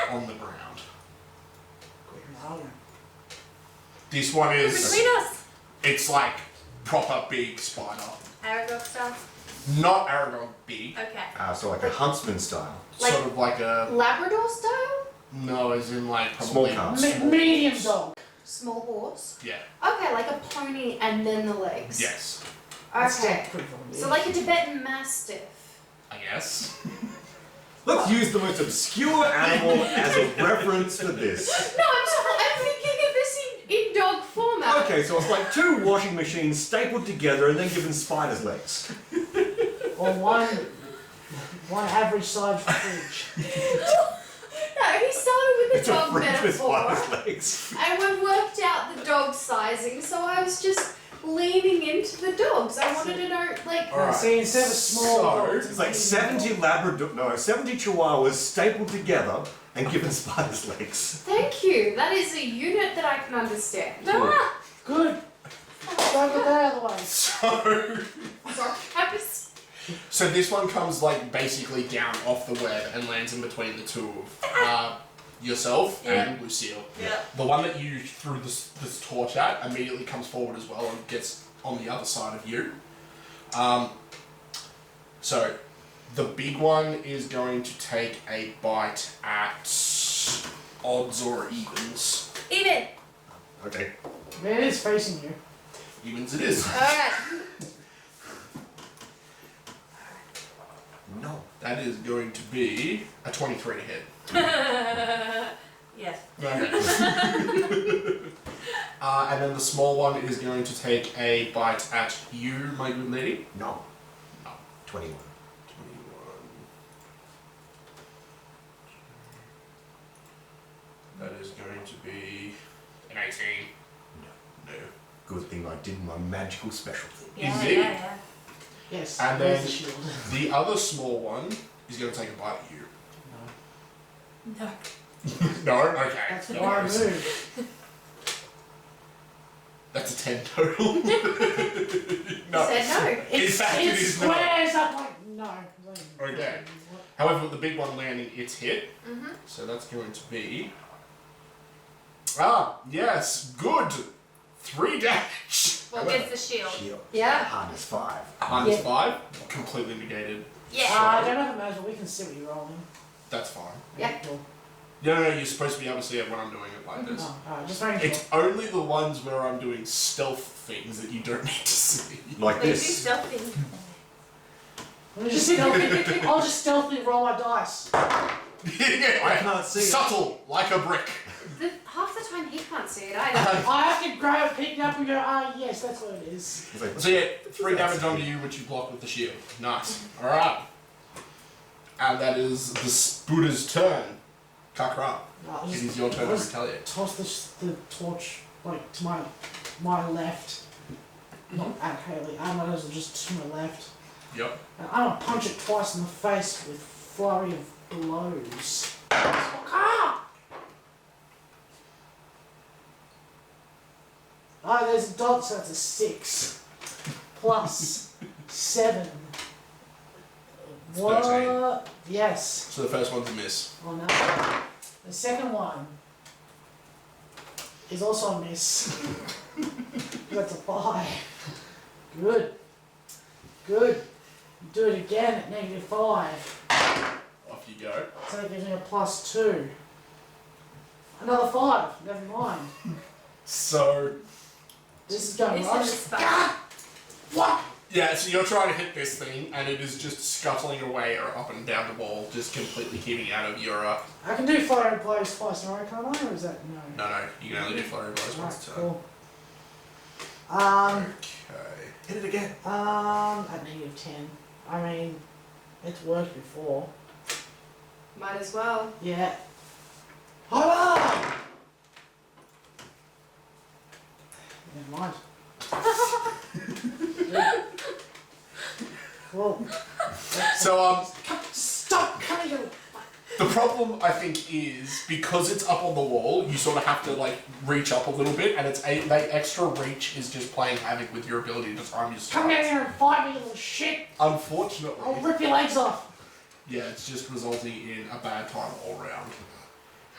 on the ground. This one is, Between us. it's like proper big spider. Aragog stuff. Not Aragog big, Okay. So like a huntsman style. Like- sort of like a, Labrador style? no, as in like Small probably cubs. Medium dog. Small horse? Yeah, Okay, like a pony and then the legs. yes, Okay. So like a Tibetan Mastiff. I guess. Let's use the most obscure animal as a reference for this. No, I'm thinking of this in dog format. Okay, so it's like 2 washing machines stapled together and then given spiders legs. Or one average sized fridge. No, he started with It's the a dog fridge with metaphor. spiders legs. And we worked out the dog sizing, so I was just leaning into the dogs. I wanted to know, like, Alright, See, instead of small so- dogs, It's like 70 70 chihuahuas stapled together and given spiders legs. thank you. That is a unit that I can understand. Ah! good. Don't get that out of the way. So this one comes like basically down off the web and lands in between the two of yourself and Lucille. Yeah. The one that you threw this torch at immediately comes forward as well and gets on the other side of you. So the big one is going to take a bite at odds or evens. Even. Okay. Man, it is facing you. Evens it is. Alright. No. That is going to be a 23 to hit. Yes. Okay. And then the small one is going to take a bite at you, my good lady. No. No. 21. 21. That is going to be an 18. No. Good thing I did my magical specialty. Yeah, Indeed. yeah. Yes. And there's then the shield. the other small one is going to take a bite at you. No. No. No? Okay. That's the No why I worries. moved. That's a 10 total. No. Said no. In fact, it is not. squares up like no. Okay. However, with the big one landing, it's hit. So that's going to be Ah, yes, good. 3 damage. Well, gets the shield. Shield. Yeah. Hardness 5. Minus Yeah. 5, completely negated. Yeah. I don't have a measure. We can see what you're rolling. That's fine. Yeah. Cool. No, you're supposed to be able to see it when I'm doing it like this. Oh, alright, just making sure. It's only the ones where I'm doing stealth things that you don't need to see. Like They do this. stealthy. I'll just stealthily roll my dice. I can't see it. Subtle, like a brick. Half the time he can't see it either. I have to grab it, pick it up, and go, yes, that's what it is. It's like, So yeah, 3 damage onto you, which you block with the shield. Nice. Alright. And that is the Buddha's turn. Kakra. I'll It just, is your turn I'll to just retaliate. toss the torch like to my left. Not at Haley. I might as well just to my left. Yep. And I'm gonna punch it twice in the face with flurry of blows. Ah! Oh, there's a dot, so that's a 6. Plus 7. What? Yes. So the first one's a miss. Oh no. The second one is also a miss. That's a 5. Good. Good. Do it again at -5. Off you go. So that gives me a +2. Another 5. Never mind. So, This is going This right. is fun. What? yeah, so you're trying to hit this thing, and it is just scuttling away or up and down the wall, just completely keeping out of your, I can do flurry blows twice in a row, can't I? Or is that no? No, you can only do flurry blows Right, once a turn. cool. Okay. hit it again. At -10. I mean, it's worked before. Might as well. Yeah. Hola! Never mind. Cool. So, Stop coming over. the problem, I think, is because it's up on the wall, you sort of have to, like, reach up a little bit, and it's that extra reach is just playing havoc with your ability to time your Come down strikes. here and fight me, you little shit! I'll Unfortunately, rip your legs off! yeah, it's just resulting in a bad time all round.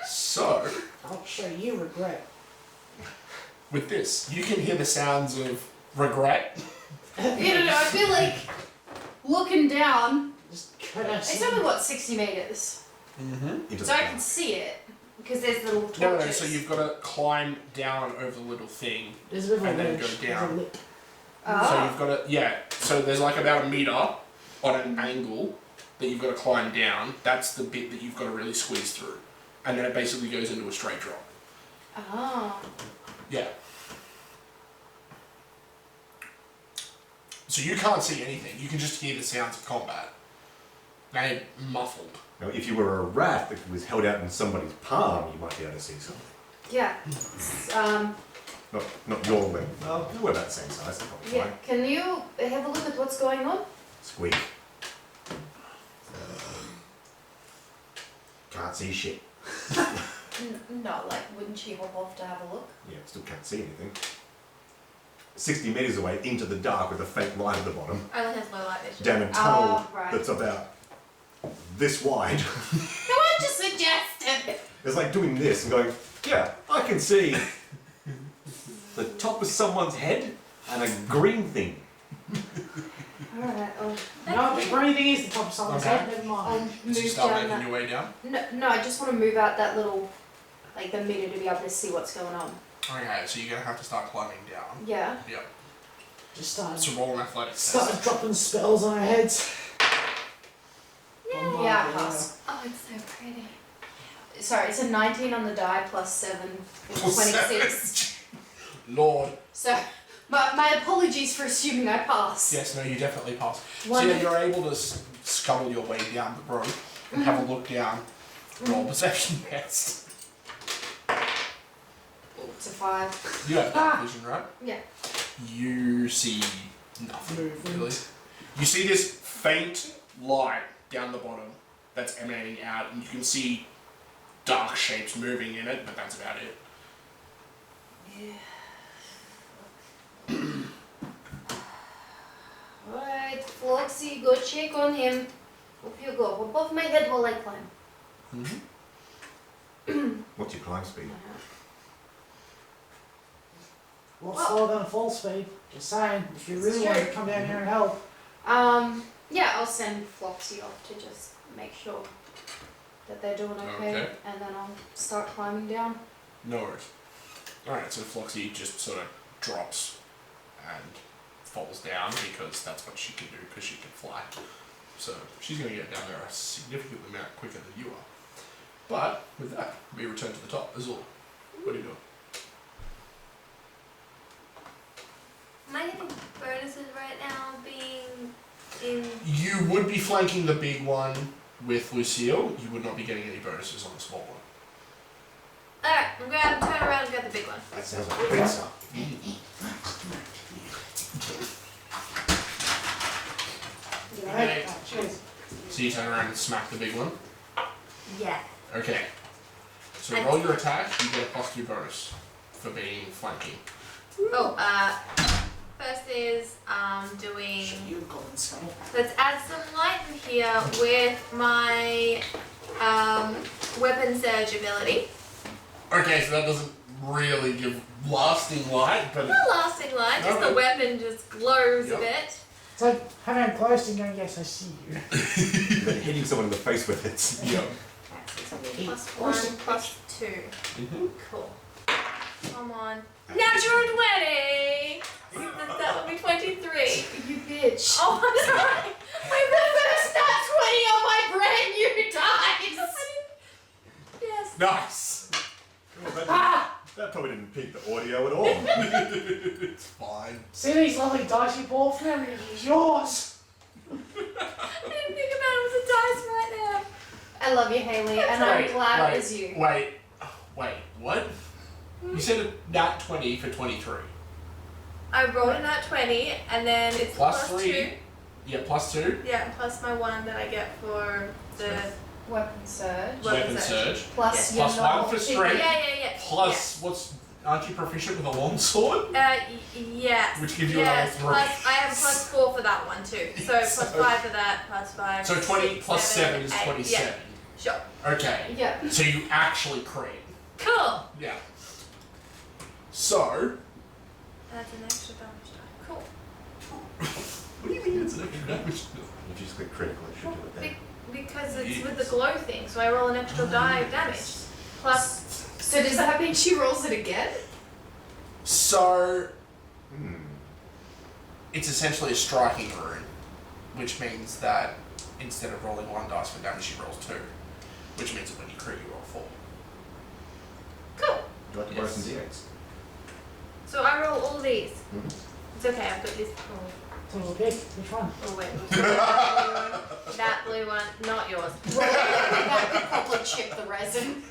So, I'll show you regret. with this, you can hear the sounds of regret. You know, I feel like looking down. Just curse. It's only what 60 meters, Into so the I can see it because there's little torches. No, so you've got to climb down over the little thing. There's a bit of a and then ledge. go There's a down. lip. So you've got to, yeah, so there's like about a meter on an angle that you've got to climb down. That's the bit that you've got to really squeeze through. And then it basically goes into a straight drop. Oh. Yeah. So you can't see anything. You can just hear the sounds of combat. They're muffled. Now, if you were a rat that was held out in somebody's palm, you might be able to see something. Yeah. Not your leg. Well, we're about the same size. That's probably Yeah. fine. Can you have a look at what's going on? Squeak. Can't see shit. No, like, wouldn't she hop off to have a look? Yeah, still can't see anything. 60 metres away into the dark with a fake light at the bottom, Only has low light vision. down a tunnel right. that's about this wide. No one just suggested. It's like doing this and going, yeah, I can see the top of someone's head and a green thing. Alright, No, the green thing is the top of someone's Okay. head, never I'll mind. So you move start down making that. your way down. No, I just want to move out that little, like the meter to be able to see what's going on. Okay, so you're going to have to start climbing down. Yeah. Yep. Just started, So roll an athletics started test. dropping spells on our heads. Yeah, I pass. Oh, it's so pretty. Sorry, it's a 19 on the die plus 7 is 26. Lord. So, my apologies for assuming I pass. Yes, no, you definitely pass. One- So yeah, you're able to scuttle your way down the road and have a look down. Roll perception test. It's a 5. You have dark vision, right? Yeah. You see nothing, Movement. really. You see this faint light down the bottom that's emanating out, and you can see dark shapes moving in it, but that's about it. Alright, Floxy, go check on him. Up you go. Above my head while I climb. What's your climb speed? A lot slower than a full speed. Just saying, if you really It's want to true. come down here and help. Yeah, I'll send Floxy off to just make sure that they're doing okay, Okay. and then I'll start climbing down. No worries. Alright, so Floxy just sort of drops and falls down because that's what she can do, because she can fly. So she's going to get down there a significant amount quicker than you are. But with that, we return to the top. Azul, what are you doing? Am I getting bonuses right now being in... You would be flanking the big one with Lucille. You would not be getting any bonuses on the small one. Alright, I'm going to turn around and get the big one. That sounds like a pizza. Right? Okay. Cheers. So you turn around and smack the big one. Yeah. Okay. So roll your attack, you get a +2 bonus for being flanking. Oh, first is doing... You golden skull. Let's add some light in here with my weapon surge ability. Okay, so that doesn't really give lasting light, but Not lasting light, just the Okay. weapon just glows Yep. a bit. It's like having a close and going, yes, I see you. But hitting someone in the face with it. yeah. +1, +2. Mm-hmm. Cool. Come on. Natural 20! That would be 23. You bitch. Oh, I'm sorry. My first nat 20 on my brand new dice. Yes. Nice! Well, that probably didn't peak the audio at all. It's fine. See these lovely dice you bought for me? It's yours. I didn't think about it was a dice right now. I love you, Haley, and I'm glad it was you. Wait, what? You said a nat 20 for 23. I rolled a nat 20 and then it's Plus plus 3. 2. Yeah, +2. Yeah, and plus my 1 that I get for the Weapon surge. Weapon surge. Plus Yes. your Plus 1 normal for figure. strength. Yeah. Plus, aren't you proficient with a longsword? Yes. Which gives you yes, another 3. plus I have +4 for that one too. So So- +5 for that, +5. So 20 6, plus 7 is 8. 27. Yeah, sure. Okay. Yeah. So you actually crit. Cool. Yeah. So, That's an extra damage die. Cool. what do you mean it's an extra damage? If you just click critical, it should do it then. Because it's with the glow thing, so I roll an extra die of damage. Plus, So does that mean she rolls it again? So, Hmm. it's essentially a striking rune, which means that instead of rolling 1 dice for damage, she rolls 2. Which means that when you crit, you roll 4. cool. Do you like to borrow some D8s? So I roll all these. Mhm. It's okay, I've got this. So we'll pick which one. Oh wait, that blue one, not yours. That could probably chip the resin.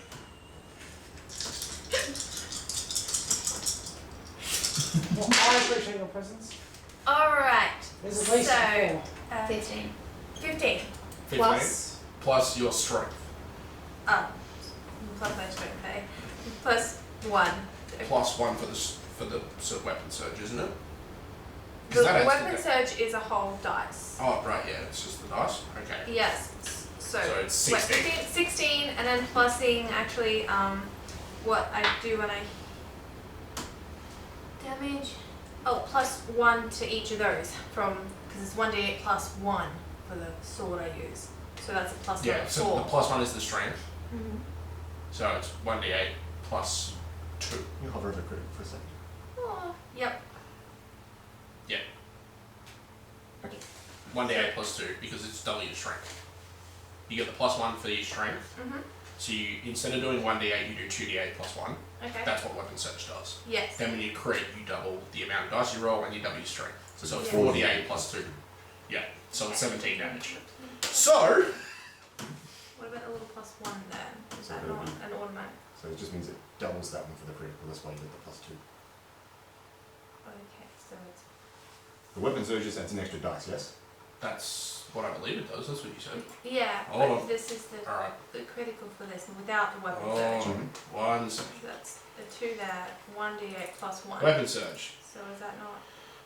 Well, I appreciate your presence. Alright, There's at least So- 4. 15. 15. 15 Plus. plus your strength. Oh, plus my strength, okay. Plus 1. Plus 1 for the sort of weapon surge, isn't it? The 'Cause that adds to weapon that. surge is a whole dice. Oh, right, yeah, it's just the dice. Okay. Yes. So it's 16. 16 and then plussing actually what I do when I damage. Oh, +1 to each of those from because it's 1d8 plus 1 for the sword I use. So that's a plus Yeah, one of so 4. the +1 is the strength. Mhm. So it's 1d8 plus 2. You hover over critical for a second. Oh, yep. Yeah. Okay. 1d8 plus 2 because it's double your strength. You get the +1 for your strength. Mhm. So you, instead of doing 1d8, you do 2d8 plus 1. Okay. That's what weapon surge does. Yes. Then when you crit, you double the amount of dice you roll and you double your strength. So it's Yeah. 4d8 plus 2. Yeah, so it's 17 damage. So, What about a little +1 then? Is So that it'll not be- an automatic? So it just means it doubles that one for the critical. That's why you get the +2. Okay, so it's The weapon surge just adds an extra dice, yes? that's what I believe it does. That's what you said. yeah. Hold But on. this is the Alright. critical for this and without the weapon Oh, surge. 1 second. So that's the 2 there, 1d8 plus 1. Weapon surge. So is that not?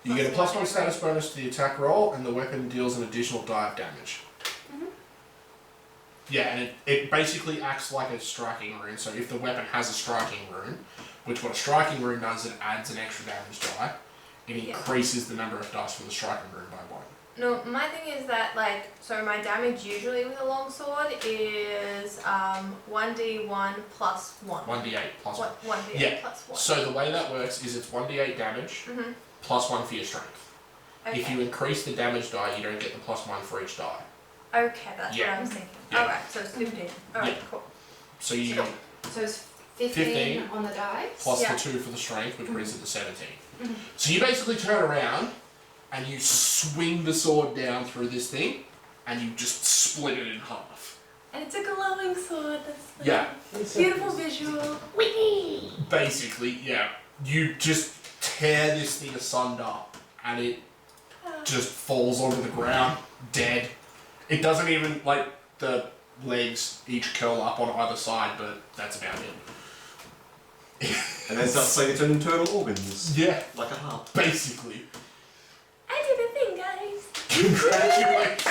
You get a Plus +1 one status bonus to the attack roll, and the weapon deals an additional die of damage. Mhm. Yeah, and it basically acts like a striking rune. So if the weapon has a striking rune, which what a striking rune does, it adds an extra damage die. It Yeah. increases the number of dice from the striking rune by 1. No, my thing is that, like, so my damage usually with a longsword is 1d1 plus 1. 1d8 plus 1. 1d8 Yeah. plus 1. So the way that works is it's 1d8 damage plus 1 for your strength. Okay. If you increase the damage die, you don't get the plus 1 for each die. Okay, that's Yeah. what I was thinking. Yeah. Alright, so it's 15. Alright, Yeah. cool. So you So it's 15 on the dice. plus Yeah. the 2 for the strength, which brings it to 17. So you basically turn around and you swing the sword down through this thing and you just split it in half. And it's a glowing sword. That's like Yeah. beautiful visual. Basically, yeah. You just tear this thing asunder and it just falls onto the ground, dead. It doesn't even, like, the legs each curl up on either side, but that's about it. And then starts saying its own internal organs. Yeah, Like a harp. basically. I did a thing, guys. Congratulations.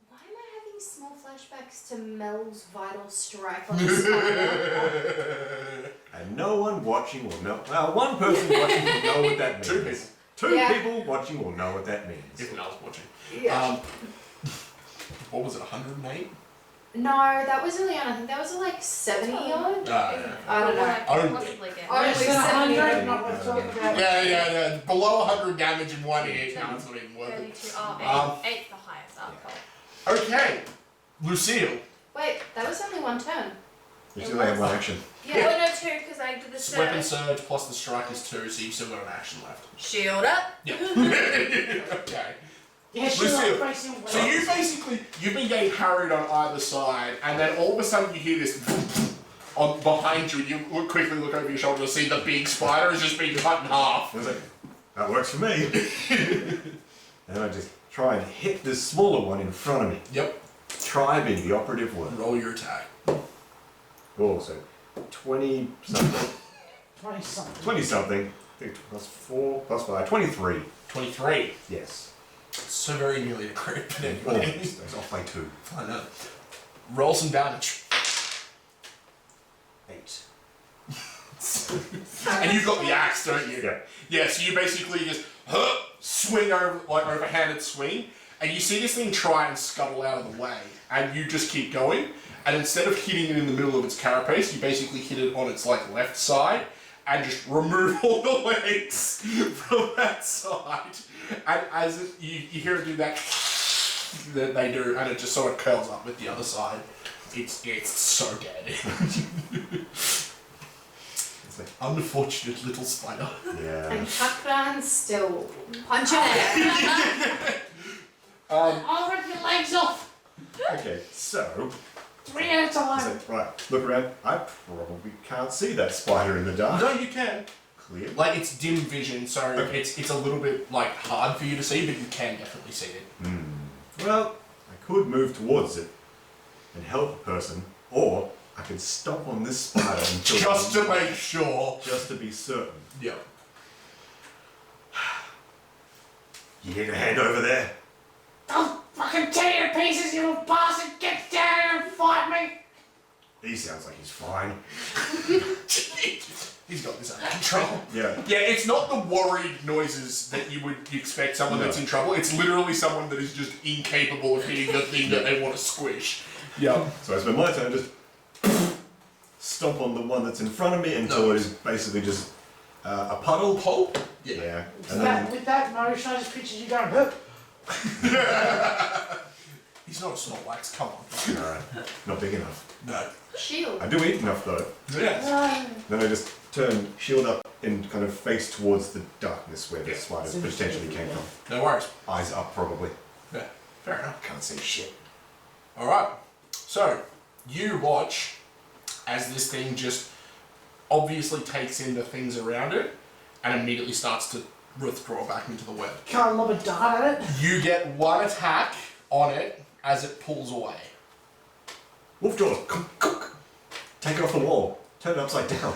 Why am I having small flashbacks to Mel's vital strike on the spider? And no one watching will know. Well, one person watching will know what that means. 2 people. Two Yeah. people watching will know what that means. If I was watching. Yeah. What was it, 108? No, that was only on, I think that was like 70 odd. Yeah. I don't know. What I could possibly get. Only Less than 70 100, not worth talking about. Yeah. Below 100 damage in 1 hit. No, it's not even worth it. 32. Oh, 8's the highest. Oh, cool. Okay. Lucille. Wait, that was only one turn. You still have one action. Yeah. Well, no, 2 because I did the Weapon surge. surge plus the strike is 2, so you've still got an action left. Shield up. Yeah. Okay. Yeah, she's Lucille, like facing away. So you've been getting harried on either side, and then all of a sudden you hear this on behind you, and you quickly look over your shoulder to see the big spider has just been cut in half. I was like, that works for me. And I just try and hit this smaller one in front of me. Yep. Try being the operative word. Roll your attack. Oh, so 20 something. 20 something. 20 something. Plus 4, plus 5. 23. 23. Yes. So very nearly a crit, but anyway. Almost. That's off by 2. I know. Roll some damage. 8. And you've got the axe, don't you? Yeah. Yeah, so you basically just swing over, like overhanded swing, and you see this thing try and scuttle out of the way, and you just keep going, and instead of hitting it in the middle of its carapace, you basically hit it on its like left side, and just remove all the legs from that side. And as you hear it do that they do, and it just sort of curls up with the other side. It's so dead. It's like, Unfortunate little spider. yeah. And Kakran's still punching it. I'll rip your legs off. Okay, so. 3 at a time. So, right, look around. I probably can't see that spider in the dark. No, you can. Clear. Like, it's dim vision, so Okay. it's a little bit like hard for you to see, but you can definitely see it. Well, I could move towards it and help a person, or I could stomp on this spider until Just to make sure. just to be certain. Yeah. You need a hand over there? I'll fucking tear you to pieces, you little bastard! Get down here and fight me! He sounds like he's fine. He's got this under control. Yeah. Yeah, it's not the worried noises that you would expect someone that's in trouble. It's literally someone that is just incapable of hitting the thing that they want to squish. Yeah. So I spend my time just stomp on the one that's in front of me until it is basically just a puddle. Pulp? Yeah. With And that, then, with that motion, I just pictured you going, hup. He's not a Snorlax, come on. alright, not big enough. No. Shield. I do eat enough though. Yeah. Then I just turn shield up and kind of face towards the darkness where the Yeah. spider potentially came from. No worries. Eyes up probably. Yeah. Fair enough. Can't see shit. Alright. So, you watch as this thing just obviously takes in the things around it and immediately starts to withdraw back into the web. Can't lob a dart at it. You get one attack on it as it pulls away. Wolfjaw, come. Take it off the wall. Turn it upside down.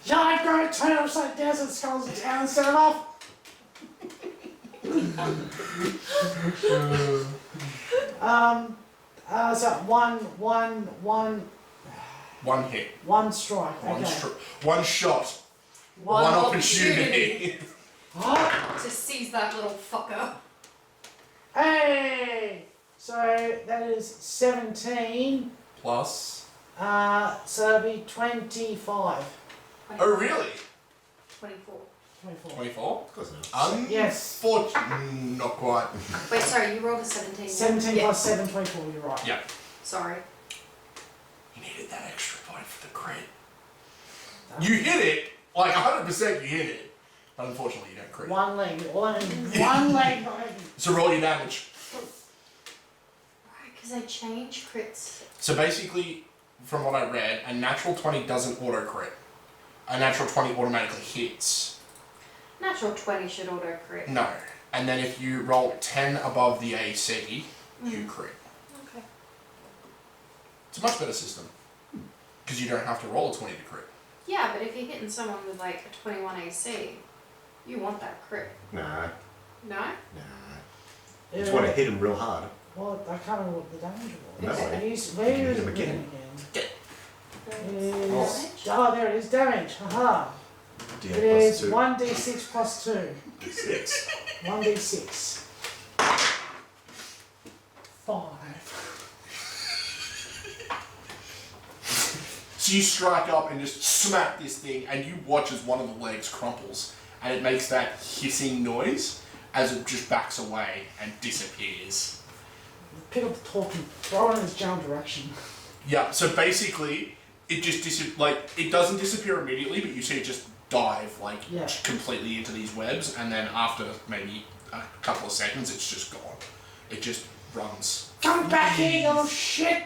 Yeah, I'm going to turn it upside down so the skull's down instead of off. So one. One hit. One strike. One, Okay. one shot. One opportunity. To seize that little fucker. Hey! So that is 17. Plus. So that'll be 25. Oh, really? 24. 24. 24? Close enough. Yes. Not quite. Wait, sorry, you rolled a 17. 17 Yeah. plus 7, 24, you're right. Yeah. Sorry. You needed that extra point for the crit. You hit it, like 100% you hit it. But unfortunately you don't crit. One leg. One leg. So roll your damage. Right, because I changed crits. So basically, from what I read, a natural 20 doesn't auto crit. A natural 20 automatically hits. Natural 20 should auto crit. No. And then if you roll 10 above the AC, you crit. Okay. It's a much better system. Because you don't have to roll a 20 to crit. Yeah, but if you're hitting someone with like a 21 AC, you want that crit. Nah. No? Nah. You just want to hit him real hard. Well, I can't remember what the damage was. That way. Where You is hit him it again. There it is, damage. Haha. D8 It is plus 2. 1d6 plus 2. 6. 1d6. 5. So you strike up and just smack this thing, and you watch as one of the legs crumples, and it makes that hissing noise as it just backs away and disappears. Pick up the torch and throw it in its general direction. Yeah, so basically, it just it doesn't disappear immediately, but you see it just dive Yeah. completely into these webs, and then after maybe a couple of seconds, it's just gone. It just runs. Come back here, you little shit!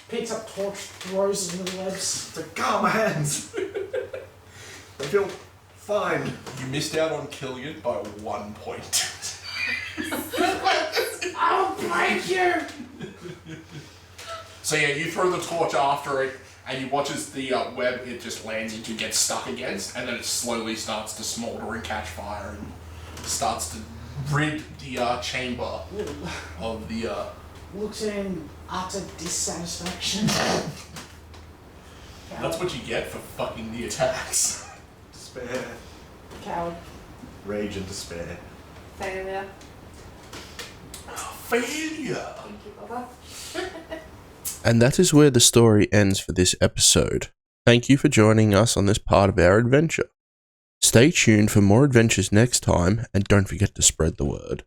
Picks up torch, throws it into the webs. It's like, God, my hands. I feel fine. You missed out on killing it by 1 point. I'll break you! So yeah, you throw the torch after it, and you watch as the web it just lands into gets stuck against, and then it slowly starts to smolder and catch fire, and starts to rid the chamber of the. Looks in utter dissatisfaction. That's what you get for fucking the attacks. Despair. Coward. Rage and despair. Failure. Failure. Thank you, Bubba. And that is where the story ends for this episode. Thank you for joining us on this part of our adventure. Stay tuned for more adventures next time, and don't forget to spread the word.